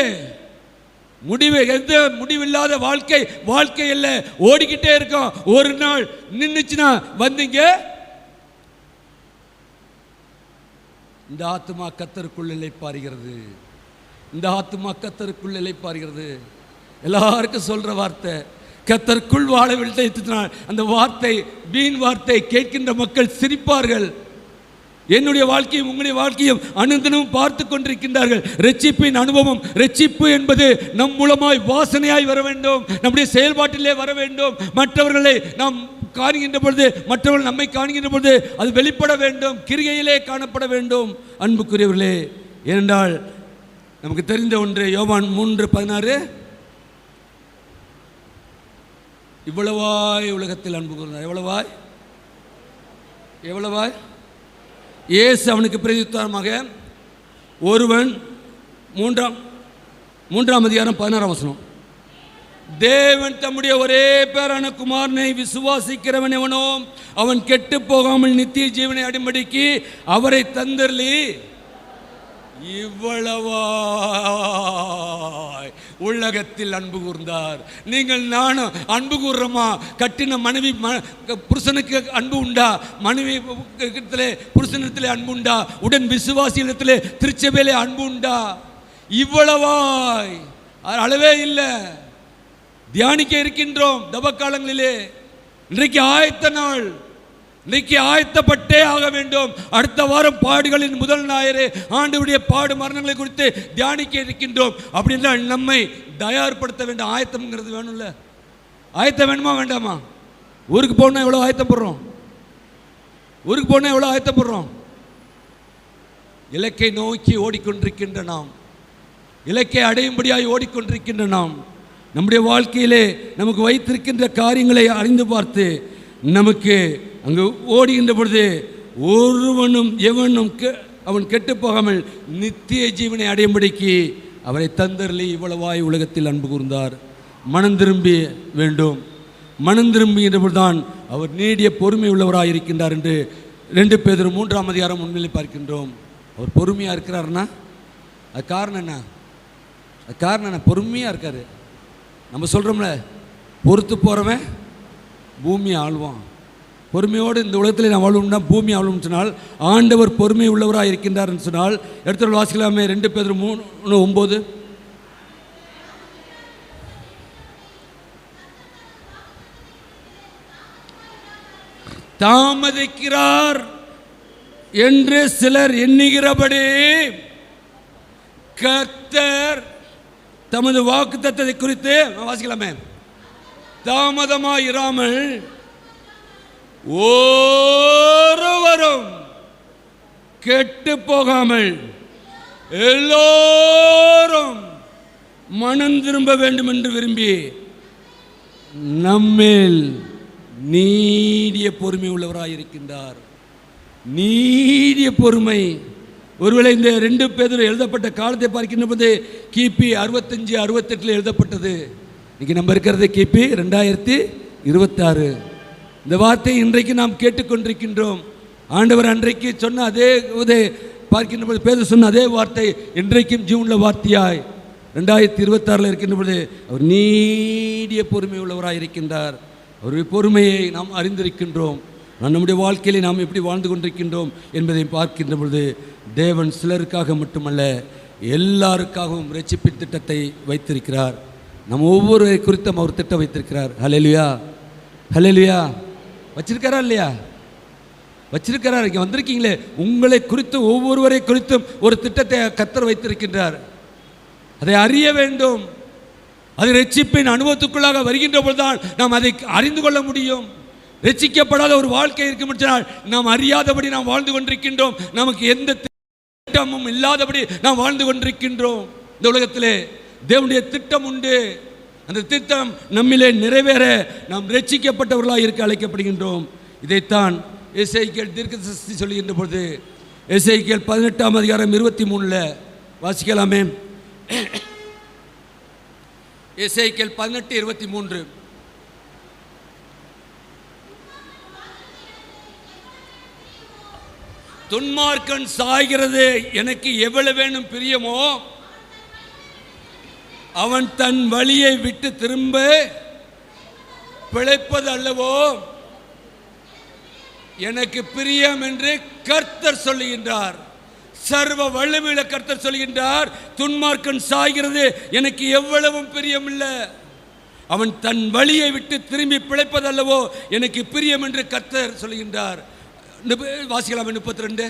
முடிவு எந்த முடிவில்லாத வாழ்க்கை இல்லை, ஓடிக்கிட்டே இருக்கோம். ஒரு நாள் நின்றுச்சுன்னா வந்தீங்க, இந்த ஆத்மா கர்த்தருக்குள் இளைப்பாறுகிறது, இந்த ஆத்மா கர்த்தருக்குள் இளைப்பாறுகிறது. எல்லாருக்கும் சொல்ற வார்த்தை, கர்த்தருக்குள் வாழவில்லை. அந்த வார்த்தை வீண் வார்த்தை கேட்கின்ற மக்கள் சிரிப்பார்கள். என்னுடைய வாழ்க்கையும் உங்களுடைய வாழ்க்கையும் அனுதினமும் பார்த்து கொண்டிருக்கின்றார்கள். ரட்சிப்பின் அனுபவம், ரட்சிப்பு என்பது நம் மூலமாய் வாசனையாய் வர வேண்டும், நம்முடைய செயல்பாட்டிலே வர வேண்டும். மற்றவர்களை நாம் காணுகின்ற பொழுது, மற்றவர்கள் நம்மை காணுகின்ற பொழுது அது வெளிப்பட வேண்டும், கிரிகையிலே காணப்பட வேண்டும். அன்புக்குரியவர்களே, ஏனென்றால் நமக்கு தெரிந்த ஒன்று, யோவான் 3:16, இவ்வளவாய் உலகத்தில் அன்பு கூர்ந்தார். எவ்வளவாய் இயேசு அவனுக்கு பிரதியுத்தரமாக, ஒருவன் 3ஆம் அதிகாரம் 16ஆம் வசனம், தேவன் தம்முடைய ஒரே பேரான குமாரனை விசுவாசிக்கிறவன் எவனோ அவன் கெட்டு போகாமல் நித்திய ஜீவனை அடைம்படிக்கு அவரை தந்தருளி இவ்வளவாய் உலகத்தில் அன்பு கூர்ந்தார். நீங்கள் நானும் அன்பு கூர்றோமா? கட்டின மனைவி புருஷனுக்கு அன்பு உண்டா? மனைவி புருஷனிடத்திலே அன்பு உண்டா? உடன் விசுவாசியிடத்திலே திருச்சபையிலே அன்பு உண்டா? இவ்வளவாய் அளவே இல்லை. தியானிக்க இருக்கின்றோம் தபக்காலங்களிலே. இன்றைக்கு ஆயத்த நாள், இன்னைக்கு ஆயத்தப்பட்டே ஆக வேண்டும். அடுத்த வாரம் பாடுகளின் முதல் ஞாயிறு ஆண்டவருடைய பாடு மரணங்களை குறித்து தியானிக்க இருக்கின்றோம். அப்படின்னா நம்மை தயார்படுத்த வேண்டும். ஆயத்தம்ங்கிறது வேணும்ல? ஆயத்தம் வேணுமா வேண்டாமா? ஊருக்கு போனால் எவ்வளோ ஆயத்தப்படுறோம்? ஊருக்கு போனால் எவ்வளோ ஆயத்தப்படுறோம்? இலக்கை நோக்கி ஓடிக்கொண்டிருக்கின்ற நாம், இலக்கை அடையும்படியாய் ஓடிக்கொண்டிருக்கின்ற நாம், நம்முடைய வாழ்க்கையிலே நமக்கு வைத்திருக்கின்ற காரியங்களை அறிந்து பார்த்து நமக்கு அங்கு ஓடுகின்ற பொழுது ஒருவனும் எவனும் அவன் கெட்டு போகாமல் நித்திய ஜீவனை அடையும்படிக்கு அவரை தந்தருளி இவ்வளவாய் உலகத்தில் அன்பு கூர்ந்தார். மனம் திரும்பி வேண்டும். மனம் திரும்புகின்ற பொழுதுதான் அவர் நீடிய பொறுமை உள்ளவராக இருக்கின்றார் என்று 2 பேதுரு 3ஆம் அதிகாரம் உண்மையிலே பார்க்கின்றோம். அவர் பொறுமையாக இருக்கிறார்னா அது காரணம் என்ன? அது காரணம் என்ன? பொறுமையாக இருக்கார். நம்ம சொல்கிறோம்ல, பொறுத்து போகிறவன் பூமியை ஆள்வான். பொறுமையோடு இந்த உலகத்தில் நான் வாழணும்னா பூமி ஆளும் சொன்னால் ஆண்டவர் பொறுமை உள்ளவராக இருக்கின்றார் என்று சொன்னால் எடுத்து வாசிக்கலாமே. 2 பேதுரு 3:9, தாமதிக்கிறார் என்று சிலர் எண்ணுகிறபடி கர்த்தர் தமது வாக்குத்தத்தத்தை குறித்து வாசிக்கலாமே. தாமதமாயிராமல் ஒருவரும் கெட்டு போகாமல் எல்லோரும் மனம் திரும்ப வேண்டும் என்று விரும்பி நம்மேல் நீடிய பொறுமை உள்ளவராக இருக்கின்றார். நீடிய பொறுமை. ஒருவேளை இந்த 2 பேதுரு எழுதப்பட்ட காலத்தை பார்க்கின்ற போது கிபி 65-68 எழுதப்பட்டது. இன்னைக்கு நம்ம இருக்கிறது கிபி 2026. இந்த வார்த்தை இன்றைக்கு நாம் கேட்டுக்கொண்டிருக்கின்றோம். ஆண்டவர் அன்றைக்கு சொன்ன அதே பார்க்கின்ற போது பேதுரு சொன்ன அதே வார்த்தை இன்றைக்கும் ஜீவனுள்ள வார்த்தையாய் 2026 இருக்கின்ற பொழுது அவர் நீடிய பொறுமை உள்ளவராக இருக்கின்றார். அவருடைய பொறுமையை நாம் அறிந்திருக்கின்றோம். நம்முடைய வாழ்க்கையிலே நாம் எப்படி வாழ்ந்து கொண்டிருக்கின்றோம் என்பதை பார்க்கின்ற பொழுது தேவன் சிலருக்காக மட்டுமல்ல எல்லாருக்காகவும் ரட்சிப்பின் திட்டத்தை வைத்திருக்கிறார். நம்ம ஒவ்வொருவரை குறித்தும் அவர் திட்டம் வைத்திருக்கிறார். ஹல்லேலூயா, ஹல்லேலூயா. வச்சிருக்காரா இல்லையா? வச்சிருக்கிறார். இங்கே வந்திருக்கீங்களே, உங்களை குறித்து ஒவ்வொருவரை குறித்தும் ஒரு திட்டத்தை கர்த்தர் வைத்திருக்கின்றார். அதை அறிய வேண்டும். அது ரட்சிப்பின் அனுபவத்துக்குள்ளாக வருகின்ற பொழுதுதான் நாம் அதை அறிந்து கொள்ள முடியும். ரட்சிக்கப்படாத ஒரு வாழ்க்கை இருக்கும் என்றால் நாம் அறியாதபடி நாம் வாழ்ந்து கொண்டிருக்கின்றோம். நமக்கு எந்த திட்டமும் இல்லாதபடி நாம் வாழ்ந்து கொண்டிருக்கின்றோம். இந்த உலகத்திலே தேவனுடைய திட்டம் உண்டு. அந்த திட்டம் நம்மிலே நிறைவேற நாம் ரட்சிக்கப்பட்டவர்களாக இருக்க அழைக்கப்படுகின்றோம். இதைத்தான் எசேக்கியேல் தீர்க்கதரிசி சொல்லுகின்ற பொழுது எசேக்கியேல் 18ஆம் அதிகாரம் 23 வாசிக்கலாமே. எசேக்கியேல் 18:23. துன்மார்க்கன் சாய்கிறது எனக்கு எவ்வளவு வேணும் பிரியமோ, அவன் தன் வழியை விட்டு திரும்ப பிழைப்பது அல்லவோ எனக்கு பிரியம் என்று கர்த்தர் சொல்லுகின்றார். சர்வ வல்லமையுள்ள கர்த்தர் சொல்லுகின்றார், துன்மார்க்கன் சாய்கிறது எனக்கு எவ்வளவும் பிரியம் இல்லை, அவன் தன் வழியை விட்டு திரும்பி பிழைப்பது அல்லவோ எனக்கு பிரியம் என்று கர்த்தர் சொல்லுகின்றார். வாசிக்கலாமே 32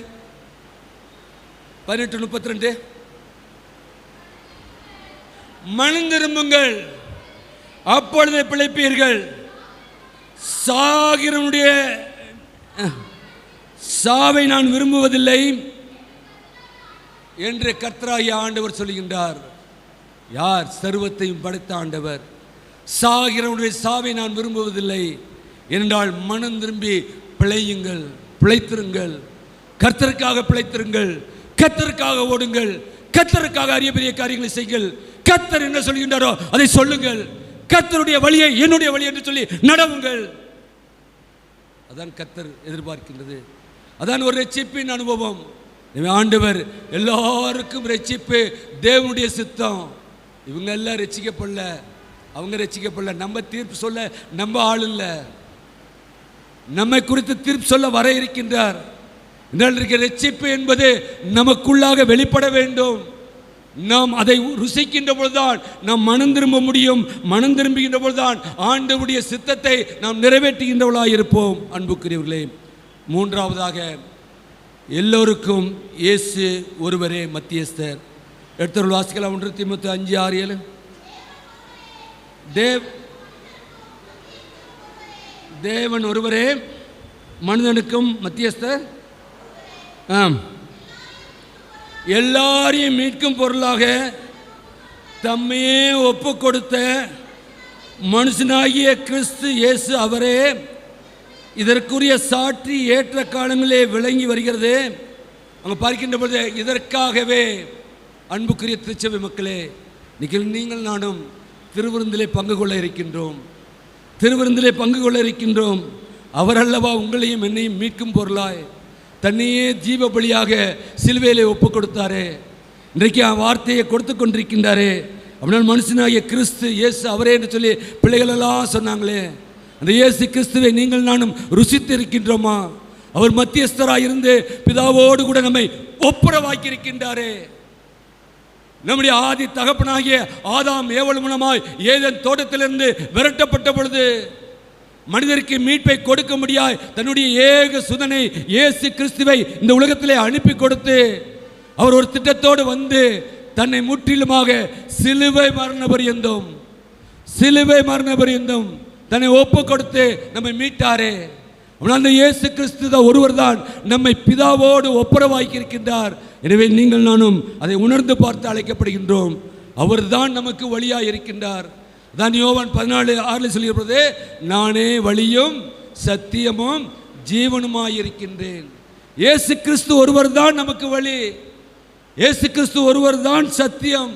18:32. மனம் திரும்புங்கள் அப்பொழுது பிழைப்பீர்கள், சாகிறவனுடைய சாவை நான் விரும்புவதில்லை என்று கர்த்தராகிய ஆண்டவர் சொல்லுகின்றார். யார்? சர்வத்தையும் படைத்த ஆண்டவர். சாகிறவனுடைய சாவை நான் விரும்புவதில்லை என்றால் மனம் திரும்பி பிழையுங்கள், பிழைத்திருங்கள், கர்த்தருக்காக பிழைத்திருங்கள், கர்த்தருக்காக ஓடுங்கள், கர்த்தருக்காக அரிய பெரிய காரியங்களை செய்யுங்கள். கர்த்தர் என்ன சொல்கின்றாரோ அதை சொல்லுங்கள், கர்த்தருடைய வழியை என்னுடைய வழி என்று சொல்லி நடவுங்கள். அதான் கர்த்தர் எதிர்பார்க்கின்றது. அதான் ஒரு ரட்சிப்பின் அனுபவம். ஆண்டவர் எல்லாருக்கும் ரட்சிப்பு தேவனுடைய சித்தம். இவங்க எல்லாம் ரட்சிக்கப்படல, அவங்க ரட்சிக்கப்படல. நம்ம தீர்ப்பு சொல்ல நம்ம ஆள் இல்லை, நம்மை குறித்து தீர்ப்பு சொல்ல வர இருக்கின்றார். ரட்சிப்பு என்பது நமக்குள்ளாக வெளிப்பட வேண்டும். நாம் அதை ருசிக்கின்ற பொழுதுதான் நாம் மனம் திரும்ப முடியும். மனம் திரும்புகின்ற பொழுதுதான் ஆண்டவருடைய சித்தத்தை நாம் நிறைவேற்றுகின்றவர்களாக இருப்போம். அன்புக்குரியவர்களே, மூன்றாவதாக எல்லோருக்கும் இயேசு ஒருவரே மத்தியஸ்தர். எடுத்தவர்கள் வாசிக்கலாம். 1 தீமோத்தேயு 5:6-7. தேவன் ஒருவரே மனிதனுக்கும் மத்தியஸ்தர், எல்லாரையும் மீட்கும் பொருளாக தம்மையே ஒப்பு கொடுத்த மனுஷனாகிய கிறிஸ்து இயேசு அவரே. இதற்குரிய சாட்சி ஏற்ற காலங்களே விளங்கி வருகிறது. அங்கே பார்க்கின்ற பொழுது இதற்காகவே அன்புக்குரிய திருச்சபை மக்களே, நீங்கள் நானும் திருவிருந்திலே பங்கு கொள்ள இருக்கின்றோம். திருவிருந்திலே பங்கு கொள்ள இருக்கின்றோம். அவர் அல்லவா உங்களையும் என்னையும் மீட்கும் பொருளாய் தன்னையே ஜீவ பலியாக சிலுவையிலே ஒப்பு கொடுத்தாரே. இன்றைக்கு வார்த்தையை கொடுத்து கொண்டிருக்கின்றாரே. அப்படினால் மனுஷனாகிய கிறிஸ்து இயேசு அவரே என்று சொல்லி பிள்ளைகளெல்லாம் சொன்னாங்களே, அந்த இயேசு கிறிஸ்துவை நீங்கள் நானும் ருசித்து இருக்கின்றோமா? அவர் மத்தியஸ்தராக இருந்து பிதாவோடு கூட நம்மை ஒப்புரவாக்கி இருக்கின்றாரே. நம்முடைய ஆதி தகப்பனாகிய ஆதாம் ஏவல் மூலமாய் ஏதேன் தோட்டத்திலிருந்து விரட்டப்பட்ட பொழுது மனிதருக்கு மீட்பை கொடுக்க முடியாய் தன்னுடைய ஏக சுதனை இயேசு கிறிஸ்துவை இந்த உலகத்திலே அனுப்பி கொடுத்து அவர் ஒரு திட்டத்தோடு வந்து தன்னை முற்றிலுமாக சிலுவை மரண பரியந்தம் தன்னை ஒப்பு கொடுத்து நம்மை மீட்டாரே. அந்த இயேசு கிறிஸ்து ஒருவர் தான் நம்மை பிதாவோடு ஒப்புரவாக்கி இருக்கின்றார். எனவே நீங்கள் நானும் அதை உணர்ந்து பார்த்து அழைக்கப்படுகின்றோம். அவர் தான் நமக்கு வழியாக இருக்கின்றார். தான் யோவான் 14:6 சொல்லியிருப்பது, நானே வழியும் சத்தியமும் ஜீவனுமாயிருக்கின்றேன். இயேசு கிறிஸ்து ஒருவர் தான் நமக்கு வழி, இயேசு கிறிஸ்து ஒருவர் தான் சத்தியம்,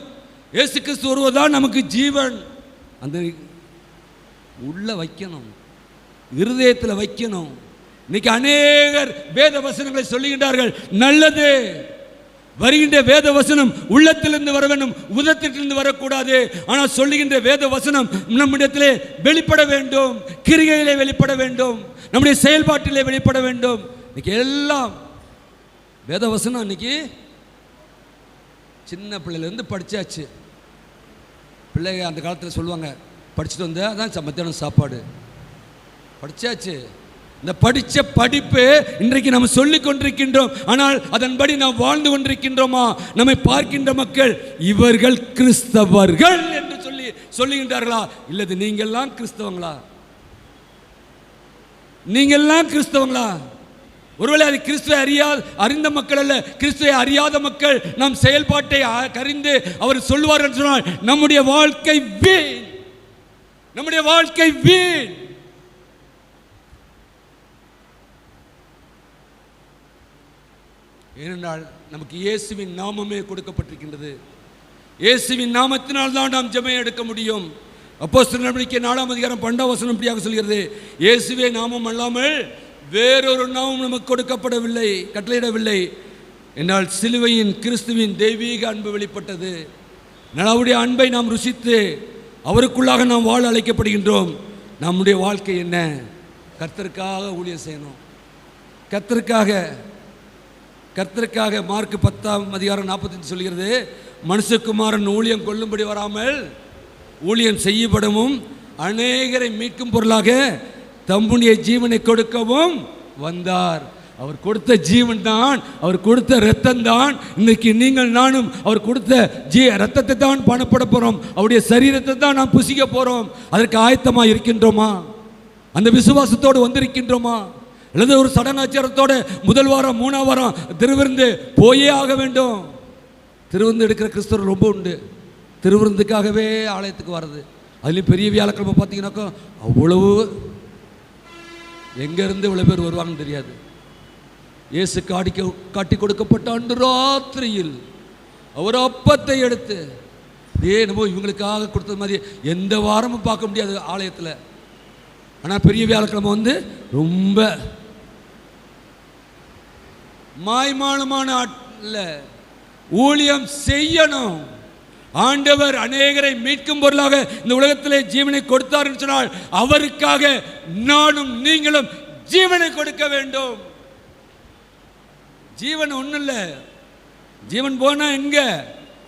இயேசு கிறிஸ்து ஒருவர் தான் நமக்கு ஜீவன். அந்த உள்ள வைக்கணும், இருதயத்தில் வைக்கணும். இன்னைக்கு அநேகர் வேத வசனங்களை சொல்லுகின்றார்கள், நல்லது. வருகின்ற வேத வசனம் உள்ளத்திலிருந்து வர வேண்டும், உதத்திலிருந்து வரக்கூடாது. ஆனால் சொல்லுகின்ற வேத வசனம் நம்மிடத்திலே வெளிப்பட வேண்டும், கிரிகையிலே வெளிப்பட வேண்டும், நம்முடைய செயல்பாட்டிலே வெளிப்பட வேண்டும். இன்னைக்கு எல்லாம் வேத வசனம் இன்னைக்கு சின்ன பிள்ளையிலேருந்து படித்தாச்சு. பிள்ளைங்க அந்த காலத்தில் சொல்லுவாங்க, படிச்சுட்டு வந்த அதான் மத்தியானம் சாப்பாடு. படித்தாச்சு. இந்த படித்த படிப்பு இன்றைக்கு நம்ம சொல்லிக் கொண்டிருக்கின்றோம். ஆனால் அதன்படி நாம் வாழ்ந்து கொண்டிருக்கின்றோமா? நம்மை பார்க்கின்ற மக்கள் இவர்கள் கிறிஸ்தவர்கள் என்று சொல்லுகின்றார்களா? இல்லது நீங்கள்லாம் கிறிஸ்தவங்களா? நீங்கள்லாம் கிறிஸ்தவங்களா? ஒருவேளை அது கிறிஸ்துவை அறிந்த மக்கள் அல்ல, கிறிஸ்துவை அறியாத மக்கள் நம் செயல்பாட்டை அறிந்து அவர் சொல்வார் என்று சொன்னால் நம்முடைய வாழ்க்கை வீண். நம்முடைய வாழ்க்கை வீண். ஏனென்றால் நமக்கு இயேசுவின் நாமமே கொடுக்கப்பட்டிருக்கின்றது. இயேசுவின் நாமத்தினால் தான் நாம் ஜெபம் எடுக்க முடியும். அப்போஸ்தலர் நடவடிக்கை 4ஆம் அதிகாரம் 12ஆம் வசனம் இப்படியாக சொல்கிறது, இயேசுவே நாமம் அல்லாமல் வேறொரு நாமம் நமக்கு கொடுக்கப்படவில்லை, கட்டளையிடவில்லை. என்னால் சிலுவையின் கிறிஸ்துவின் தெய்வீக அன்பு வெளிப்பட்டது. அவருடைய அன்பை நாம் ருசித்து அவருக்குள்ளாக நாம் வாழ அழைக்கப்படுகின்றோம். நம்முடைய வாழ்க்கை என்ன? கர்த்தருக்காக ஊழியம் செய்யணும். கர்த்தருக்காக மார்க் 10ஆம் அதிகாரம் 45 சொல்கிறது, மனுஷகுமாரன் ஊழியம் கொள்ளும்படி வராமல் ஊழியம் செய்யப்படவும் அநேகரை மீட்கும் பொருளாக தம்முடைய ஜீவனை கொடுக்கவும் வந்தார். அவர் கொடுத்த ஜீவன் தான், அவர் கொடுத்த இரத்தம் தான். இன்னைக்கு நீங்கள் நானும் அவர் கொடுத்த இரத்தத்தை தான் பணப்பட போகிறோம். அவருடைய சரீரத்தை தான் நாம் புசிக்க போகிறோம். அதற்கு ஆயத்தமாக இருக்கின்றோமா? அந்த விசுவாசத்தோடு வந்திருக்கின்றோமா? அல்லது ஒரு சடங்காச்சாரத்தோட முதல் வாரம் 3ஆம் வாரம் திருவிருந்து போயே ஆக வேண்டும்? திருவிருந்து எடுக்கிற கிறிஸ்தவர்கள் ரொம்ப உண்டு. திருவிருந்துக்காகவே ஆலயத்துக்கு வர்றது. அதுலேயும் பெரிய வியாழக்கிழமை பார்த்தீங்கன்னாக்கா அவ்வளவு எங்கேருந்து இவ்வளோ பேர் வருவாங்கன்னு தெரியாது. இயேசு காட்டி கொடுக்கப்பட்ட அன்று ராத்திரியில் அவர் அப்பத்தை எடுத்து என்னமோ இவங்களுக்காக கொடுத்தது மாதிரி எந்த வாரமும் பார்க்க முடியாது ஆலயத்தில். ஆனால் பெரிய வியாழக்கிழமை வந்து ரொம்ப மாய்மானமான ஊழியம் செய்யணும். ஆண்டவர் அநேகரை மீட்கும் பொருளாக இந்த உலகத்திலே ஜீவனை கொடுத்தார் என்று சொன்னால் அவருக்காக நானும் நீங்களும் ஜீவனை கொடுக்க வேண்டும். ஜீவன் ஒன்றும் இல்லை. ஜீவன் போனா எங்க?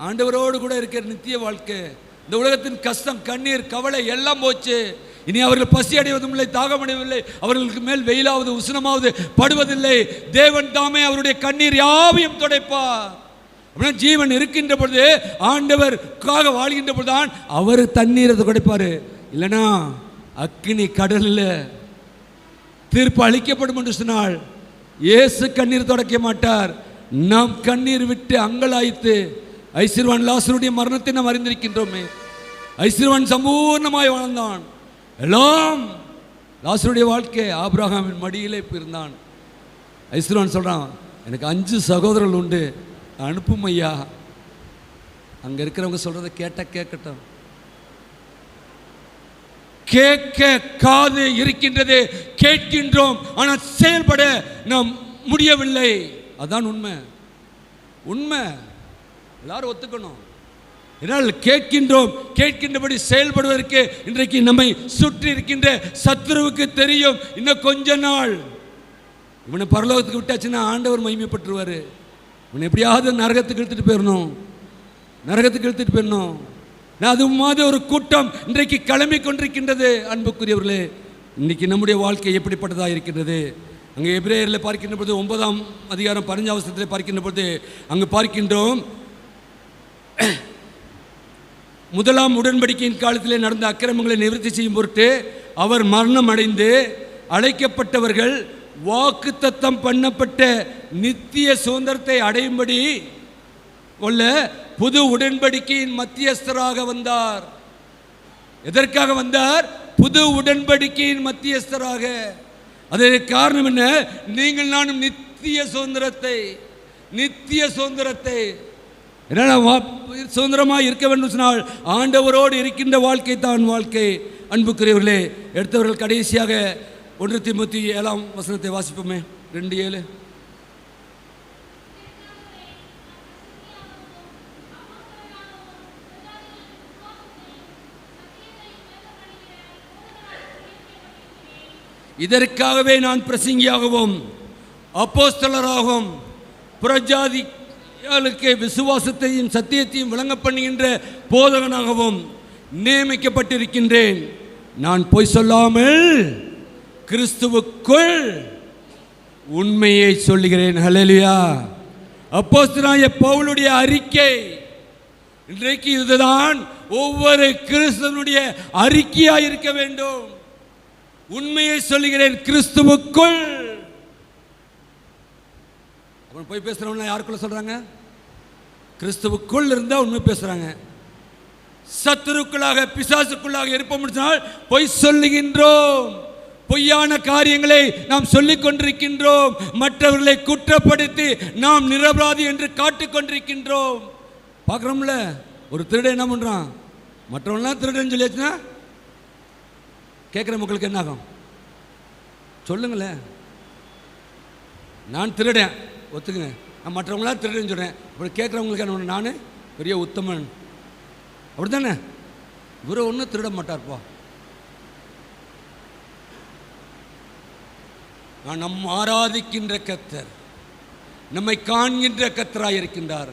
ஆண்டவரோடு கூட இருக்கிற நித்திய வாழ்க்கை. இந்த உலகத்தின் கஷ்டம், கண்ணீர், கவலை எல்லாம் போச்சு. இனி அவர்கள் பசி அடைவதும் இல்லை, தாகம் அடைவதில்லை. அவர்களுக்கு மேல் வெயிலாவது உஷ்ணமாவது படுவதில்லை. தேவன் தாமே அவருடைய கண்ணீர் யாவையும் துடைப்பார். அப்படின்னா ஜீவன் இருக்கின்ற பொழுது, ஆண்டவருக்காக வாழ்கின்ற பொழுதுதான் அவர் தண்ணீரை துடைப்பார். இல்லைனா அக்கினி கடலில் தீர்ப்பு அளிக்கப்படும் என்று சொன்னால் இயேசு கண்ணீர் துடைக்க மாட்டார். நாம் கண்ணீர் விட்டு அங்கலாய்த்து ஐஸ்வர்வான் லாசருடைய மரணத்தை நாம் அறிந்திருக்கின்றோமே. ஐஸ்வர்வான் சம்பூர்ணமாய் வாழ்ந்தான். எல்லாம் லாசருடைய வாழ்க்கை ஆபிரகாமின் மடியிலே பிறந்தான். ஐஸ்வர்வான் சொல்றான், எனக்கு 5 சகோதரர்கள் உண்டு, அனுப்பும் ஐயா. அங்க இருக்கிறவங்க சொல்றதை கேட்கட்டும். கேட்க காது இருக்கின்றது, கேட்கின்றோம், ஆனால் செயல்பட நாம் முடியவில்லை. அதான் உண்மை. எல்லாரும் ஒத்துக்கணும். என்னால் கேட்கின்றோம், கேட்கின்றபடி செயல்படுவதற்கு இன்றைக்கு நம்மை சுற்றி இருக்கின்ற சத்துருவுக்கு தெரியும், இன்னும் கொஞ்ச நாள் இவனை பரலோகத்துக்கு விட்டாச்சுன்னா ஆண்டவர் மகிமைப்பட்டுருவார். இவனை எப்படியாவது நரகத்துக்கு இழுத்துட்டு போயிடணும். அது மாதிரி ஒரு கூட்டம் இன்றைக்கு கிளம்பி கொண்டிருக்கின்றது. அன்புக்குரியவர்களே, இன்னைக்கு நம்முடைய வாழ்க்கை எப்படிப்பட்டதாக இருக்கின்றது? அங்கே எபிரேயரில் பார்க்கின்ற பொழுது 9ஆம் அதிகாரம் 15ஆம் வசனத்தில் பார்க்கின்ற பொழுது அங்கு பார்க்கின்றோம், முதலாம் உடன்படிக்கையின் காலத்திலே நடந்த அக்கிரமங்களை நிவர்த்தி செய்யும் பொருட்டு அவர் மரணம் அடைந்து அழைக்கப்பட்டவர்கள் வாக்குத்தத்தம் பண்ணப்பட்ட நித்திய சுதந்திரத்தை அடையும்படி கொள்ள புது உடன்படிக்கையின் மத்தியஸ்தராக வந்தார். எதற்காக வந்தார்? புது உடன்படிக்கையின் மத்தியஸ்தராக. அதற்கு காரணம் என்ன? நீங்கள் நானும் நித்திய சுதந்திரத்தை சுதந்திரமாக இருக்க வேண்டும் சொன்னால் ஆண்டவரோடு இருக்கின்ற வாழ்க்கை தான் வாழ்க்கை. அன்புக்குரியவர்களே, எடுத்தவர்கள் கடைசியாக 1 தீமோத்தேயு 7ஆம் வசனத்தை வாசிப்போமே. 2:7. இதற்காகவே நான் பிரசங்கியாகவும் அப்போஸ்தலராகவும் புறஜாதிகளுக்கு விசுவாசத்தையும் சத்தியத்தையும் விளங்க பண்ணுகின்ற போதகனாகவும் நியமிக்கப்பட்டிருக்கின்றேன். நான் பொய் சொல்லாமல் கிறிஸ்துவுக்குள் உண்மையை சொல்லுகிறேன். ஹல்லேலூயா. அப்போஸ்தலனாகிய பவுலுடைய அறிக்கை இன்றைக்கு இதுதான் ஒவ்வொரு கிறிஸ்தவனுடைய அறிக்கையாக இருக்க வேண்டும். உண்மையை சொல்லுகிறேன் கிறிஸ்துவுக்குள். அவன் போய் பேசுறவங்க யாருக்குள்ள சொல்றாங்க? கிறிஸ்துவுக்குள் இருந்தா உண்மை பேசுறாங்க. சத்துருக்குள்ளாக பிசாசுக்குள்ளாக இருப்போம். பொய் சொல்லுகின்றோம், பொய்யான காரியங்களை நாம் சொல்லிக் கொண்டிருக்கின்றோம், மற்றவர்களை குற்றப்படுத்தி நாம் நிரபராதி என்று காட்டிக் கொண்டிருக்கின்றோம். பார்க்குறோம்ல, ஒரு திருடன் என்ன பண்ணுறான், மற்றவங்களாம் திருடன் சொல்லியாச்சுன்னா கேட்குற மக்களுக்கு என்ன ஆகும் சொல்லுங்களேன். நான் திருடேன் ஒத்துக்குங்க, நான் மற்றவங்களாம் திருடன் சொல்கிறேன், அப்படி கேட்குறவங்களுக்கு என்ன, நான் பெரிய உத்தமன் அப்படி தானே? இவரை ஒன்றும் திருட மாட்டார்ப்பா. நம் ஆராதிக்கின்ற கர்த்தர், நம்மை காண்கின்ற கர்த்தராய் இருக்கின்றார்.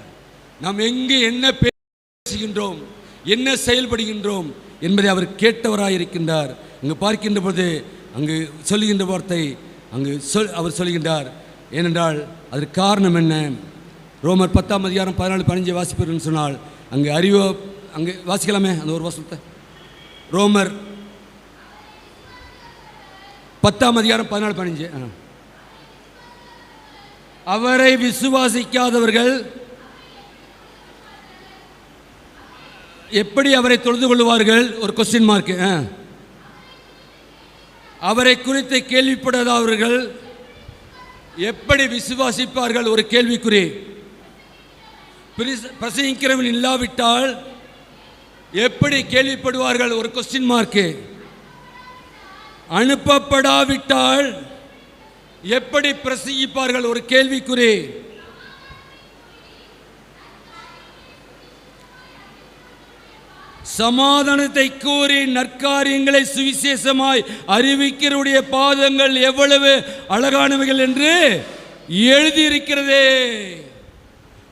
நாம் எங்கே என்ன பேசுகின்றோம், என்ன செயல்படுகின்றோம் என்பதை அவர் கேட்டவராய் இருக்கின்றார். இங்கு பார்க்கின்ற பொழுது அங்கு சொல்லுகின்ற வார்த்தை அங்கு அவர் சொல்லுகின்றார். ஏனென்றால் அதற்கு காரணம் என்ன? ரோமர் 10ஆம் அதிகாரம் 14-15 வாசிப்பீர்கள் சொன்னால் அங்கு அறிவோ, அங்கே வாசிக்கலாமே அந்த ஒரு வசனத்தை. ரோமர் 10ஆம் அதிகாரம் 14-15. அவரை விசுவாசிக்காதவர்கள் எப்படி அவரை தொழுது கொள்வார்கள்? ஒரு கொஸ்டின் மார்க். அவரை குறித்து கேள்விப்படாதவர்கள் எப்படி விசுவாசிப்பார்கள்? ஒரு கேள்விக்குறி. பிரசங்கிக்கிறவன் இல்லாவிட்டால் எப்படி கேள்விப்படுவார்கள்? ஒரு கொஸ்டின் மார்க். அனுப்பப்படாவிட்டால் எப்படி பிரசங்கிப்பார்கள்? ஒரு கேள்விக்குறி. சமாதானத்தை கூறி நற்காரியங்களை சுவிசேஷமாய் அறிவிக்கிறவுடைய பாதங்கள் எவ்வளவு அழகானவைகள் என்று எழுதியிருக்கிறதே.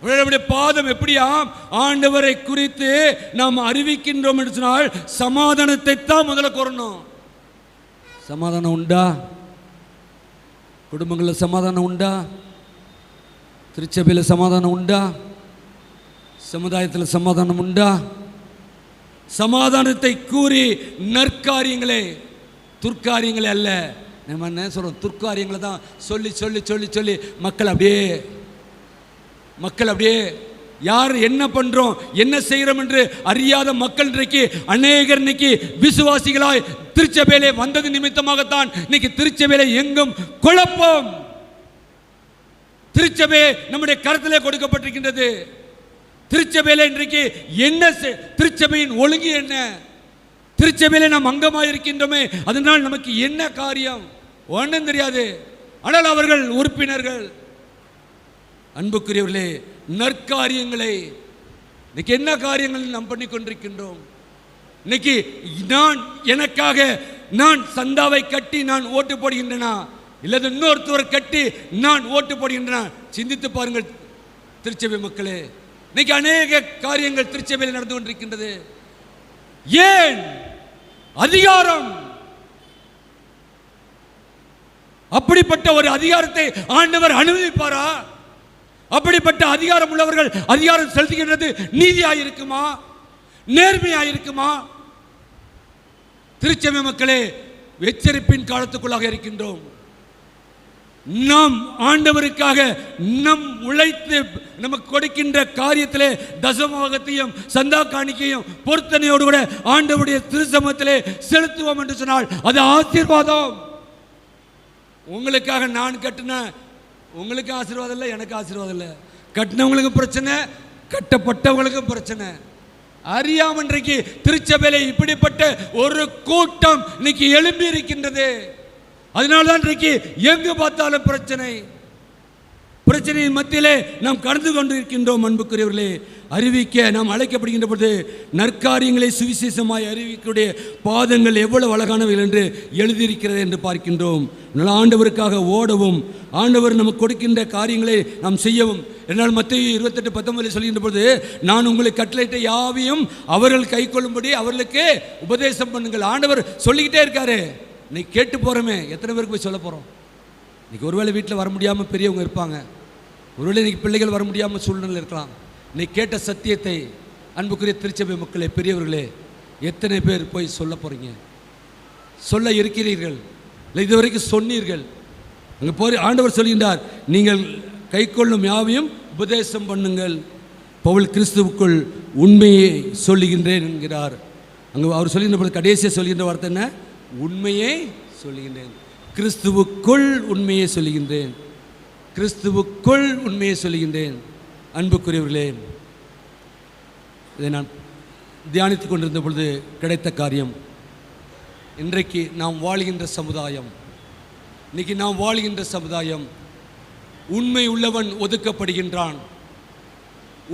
நம்முடைய பாதம் எப்படியாம்? ஆண்டவரை குறித்து நாம் அறிவிக்கின்றோம் என்று சொன்னால் சமாதானத்தை தான் முதல்ல கூறணும். சமாதானம் உண்டா? குடும்பங்களில் சமாதானம் உண்டா? திருச்சபையில் சமாதானம் உண்டா? சமுதாயத்தில் சமாதானம் உண்டா? சமாதானத்தை கூறி நற்காரியங்களே, துர்க்காரியங்களே அல்ல. நம்ம என்ன சொல்கிறோம்? துர்க்காரியங்களை தான் சொல்லி சொல்லி சொல்லி சொல்லி மக்கள் அப்படியே யார் என்ன பண்ணுறோம் என்ன செய்கிறோம் என்று அறியாத மக்கள் இன்றைக்கு அநேகர் இன்னைக்கு விசுவாசிகளாய் திருச்சபையிலே வந்தது நிமித்தமாகத்தான் இன்னைக்கு திருச்சபையிலே எங்கும் குழப்பம். திருச்சபை நம்முடைய கருத்திலே கொடுக்கப்பட்டிருக்கின்றது. திருச்சபையில இன்றைக்கு என்ன, திருச்சபையின் ஒழுங்கு என்ன, திருச்சபையில நாம் அங்கமாக இருக்கின்றோமே அதனால் நமக்கு என்ன காரியம் ஒன்றும் தெரியாது. ஆனால் அவர்கள் உறுப்பினர்கள். அன்புக்குரியவர்களே, நற்காரியங்களை இன்னைக்கு என்ன காரியங்கள் நாம் பண்ணி கொண்டிருக்கின்றோம்? இன்னைக்கு நான் எனக்காக நான் சந்தாவை கட்டி நான் ஓட்டு போடுகின்றனா, இல்லது இன்னொருத்தவர் கட்டி நான் ஓட்டு போடுகின்றனா? சிந்தித்து பாருங்கள் திருச்சபை மக்களே. இன்னைக்கு அநேக காரியங்கள் திருச்சபையில் நடந்து கொண்டிருக்கின்றது. ஏன்? அதிகாரம். அப்படிப்பட்ட ஒரு அதிகாரத்தை ஆண்டவர் அனுமதிப்பாரா? அப்படிப்பட்ட அதிகாரம் உள்ளவர்கள் அதிகாரம் செலுத்துகின்றது நீதியாயிருக்குமா? நேர்மையாயிருக்குமா? திருச்சபை மக்களே, எச்சரிப்பின் காலத்துக்குள்ளாக இருக்கின்றோம். நாம் ஆண்டவருக்காக நம் உழைத்து நமக்கு கொடுக்கின்ற காரியத்திலே தசமபாகத்தையும் சந்தா காணிக்கையும் பொருத்தனையோடு கூட ஆண்டவருடைய திருச்சமத்திலே செலுத்துவோம் என்று சொன்னால் அது ஆசீர்வாதம். உங்களுக்காக நான் கட்டின, உங்களுக்கு ஆசீர்வாதம் இல்லை, எனக்கு ஆசீர்வாதம் இல்லை. கட்டினவங்களுக்கும் பிரச்சனை, கட்டப்பட்டவங்களுக்கும் பிரச்சனை. அறியாமல் இன்றைக்கு திருச்சபையிலே இப்படிப்பட்ட ஒரு கூட்டம் இன்னைக்கு எழும்பி இருக்கின்றது. அதனால்தான் இன்றைக்கு எங்கு பார்த்தாலும் பிரச்சனையின் மத்தியிலே நாம் கடந்து கொண்டிருக்கின்றோம். அன்புக்குரியவர்களே, அறிவிக்க நாம் அழைக்கப்படுகின்ற பொழுது நற்காரியங்களை சுவிசேஷமாய் அறிவிக்கக்கூடிய பாதங்கள் எவ்வளவு அழகானவைகள் என்று எழுதியிருக்கிறது என்று பார்க்கின்றோம். ஆண்டவருக்காக ஓடவும், ஆண்டவர் நமக்கு கொடுக்கின்ற காரியங்களை நாம் செய்யவும். என்னால் மத்தேயு 28:19 சொல்கின்ற பொழுது, நான் உங்களுக்கு கட்டளையிட்ட யாவையும் அவர்கள் கை கொள்ளும்படி அவர்களுக்கு உபதேசம் பண்ணுங்கள். ஆண்டவர் சொல்லிக்கிட்டே இருக்காரு. இன்னைக்கு கேட்டு போகிறோமே, எத்தனை பேருக்கு போய் சொல்ல போகிறோம்? இன்றைக்கி ஒருவேளை வீட்டில் வர முடியாமல் பெரியவங்க இருப்பாங்க, ஒருவேளை இன்றைக்கி பிள்ளைகள் வர முடியாமல் சூழ்நிலை இருக்கலாம். இன்னைக்கு கேட்ட சத்தியத்தை அன்புக்குரிய திருச்சபை மக்களே, பெரியவர்களே, எத்தனை பேர் போய் சொல்ல போகிறீங்க? சொல்ல இருக்கிறீர்கள் இல்லை? இதுவரைக்கும் சொன்னீர்கள். அங்கே போய் ஆண்டவர் சொல்கின்றார், நீங்கள் கை கொள்ளும் யாவையும் உபதேசம் பண்ணுங்கள். பவுல் கிறிஸ்துவுக்குள் உண்மையை சொல்லுகின்றேன் என்கிறார். அங்கே அவர் சொல்லுகின்ற பொழுது கடைசியாக சொல்கின்ற வார்த்தை என்ன? உண்மையை சொல்லுகின்றேன். கிறிஸ்துவுக்குள் உண்மையை சொல்லுகின்றேன். கிறிஸ்துவுக்குள் உண்மையை சொல்லுகின்றேன். அன்புக்குரியவர்களே, இதை நான் தியானித்து கொண்டிருந்த பொழுது கிடைத்த காரியம், இன்றைக்கு நாம் வாழ்கின்ற சமுதாயம், இன்னைக்கு நாம் வாழ்கின்ற சமுதாயம், உண்மை உள்ளவன் ஒதுக்கப்படுகின்றான்,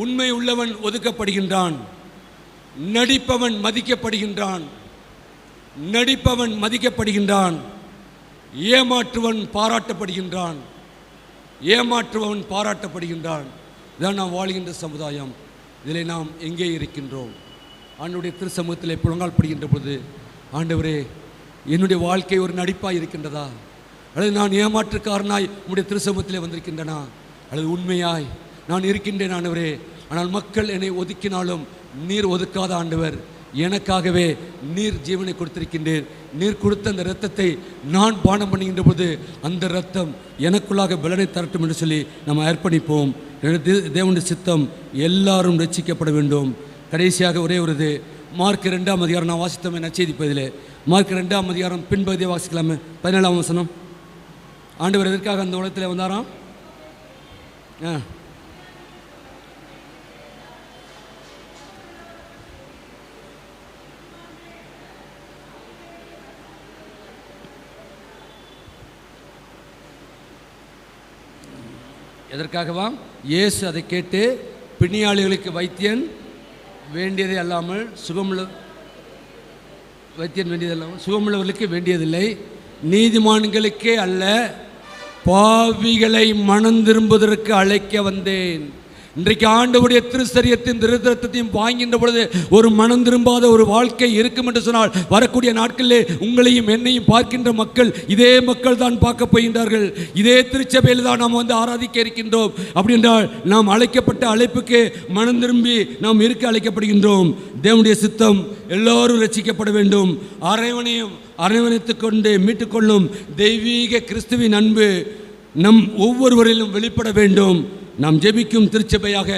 உண்மை உள்ளவன் ஒதுக்கப்படுகின்றான், நடிப்பவன் மதிக்கப்படுகின்றான், நடிப்பவன் மதிக்கப்படுகின்றான், ஏமாற்றுவன் பாராட்டப்படுகின்றான், ஏமாற்றுவன் பாராட்டப்படுகின்றான். இதான் நாம் வாழ்கின்ற சமுதாயம். இதில் நாம் எங்கே இருக்கின்றோம்? ஆண்டவருடைய திருச்சமூகத்தில் புலங்கால் படுகின்ற பொழுது, ஆண்டவரே, என்னுடைய வாழ்க்கை ஒரு நடிப்பாக இருக்கின்றதா, அல்லது நான் ஏமாற்றுக்காரனாய் உம்முடைய திருச்சமூகத்திலே வந்திருக்கின்றனா, அல்லது உண்மையாய் நான் இருக்கின்றேன் ஆண்டவரே, ஆனால் மக்கள் என்னை ஒதுக்கினாலும் நீர் ஒதுக்காத ஆண்டவர், எனக்காகவே நீர் ஜீவனை கொடுத்திருக்கின்றேன். நீர் கொடுத்த அந்த இரத்தத்தை நான் பானம் பண்ணுகின்ற போது அந்த இரத்தம் எனக்குள்ளாக பலனை தரட்டும் என்று சொல்லி நம்ம அர்ப்பணிப்போம். தேவனுடைய சித்தம் எல்லாரும் ரட்சிக்கப்பட வேண்டும். கடைசியாக ஒரே ஒரு இது, மார்க் 2ஆம் அதிகாரம் நான் வாசித்தோமே நற்செய்தி பகுதியில், மார்க் 2ஆம் அதிகாரம் பின்பகுதியை வாசிக்கலாமே. 17ஆம் வசனம். ஆண்டவர் எதற்காக அந்த உலகத்தில் வந்தாராம்? எதற்காகவா? இயேசு அதை கேட்டு, பிணியாளிகளுக்கு வைத்தியன் வேண்டியதே அல்லாமல் வைத்தியன் வேண்டியது அல்லாமல் சுகமுள்ளவர்களுக்கு வேண்டியதில்லை, நீதிமான்களுக்கே அல்ல பாவிகளை மனம் திரும்புவதற்கு அழைக்க வந்தேன். இன்றைக்கு ஆண்டவருடைய திருச்சரியத்தின் திருத்தத்தையும் வாங்கின்ற பொழுது ஒரு மனம் திரும்பாத ஒரு வாழ்க்கை இருக்கும் என்று சொன்னால், வரக்கூடிய நாட்களிலே உங்களையும் என்னையும் பார்க்கின்ற மக்கள் இதே மக்கள் தான் பார்க்க போகின்றார்கள். இதே திருச்சபையில் தான் நாம் வந்து ஆராதிக்க இருக்கின்றோம். அப்படி என்றால் நாம் அழைக்கப்பட்ட அழைப்புக்கு மனம் திரும்பி நாம் இருக்க அழைக்கப்படுகின்றோம். தேவனுடைய சித்தம் எல்லோரும் ரட்சிக்கப்பட வேண்டும். அரவணைத்து கொண்டு மீட்டுக்கொள்ளும் தெய்வீக கிறிஸ்துவின் அன்பு நம் ஒவ்வொருவரிலும் வெளிப்பட வேண்டும். நாம் ஜெபிக்கும் திருச்சபையாக,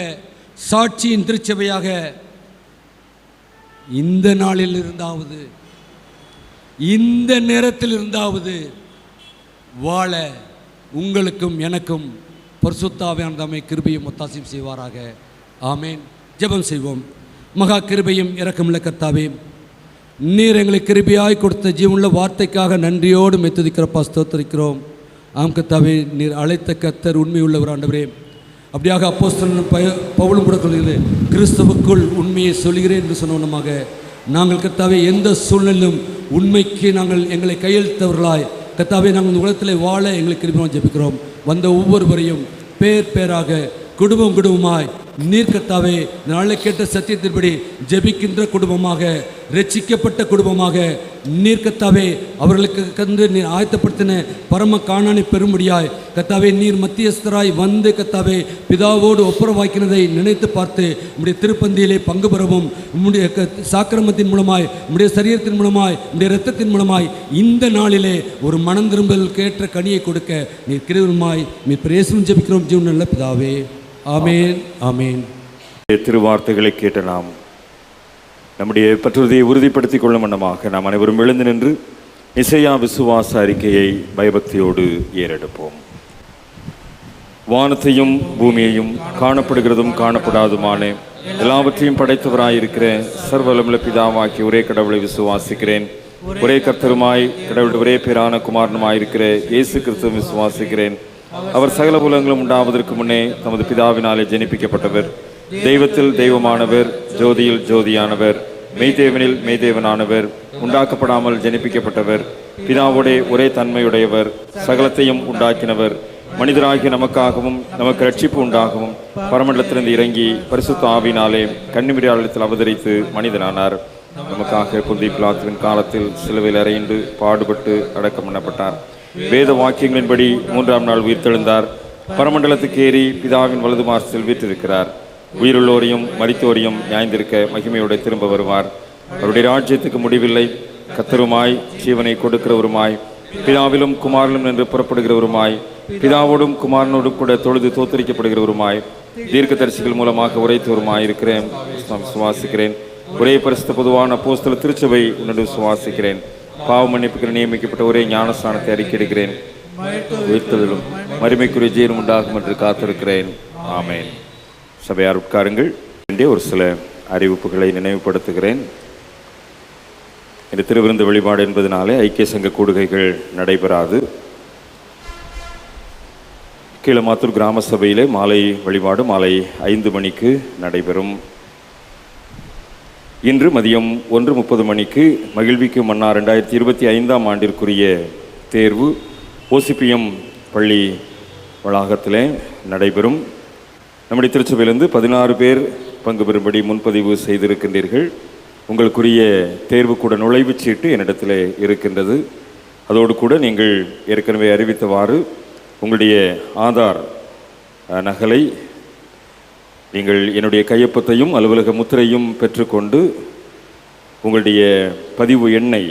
சாட்சியின் திருச்சபையாக இந்த நாளில் இருந்தாவது, இந்த நேரத்தில் இருந்தாவது வாழ உங்களுக்கும் எனக்கும் பரிசுத்த ஆவியானவர் தம்மை கிருபையும் ஒத்தாசையும் செய்வாராக. ஆமேன். ஜெபம் செய்வோம். மகா கிருபையும் இரக்கமுள்ள கர்த்தாவே, நீர் எங்களை கிருபையாய் கொடுத்த ஜீவனுள்ள வார்த்தைக்காக நன்றியோடு மெத்துதிக்கிறப்பா, ஸ்தோத்திரிக்கிறோம். ஆம் கர்த்தாவே, நீர் அழைத்த கர்த்தர் உண்மை உள்ளவர் ஆண்டவரே. அப்படியாக அப்போஸ்தலன் பவுலும் கூட சொல்கிறேன், கிறிஸ்துவுக்குள் உண்மையை சொல்கிறேன் என்று சொன்னவனமாக நாங்கள் கர்த்தாவே எந்த சூழ்நிலையிலும் உண்மைக்கு நாங்கள் எங்களை கையெழுத்தவர்களாய் கர்த்தாவே நாங்கள் இந்த உலகத்தில் வாழ எங்களுக்கு கிருபையாக ஜெபிக்கிறோம். வந்த ஒவ்வொருவரையும் பேர் பேராக, குடும்பம் குடும்பமாய் நீர் கர்த்தாவே நாளை கேட்ட சத்தியத்தின்படி ஜெபிக்கின்ற குடும்பமாக, ரட்சிக்கப்பட்ட குடும்பமாக நீர் கர்த்தாவே அவர்களுக்கு கந்து நீர் ஆயத்தப்படுத்தின பரம காணானை பெறும்படியாய் கர்த்தாவே நீர் மத்தியஸ்தராய் வந்து கர்த்தாவே பிதாவோடு ஒப்புரவாக்கினதை நினைத்து பார்த்து உம்முடைய திருப்பந்தியிலே பங்கு பெறவும், உம்முடைய சாக்கிரமத்தின் மூலமாய், உம்முடைய சரீரத்தின் மூலமாய், உம்முடைய இரத்தத்தின் மூலமாய் இந்த நாளிலே ஒரு மனம் திரும்பலுக்கு ஏற்ற கனியை கொடுக்க நீர் கிருபையாய் நீர் பிரேசம் ஜெபிக்கிறோம் ஜீவன் நல்ல பிதாவே. ஆமேன். ஆமேன். திருவார்த்தைகளை கேட்ட நாம் நம்முடைய பற்றுறுதியை உறுதிப்படுத்திக் கொள்ளும் வண்ணமாக நாம் அனைவரும் எழுந்து நின்று இசையா விசுவாச அறிக்கையை பயபக்தியோடு ஏறெடுப்போம். வானத்தையும் பூமியையும் காணப்படுகிறதும் காணப்படாதுமான எல்லாவற்றையும் படைத்தவராயிருக்கிற சர்வவல்லமையுள்ள பிதாவாகிய ஒரே கடவுளை விசுவாசிக்கிறேன். ஒரே கர்த்தருமாய் கடவுளுடைய ஒரே பேரான குமாரனுமாயிருக்கிற இயேசு கிறிஸ்துவை விசுவாசிக்கிறேன். அவர் சகல உலகங்களும் உண்டாவதற்கு முன்னே தமது பிதாவினாலே ஜனிப்பிக்கப்பட்டவர், தெய்வத்தில் தெய்வமானவர், ஜோதியில் ஜோதியானவர், மெய்தேவனில் மெய்தேவனானவர், உண்டாக்கப்படாமல் ஜனிப்பிக்கப்பட்டவர், பிதாவோடே ஒரே தன்மையுடையவர், சகலத்தையும் உண்டாக்கினவர், மனிதராகிய நமக்காகவும் நமக்கு ரட்சிப்பு உண்டாகவும் பரமண்டலத்திலிருந்து இறங்கி பரிசுத்த ஆவியினாலே கன்னிமரியாளத்தில் அவதரித்து மனிதனானார். நமக்காக பொந்தி பிலாத்துவின் காலத்தில் சிலுவையில் அறையுண்டு பாடுபட்டு அடக்கம் பண்ணப்பட்டார். வேத வாக்கியங்களின்படி 3ஆம் நாள் உயிர்த்தெழுந்தார். பரமண்டலத்துக்கு ஏறி பிதாவின் வலது மார்சில் வீற்றிருக்கிறார். உயிருள்ளோரையும் மரித்தோரையும் நியாய்ந்திருக்க மகிமையோடு திரும்ப வருவார். அவருடைய ராஜ்யத்துக்கு முடிவில்லை. கர்த்தருமாய், ஜீவனை கொடுக்கிறவருமாய், பிதாவிலும் குமாரனும் என்று புறப்படுகிறவருமாய், பிதாவோடும் குமாரனோடும் கூட தொழுது தோத்தரிக்கப்படுகிறவருமாய், தீர்க்கதரிசிகள் மூலமாக உரைத்தோருமாயிருக்கிறேன். விசுவாசிக்கிறேன். ஒரே பரிசுத்த பொதுவான அப்போஸ்தல திருச்சபை உன்னோடு விசுவாசிக்கிறேன். பாவ மன்னிப்புக்கு நியமிக்கப்பட்ட ஒரே ஞானஸ்தானத்தை அறிக்கையிடுகிறேன். உயிர்த்ததிலும் மறுமைக்குரிய ஜீவன் உண்டாகும் என்று காத்திருக்கிறேன். ஆமேன். சபையார் உட்காருங்கள். ஒரு சில அறிவிப்புகளை நினைவுபடுத்துகிறேன். இந்த திருவிருந்து வழிபாடு என்பதனாலே ஐக்கிய சங்க கூடுகைகள் நடைபெறாது. கீழமாத்தூர் கிராம சபையிலே மாலை வழிபாடு மாலை 5 மணிக்கு நடைபெறும். இன்று மதியம் 1:30 மணிக்கு மகிழ்விக்கும் மன்னா 2025 ஆண்டிற்குரிய தேர்வு ஓசிபிஎம் பள்ளி வளாகத்திலே நடைபெறும். நம்முடைய திருச்சபையிலிருந்து 16 பேர் பங்கு பெறும்படி முன்பதிவு செய்திருக்கின்றீர்கள். உங்களுக்குரிய தேர்வுக்கூட நுழைவுச் சீட்டு என்னிடத்தில் இருக்கின்றது. அதோடு கூட நீங்கள் ஏற்கனவே அறிவித்தவாறு உங்களுடைய ஆதார் நகலை நீங்கள் என்னுடைய கையொப்பத்தையும் அலுவலக முத்திரையும் பெற்றுக்கொண்டு உங்களுடைய பதிவு எண்ணை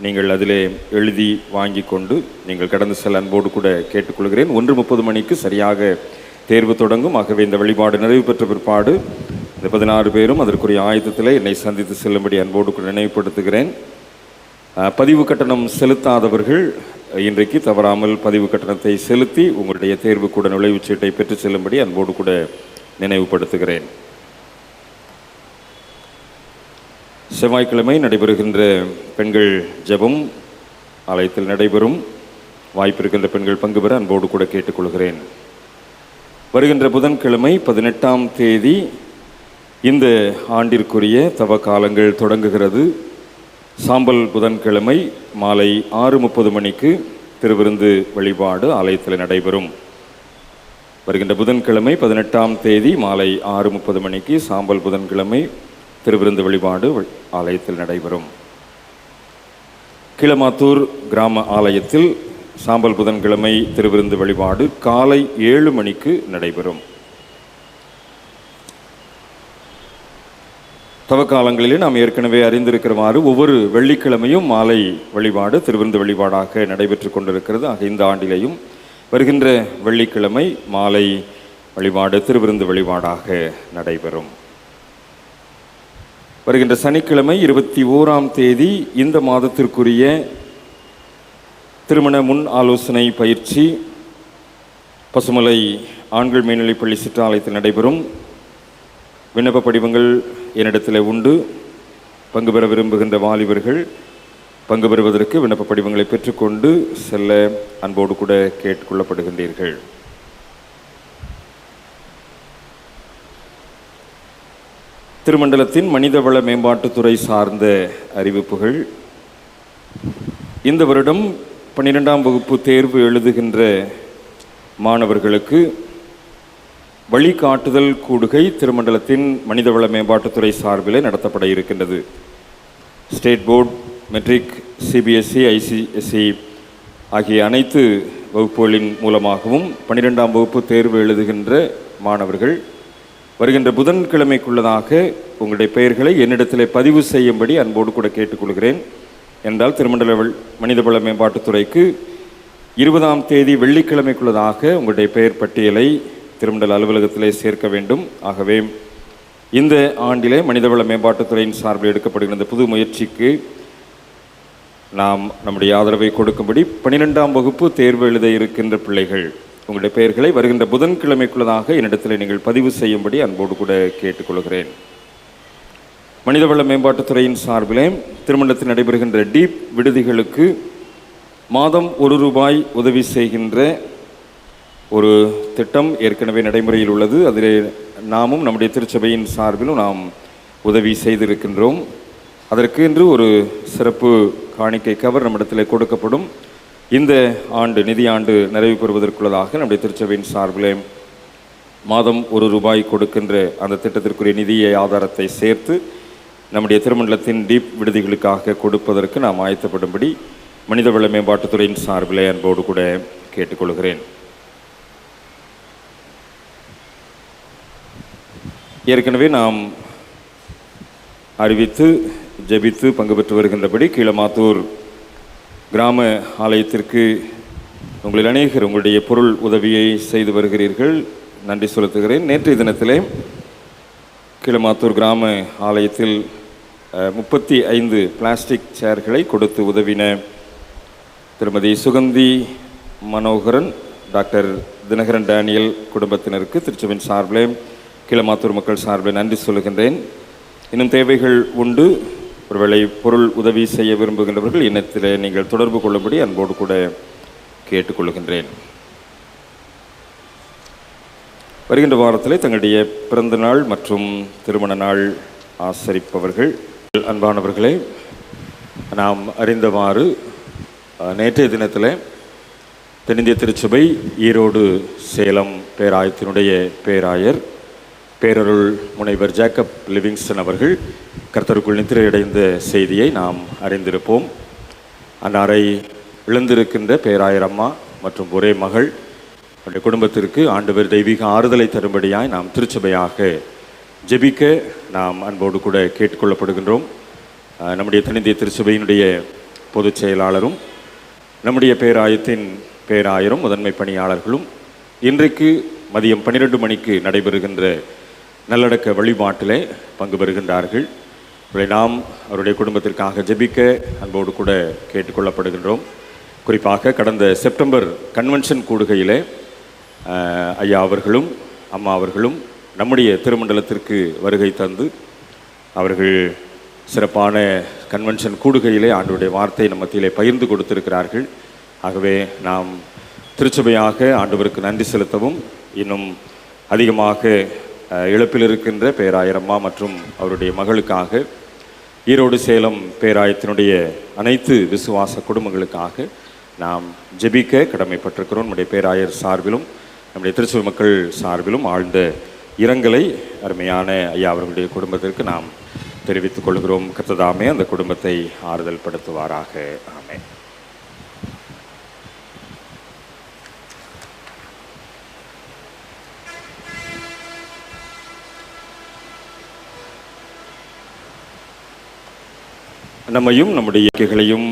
நீங்கள் அதிலே எழுதி வாங்கி கொண்டு நீங்கள் கடந்து செல்ல அன்போடு கூட கேட்டுக்கொள்கிறேன். 1:30 மணிக்கு சரியாக தேர்வு தொடங்கும். ஆகவே இந்த வழிபாடு நிறைவு பெற்ற பிற்பாடு இந்த 16 பேரும் அதற்குரிய ஆயத்தத்தில் என்னை சந்தித்து செல்லும்படி அன்போடு கூட நினைவுபடுத்துகிறேன். பதிவு கட்டணம் செலுத்தாதவர்கள் இன்றைக்கு தவறாமல் பதிவு கட்டணத்தை செலுத்தி உங்களுடைய தேர்வு கூட நுழைவுச் சீட்டை பெற்று செல்லும்படி அன்போடு கூட நினைவுபடுத்துகிறேன். செவ்வாய்க்கிழமை நடைபெறுகின்ற பெண்கள் ஜெபம் ஆலயத்தில் நடைபெறும். வாய்ப்பிருக்கின்ற பெண்கள் பங்கு பெற அன்போடு கூட கேட்டுக்கொள்கிறேன். வருகின்ற புதன்கிழமை 18ஆம் தேதி இந்த ஆண்டிற்குரிய தவ காலங்கள் தொடங்குகிறது. சாம்பல் புதன்கிழமை மாலை 6:30 மணிக்கு திருவிருந்து வழிபாடு ஆலயத்தில் நடைபெறும். வருகின்ற புதன்கிழமை 18ஆம் தேதி மாலை 6:30 மணிக்கு சாம்பல் புதன்கிழமை திருவிருந்து வழிபாடு ஆலயத்தில் நடைபெறும். கீழமாத்தூர் கிராம ஆலயத்தில் சாம்பல் புதன்கிழமை திருவிருந்து வழிபாடு காலை 7 மணிக்கு நடைபெறும். தவக்காலங்களிலே நாம் ஏற்கனவே அறிந்திருக்கிறவாறு ஒவ்வொரு வெள்ளிக்கிழமையும் மாலை வழிபாடு திருவிருந்து வழிபாடாக நடைபெற்று கொண்டிருக்கிறது. ஆக இந்த ஆண்டிலேயும் வருகின்ற வெள்ளிக்கிழமை மாலை வழிபாடு திருவிருந்து வழிபாடாக நடைபெறும். வருகின்ற சனிக்கிழமை 21ஆம் தேதி இந்த மாதத்திற்குரிய திருமண முன் ஆலோசனை பயிற்சி பசுமலை ஆண்கள் மேல்நிலைப்பள்ளி சிற்றாலயத்தில் நடைபெறும். விண்ணப்ப படிவங்கள் என்னிடத்தில் உண்டு. பங்கு பெற விரும்புகின்ற வாலிபர்கள் பங்கு பெறுவதற்கு விண்ணப்ப படிவங்களை பெற்றுக்கொண்டு செல்ல அன்போடு கூட கேட்டுக்கொள்ளப்படுகின்றீர்கள். திருமண்டலத்தின் மனிதவள மேம்பாட்டுத்துறை சார்ந்த அறிவிப்புகள். இந்த வருடம் 12ஆம் வகுப்பு தேர்வு எழுதுகின்ற மாணவர்களுக்கு வழிகாட்டுதல் கூடுகை திருமண்டலத்தின் மனிதவள மேம்பாட்டுத்துறை சார்பில் நடத்தப்பட இருக்கின்றது. State board, matric, CBSE, ICSE ஆகிய அனைத்து வகுப்புகளின் மூலமாகவும் 12ஆம் வகுப்பு தேர்வு எழுதுகின்ற மாணவர்கள் வருகின்ற புதன்கிழமைக்குள்ளதாக உங்களுடைய பெயர்களை என்னிடத்தில் பதிவு செய்யும்படி அன்போடு கூட கேட்டுக்கொள்கிறேன். என்றால் திருமண்டல மனிதவள மேம்பாட்டுத்துறைக்கு 20ஆம் தேதி வெள்ளிக்கிழமைக்குள்ளதாக உங்களுடைய பெயர் பட்டியலை திருமண்டல அலுவலகத்திலே சேர்க்க வேண்டும். ஆகவே இந்த ஆண்டிலே மனிதவள மேம்பாட்டுத்துறையின் சார்பில் எடுக்கப்படுகின்ற புது முயற்சிக்கு நாம் நம்முடைய ஆதரவை கொடுக்கும்படி 12ஆம் வகுப்பு தேர்வு எழுத இருக்கின்ற பிள்ளைகள் உங்களுடைய பெயர்களை வருகின்ற புதன்கிழமைக்குள்ளதாக என்னிடத்தில் நீங்கள் பதிவு செய்யும்படி அன்போடு கூட கேட்டுக்கொள்கிறேன். மனிதவள மேம்பாட்டுத்துறையின் சார்பிலே திருமண்டலத்தில் நடைபெறுகின்ற டீப் விடுதிகளுக்கு மாதம் ₹1 உதவி செய்கின்ற ஒரு திட்டம் ஏற்கனவே நடைமுறையில் உள்ளது. அதிலே நாமும் நம்முடைய திருச்சபையின் சார்பிலும் நாம் உதவி செய்திருக்கின்றோம். அதற்கு இன்று ஒரு சிறப்பு காணிக்கை கவர் நம்மிடத்தில் கொடுக்கப்படும். இந்த ஆண்டு நிதியாண்டு நிறைவு பெறுவதற்குள்ளதாக நம்முடைய திருச்சபையின் சார்பில் மாதம் ₹1 கொடுக்கின்ற அந்த திட்டத்திற்குரிய நிதியை ஆதாரத்தை சேர்த்து நம்முடைய திருமண்டலத்தின் டீப் விடுதிகளுக்காக கொடுப்பதற்கு நாம் ஆயத்தப்படும்படி மனிதவள மேம்பாட்டுத்துறையின் சார்பில் அன்போடு கூட கேட்டுக்கொள்கிறேன். ஏற்கனவே நாம் அறிவித்து ஜெபித்து பங்கு பெற்று வருகின்றபடி கீழமாத்தூர் கிராம ஆலயத்திற்கு உங்களில் அநேகர் உங்களுடைய பொருள் உதவியை செய்து வருகிறீர்கள். நன்றி செலுத்துகிறேன். நேற்றைய தினத்திலே கீழமாத்தூர் கிராம ஆலயத்தில் 35 பிளாஸ்டிக் சேர்களை கொடுத்து உதவின திருமதி சுகந்தி மனோகரன், டாக்டர் தினகரன் டேனியல் குடும்பத்தினருக்கு திருச்சபையின் சார்பிலே, கீழமாத்தூர் மக்கள் சார்பில் நன்றி சொல்லுகின்றேன். இன்னும் தேவைகள் உண்டு. ஒருவேளை பொருள் உதவி செய்ய விரும்புகின்றவர்கள் இனத்தில் நீங்கள் தொடர்பு கொள்ளும்படி அன்போடு கூட கேட்டுக்கொள்கின்றேன். வருகின்ற வாரத்தில் தங்களுடைய பிறந்த நாள் மற்றும் திருமண நாள் ஆசரிப்பவர்கள், அன்பானவர்களே, நாம் அறிந்தவாறு நேற்றைய தினத்தில் தென்னிந்திய திருச்சபை ஈரோடு சேலம் பேராயத்தினுடைய பேராயர் பேரருள் முனைவர் ஜேக்கப் லிவிங்ஸ்டன் அவர்கள் கர்த்தருக்குள் நித்திரையடைந்த செய்தியை நாம் அறிந்திருப்போம். அன்னாரை இழந்திருக்கின்ற பேராயர் அம்மா மற்றும் ஒரே மகள் அவருடைய குடும்பத்திற்கு ஆண்டவர் தெய்வீக ஆறுதலை தரும்படியாய் நாம் திருச்சபையாக ஜெபிக்க நாம் அன்போடு கூட கேட்டுக்கொள்ளப்படுகின்றோம். நம்முடைய தென்னிந்திய திருச்சபையினுடைய பொதுச் செயலாளரும் நம்முடைய பேராயத்தின் பேராயரும் முதன்மை பணியாளர்களும் இன்றைக்கு மதியம் 12 மணிக்கு நடைபெறுகின்ற நல்லடக்க வழிபாட்டிலே பங்கு பெறுகின்றார்கள். நாம் அவருடைய குடும்பத்திற்காக ஜெபிக்க அன்போடு கூட கேட்டுக்கொள்ளப்படுகின்றோம். குறிப்பாக கடந்த செப்டம்பர் கன்வென்ஷன் கூடுகையிலே ஐயா அவர்களும் அம்மா அவர்களும் நம்முடைய திருமண்டலத்திற்கு வருகை தந்து அவர்கள் சிறப்பான கன்வென்ஷன் கூடுகையிலே ஆண்டவருடைய வார்த்தை நம்ம மத்தியிலே பகிர்ந்து கொடுத்திருக்கிறார்கள். ஆகவே நாம் திருச்சபையாக ஆண்டவருக்கு நன்றி செலுத்தவும், இன்னும் அதிகமாக இழப்பில் இருக்கின்ற பேராயர் அம்மா மற்றும் அவருடைய மகளுக்காக, ஈரோடு சேலம் பேராயத்தினுடைய அனைத்து விசுவாச குடும்பங்களுக்காக நாம் ஜெபிக்க கடமைப்பட்டிருக்கிறோம். நம்முடைய பேராயர் சார்பிலும் நம்முடைய திருச்சபை மக்கள் சார்பிலும் ஆழ்ந்த இரங்கலை அருமையான ஐயா அவர்களுடைய குடும்பத்திற்கு நாம் தெரிவித்துக் கொள்கிறோம். கர்த்ததாமே அந்த குடும்பத்தை ஆறுதல் படுத்துவாராக. ஆமென். நம்மையும் நம்முடைய இயற்கைகளையும்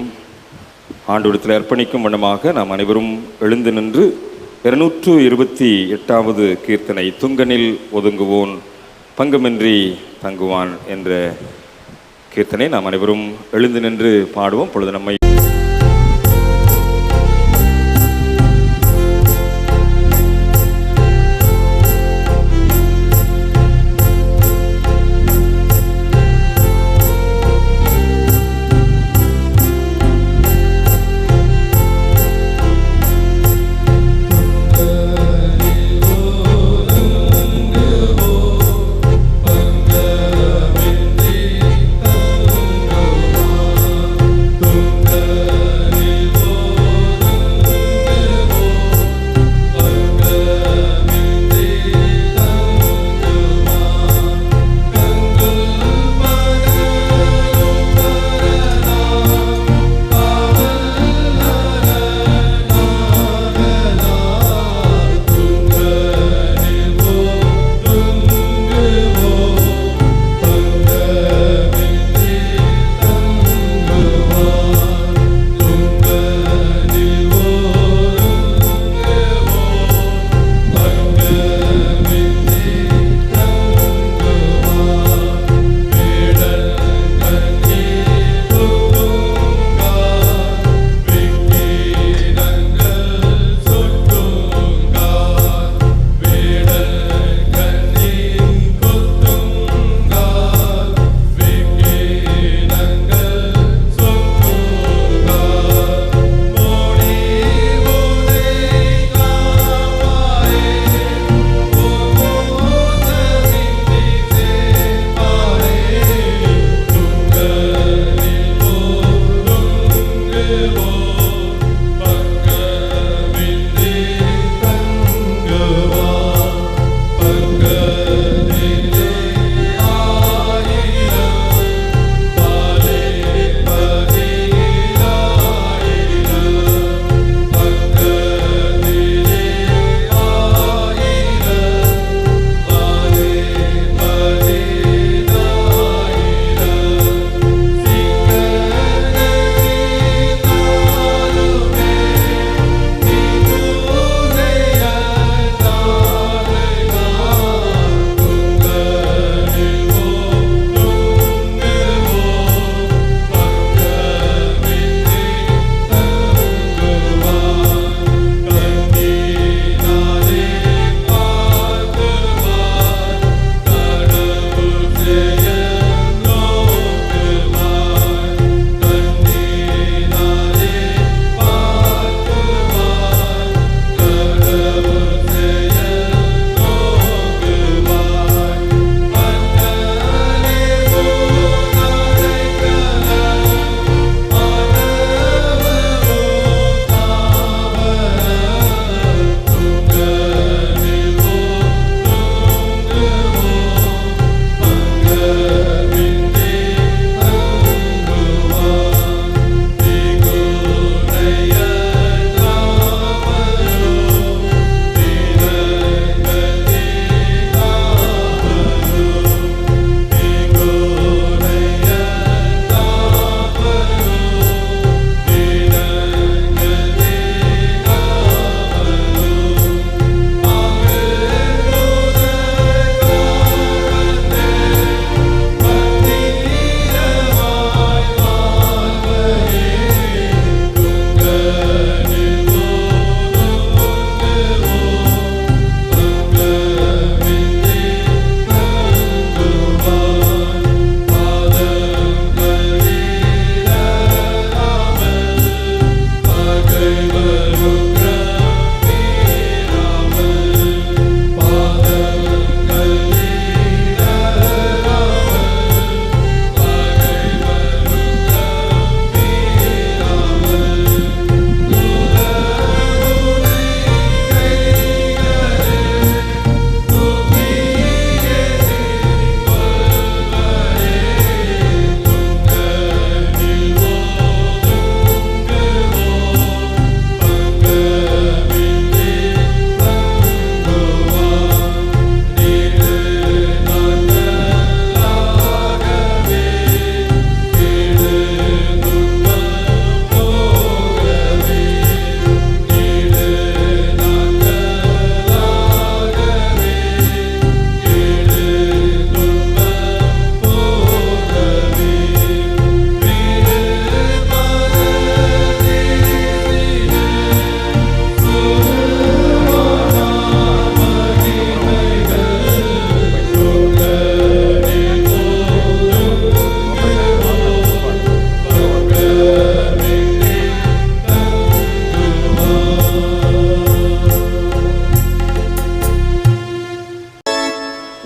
ஆண்டவரிடத்தில் அர்ப்பணிக்கும் வண்ணமாக நாம் அனைவரும் எழுந்து நின்று 228வது கீர்த்தனை, துங்கனில் ஒதுங்குவோன் பங்கமின்றி தங்குவான் என்ற கீர்த்தனை நாம் அனைவரும் எழுந்து நின்று பாடுவோம். பொழுது நம்மை Tunga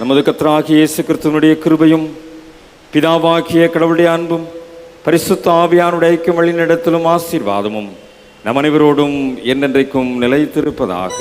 நமது கர்த்தராகிய இயேசு கிறிஸ்துவினுடைய கிருபையும் பிதாவாகிய கடவுளுடைய அன்பும் பரிசுத்த ஆவியானுடைய ஐக்கியம் வழிநடத்தலும் ஆசீர்வாதமும் நம் அனைவரோடும் என்றென்றைக்கும் நிலைத்திருப்பதாக.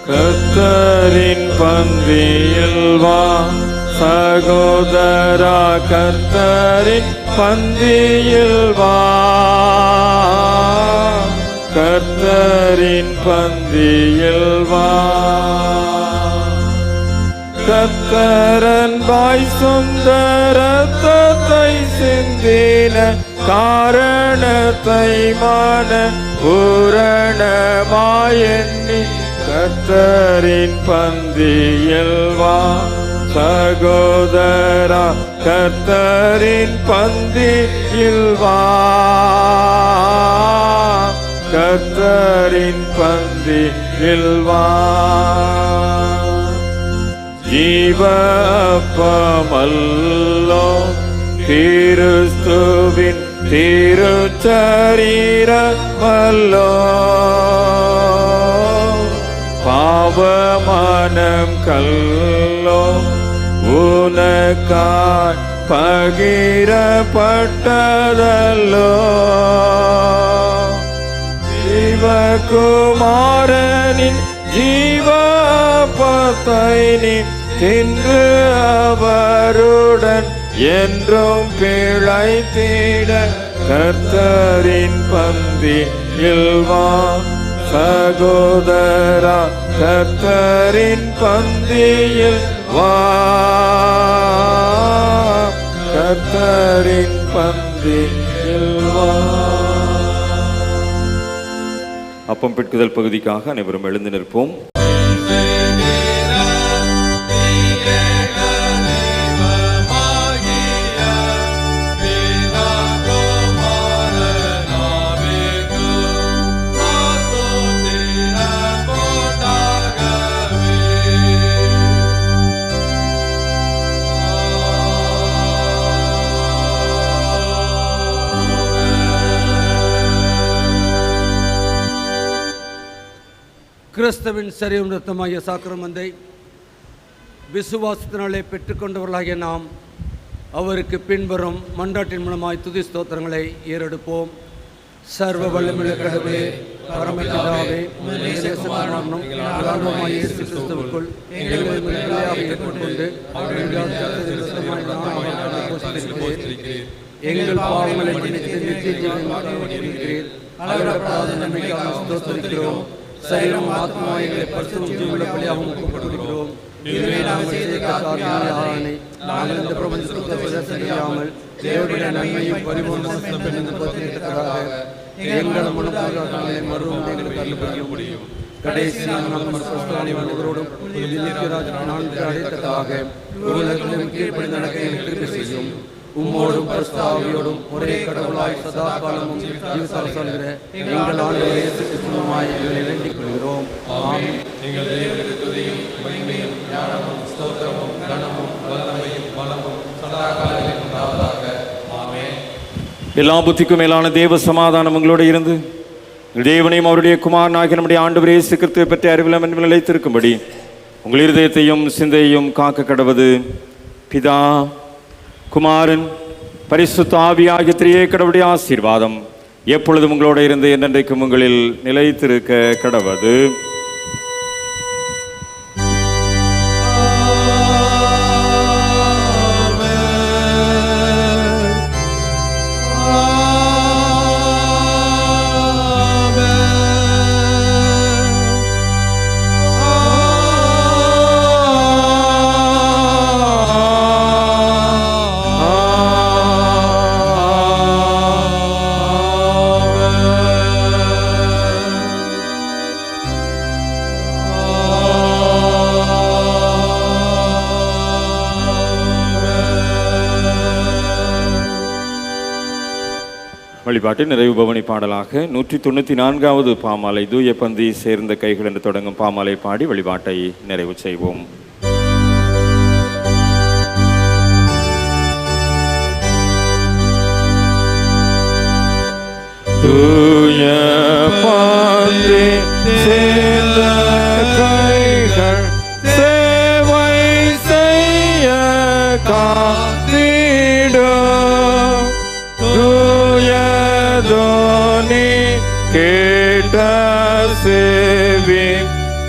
கர்த்தரின் பந்தியில் வா சகோதரா, கர்த்தரின் பந்தியில் வா, கர்த்தரின் பந்தியில் வா. கர்த்தரன் பாய் சுந்தரத்தை சிந்தின காரணத்தை மான பூரணமாயெண்ணி கர்த்தரின் பந்தியில் வா சகோதரா, கர்த்தரின் பந்தியில் வா, கர்த்தரின் பந்தியில் வா. ஜீவ அப்பமல்லோ கிறிஸ்துவின் திருச்சரீரமல்லோ, பாவமானம் கல்லோ உனக்காய் பகிரப்பட்டதல்லோ. சிவகுமாரனின் ஜீவப்பத்தை நீ தின்று அவருடன் என்றும் பிழைத்திட கர்த்தரின் பந்தியில் வா சகோதரா, கர்த்தரின் பந்தியில் வா, கர்த்தரின் பந்தியில் வா. அப்பம் பெட்குதல் பகுதிக்காக அனைவரும் எழுந்து நிற்போம். கிறிஸ்தவின் சரீரம் இரத்தமாகிய சாக்கிரமந்தை விசுவாசத்தினாலே பெற்றுக்கொண்டவர்களாகிய நாம் அவருக்கு பின்வரும் மன்றாட்டின் மூலமாய் துதி ஸ்தோத்திரங்களை ஏறெடுப்போம். சர்வ வல்லமையுள்ள கடவுளே, பரமபிதாவே, இயேசு கிறிஸ்துவுக்குள் எங்களை பிள்ளையாக ஏற்றுக்கொண்டு எங்கள் பாவங்களை மன்னித்து நித்திய ஜீவனை அளவிடப்படாத நன்மைக்காக ஸ்தோத்திரிக்கிறோம். சரீரம் ஆத்மாவை எங்களை பரிசுத்த ஜீவனுள்ள பலியாகவும் ஒப்புக்கொடுக்கிறோம். இதுவே நாங்கள் செய்த ஆராதனை. நாங்கள் இந்த பிரபஞ்சத்துக்கு செய்யாமல் தேவனுடைய நன்மையும் பரிபூர்ணமாக எங்கள் மனப்பாக மறுபடியும் எங்களுக்கு அருள முடியும். கடைசி அனைவரோடும் அடைத்ததாக உலகத்திலும் கீழ்ப்படி நடக்க எங்களுக்கு திருப்பி செய்யும். உம்மோடும் பரிசுத்தாவியோடும் ஒரே கடவுளாய் சதா காலமும் ஜீவித்தால் சொல்கிற எங்கள் ஆண்டவரே இயேசு கிறிஸ்துவாய் எங்களை வேண்டிக் கொள்கிறோம். ஆமென். எங்கள் தேவனுக்கு துதியும் மகிமையும் ஞானமும் ஸ்தோத்திரமும் கனமும் வல்லமையும் பலமும் சதா காலங்களிலும் உண்டாவதாக. ஆமென். எல்லா புத்திக்கும் மேலான தேவ சமாதானம் உங்களோடு இருந்து தேவனையும் அவருடைய குமாரனாகிய நம்முடைய ஆண்டவர் இயேசு கிறிஸ்துவை பற்றி அறிவிலும் என்று நிலைத்திருக்கும்படி உங்கள் இருதயத்தையும் சிந்தையையும் காக்க கடவது பிதா குமாரன் பரிசுத்த ஆவியாகிய திரியேகடவுடைய ஆசீர்வாதம் எப்பொழுதும் உங்களோட இருந்து என்றென்றைக்கும் உங்களில் நிலைத்திருக்க கடவது. வழிபாட்டின் நிறைவு பவனி பாடலாக 194வது பாமாலை தூய பந்தி சேர்ந்த கைகள் என்று தொடங்கும் பாமாலை பாடி வழிபாட்டை நிறைவு செய்வோம். தூய பந்தி சேர்ந்த கைகள் சேவை செய்ய காத்திடும். தூயதோனி கேட்ட செவி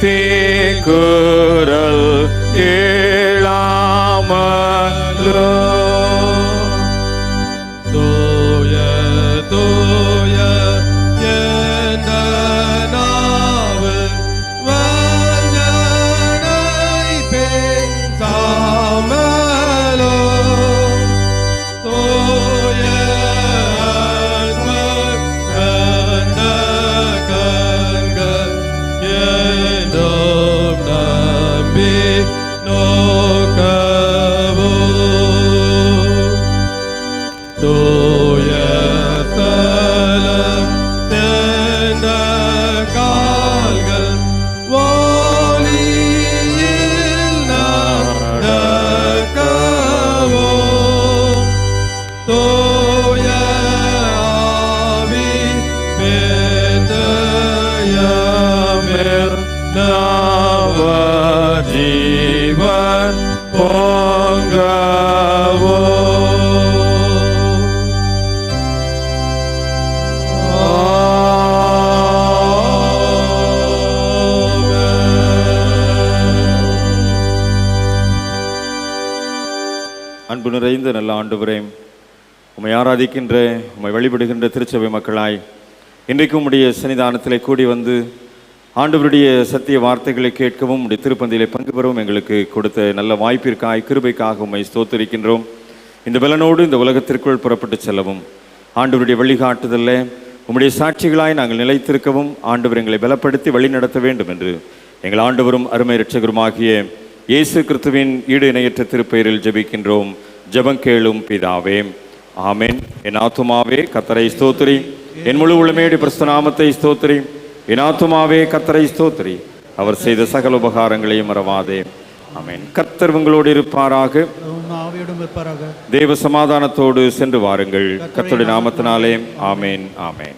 தீக்குரல் கேளாமலோ. தூய தூய என்ற நாவில் வஞ்சனை பேசாமலோ. தூய கண்ட கண்கள் என்றும் நம்பி நோக்கவோ. தூய தலம் தேர்ந்த கால்கள் வானியில் நடக்கவோ. தூய ஆவி பேதயமிர் நவ ஜீவன் பொங்கவோ. அன்பு நிறைந்த நல்ல ஆண்டவரே, உம்மை ஆராதிக்கின்ற உம்மை வழிபடுகின்ற திருச்சபை மக்களாய் இன்றைக்கு உம்முடைய சன்னிதானத்திலே கூடி வந்து ஆண்டவருடைய சத்திய வார்த்தைகளை கேட்கவும் உடைய திருப்பந்தியிலே பங்கு பெறவும் எங்களுக்கு கொடுத்த நல்ல வாய்ப்பிற்காய் கிருபைக்காக உம்மை ஸ்தோத்திரிக்கின்றோம். இந்த பலனோடு இந்த உலகத்திற்குள் புறப்பட்டு செல்லவும் ஆண்டவருடைய வழிகாட்டுதல்ல உம்முடைய சாட்சிகளாய் நாங்கள் நிலைத்திருக்கவும் ஆண்டவர் எங்களை பலப்படுத்தி வழி நடத்த வேண்டும் என்று எங்கள் ஆண்டவரும் அருமை இரட்சகருமாகிய இயேசு கிறிஸ்துவின் ஈடு இணையற்ற திருப்பெயரில் ஜெபிக்கின்றோம். ஜெபம் கேளும் பிதாவே, ஆமென். என் ஆத்துமாவே கர்த்தரை ஸ்தோத்திரி, என் முழு உள்ளமேடி பிரஸ்த நாமத்தை ஸ்தோத்திரி. என் ஆத்துமாவே கர்த்தரை ஸ்தோத்திரி, அவர் செய்த சகல உபகாரங்களையும் மறவாதே. ஆமென். கர்த்தர் உங்களோடு இருப்பாராக. தேவ சமாதானத்தோடு சென்று வாருங்கள். கர்த்தருடைய நாமத்தினாலே ஆமென். ஆமென்.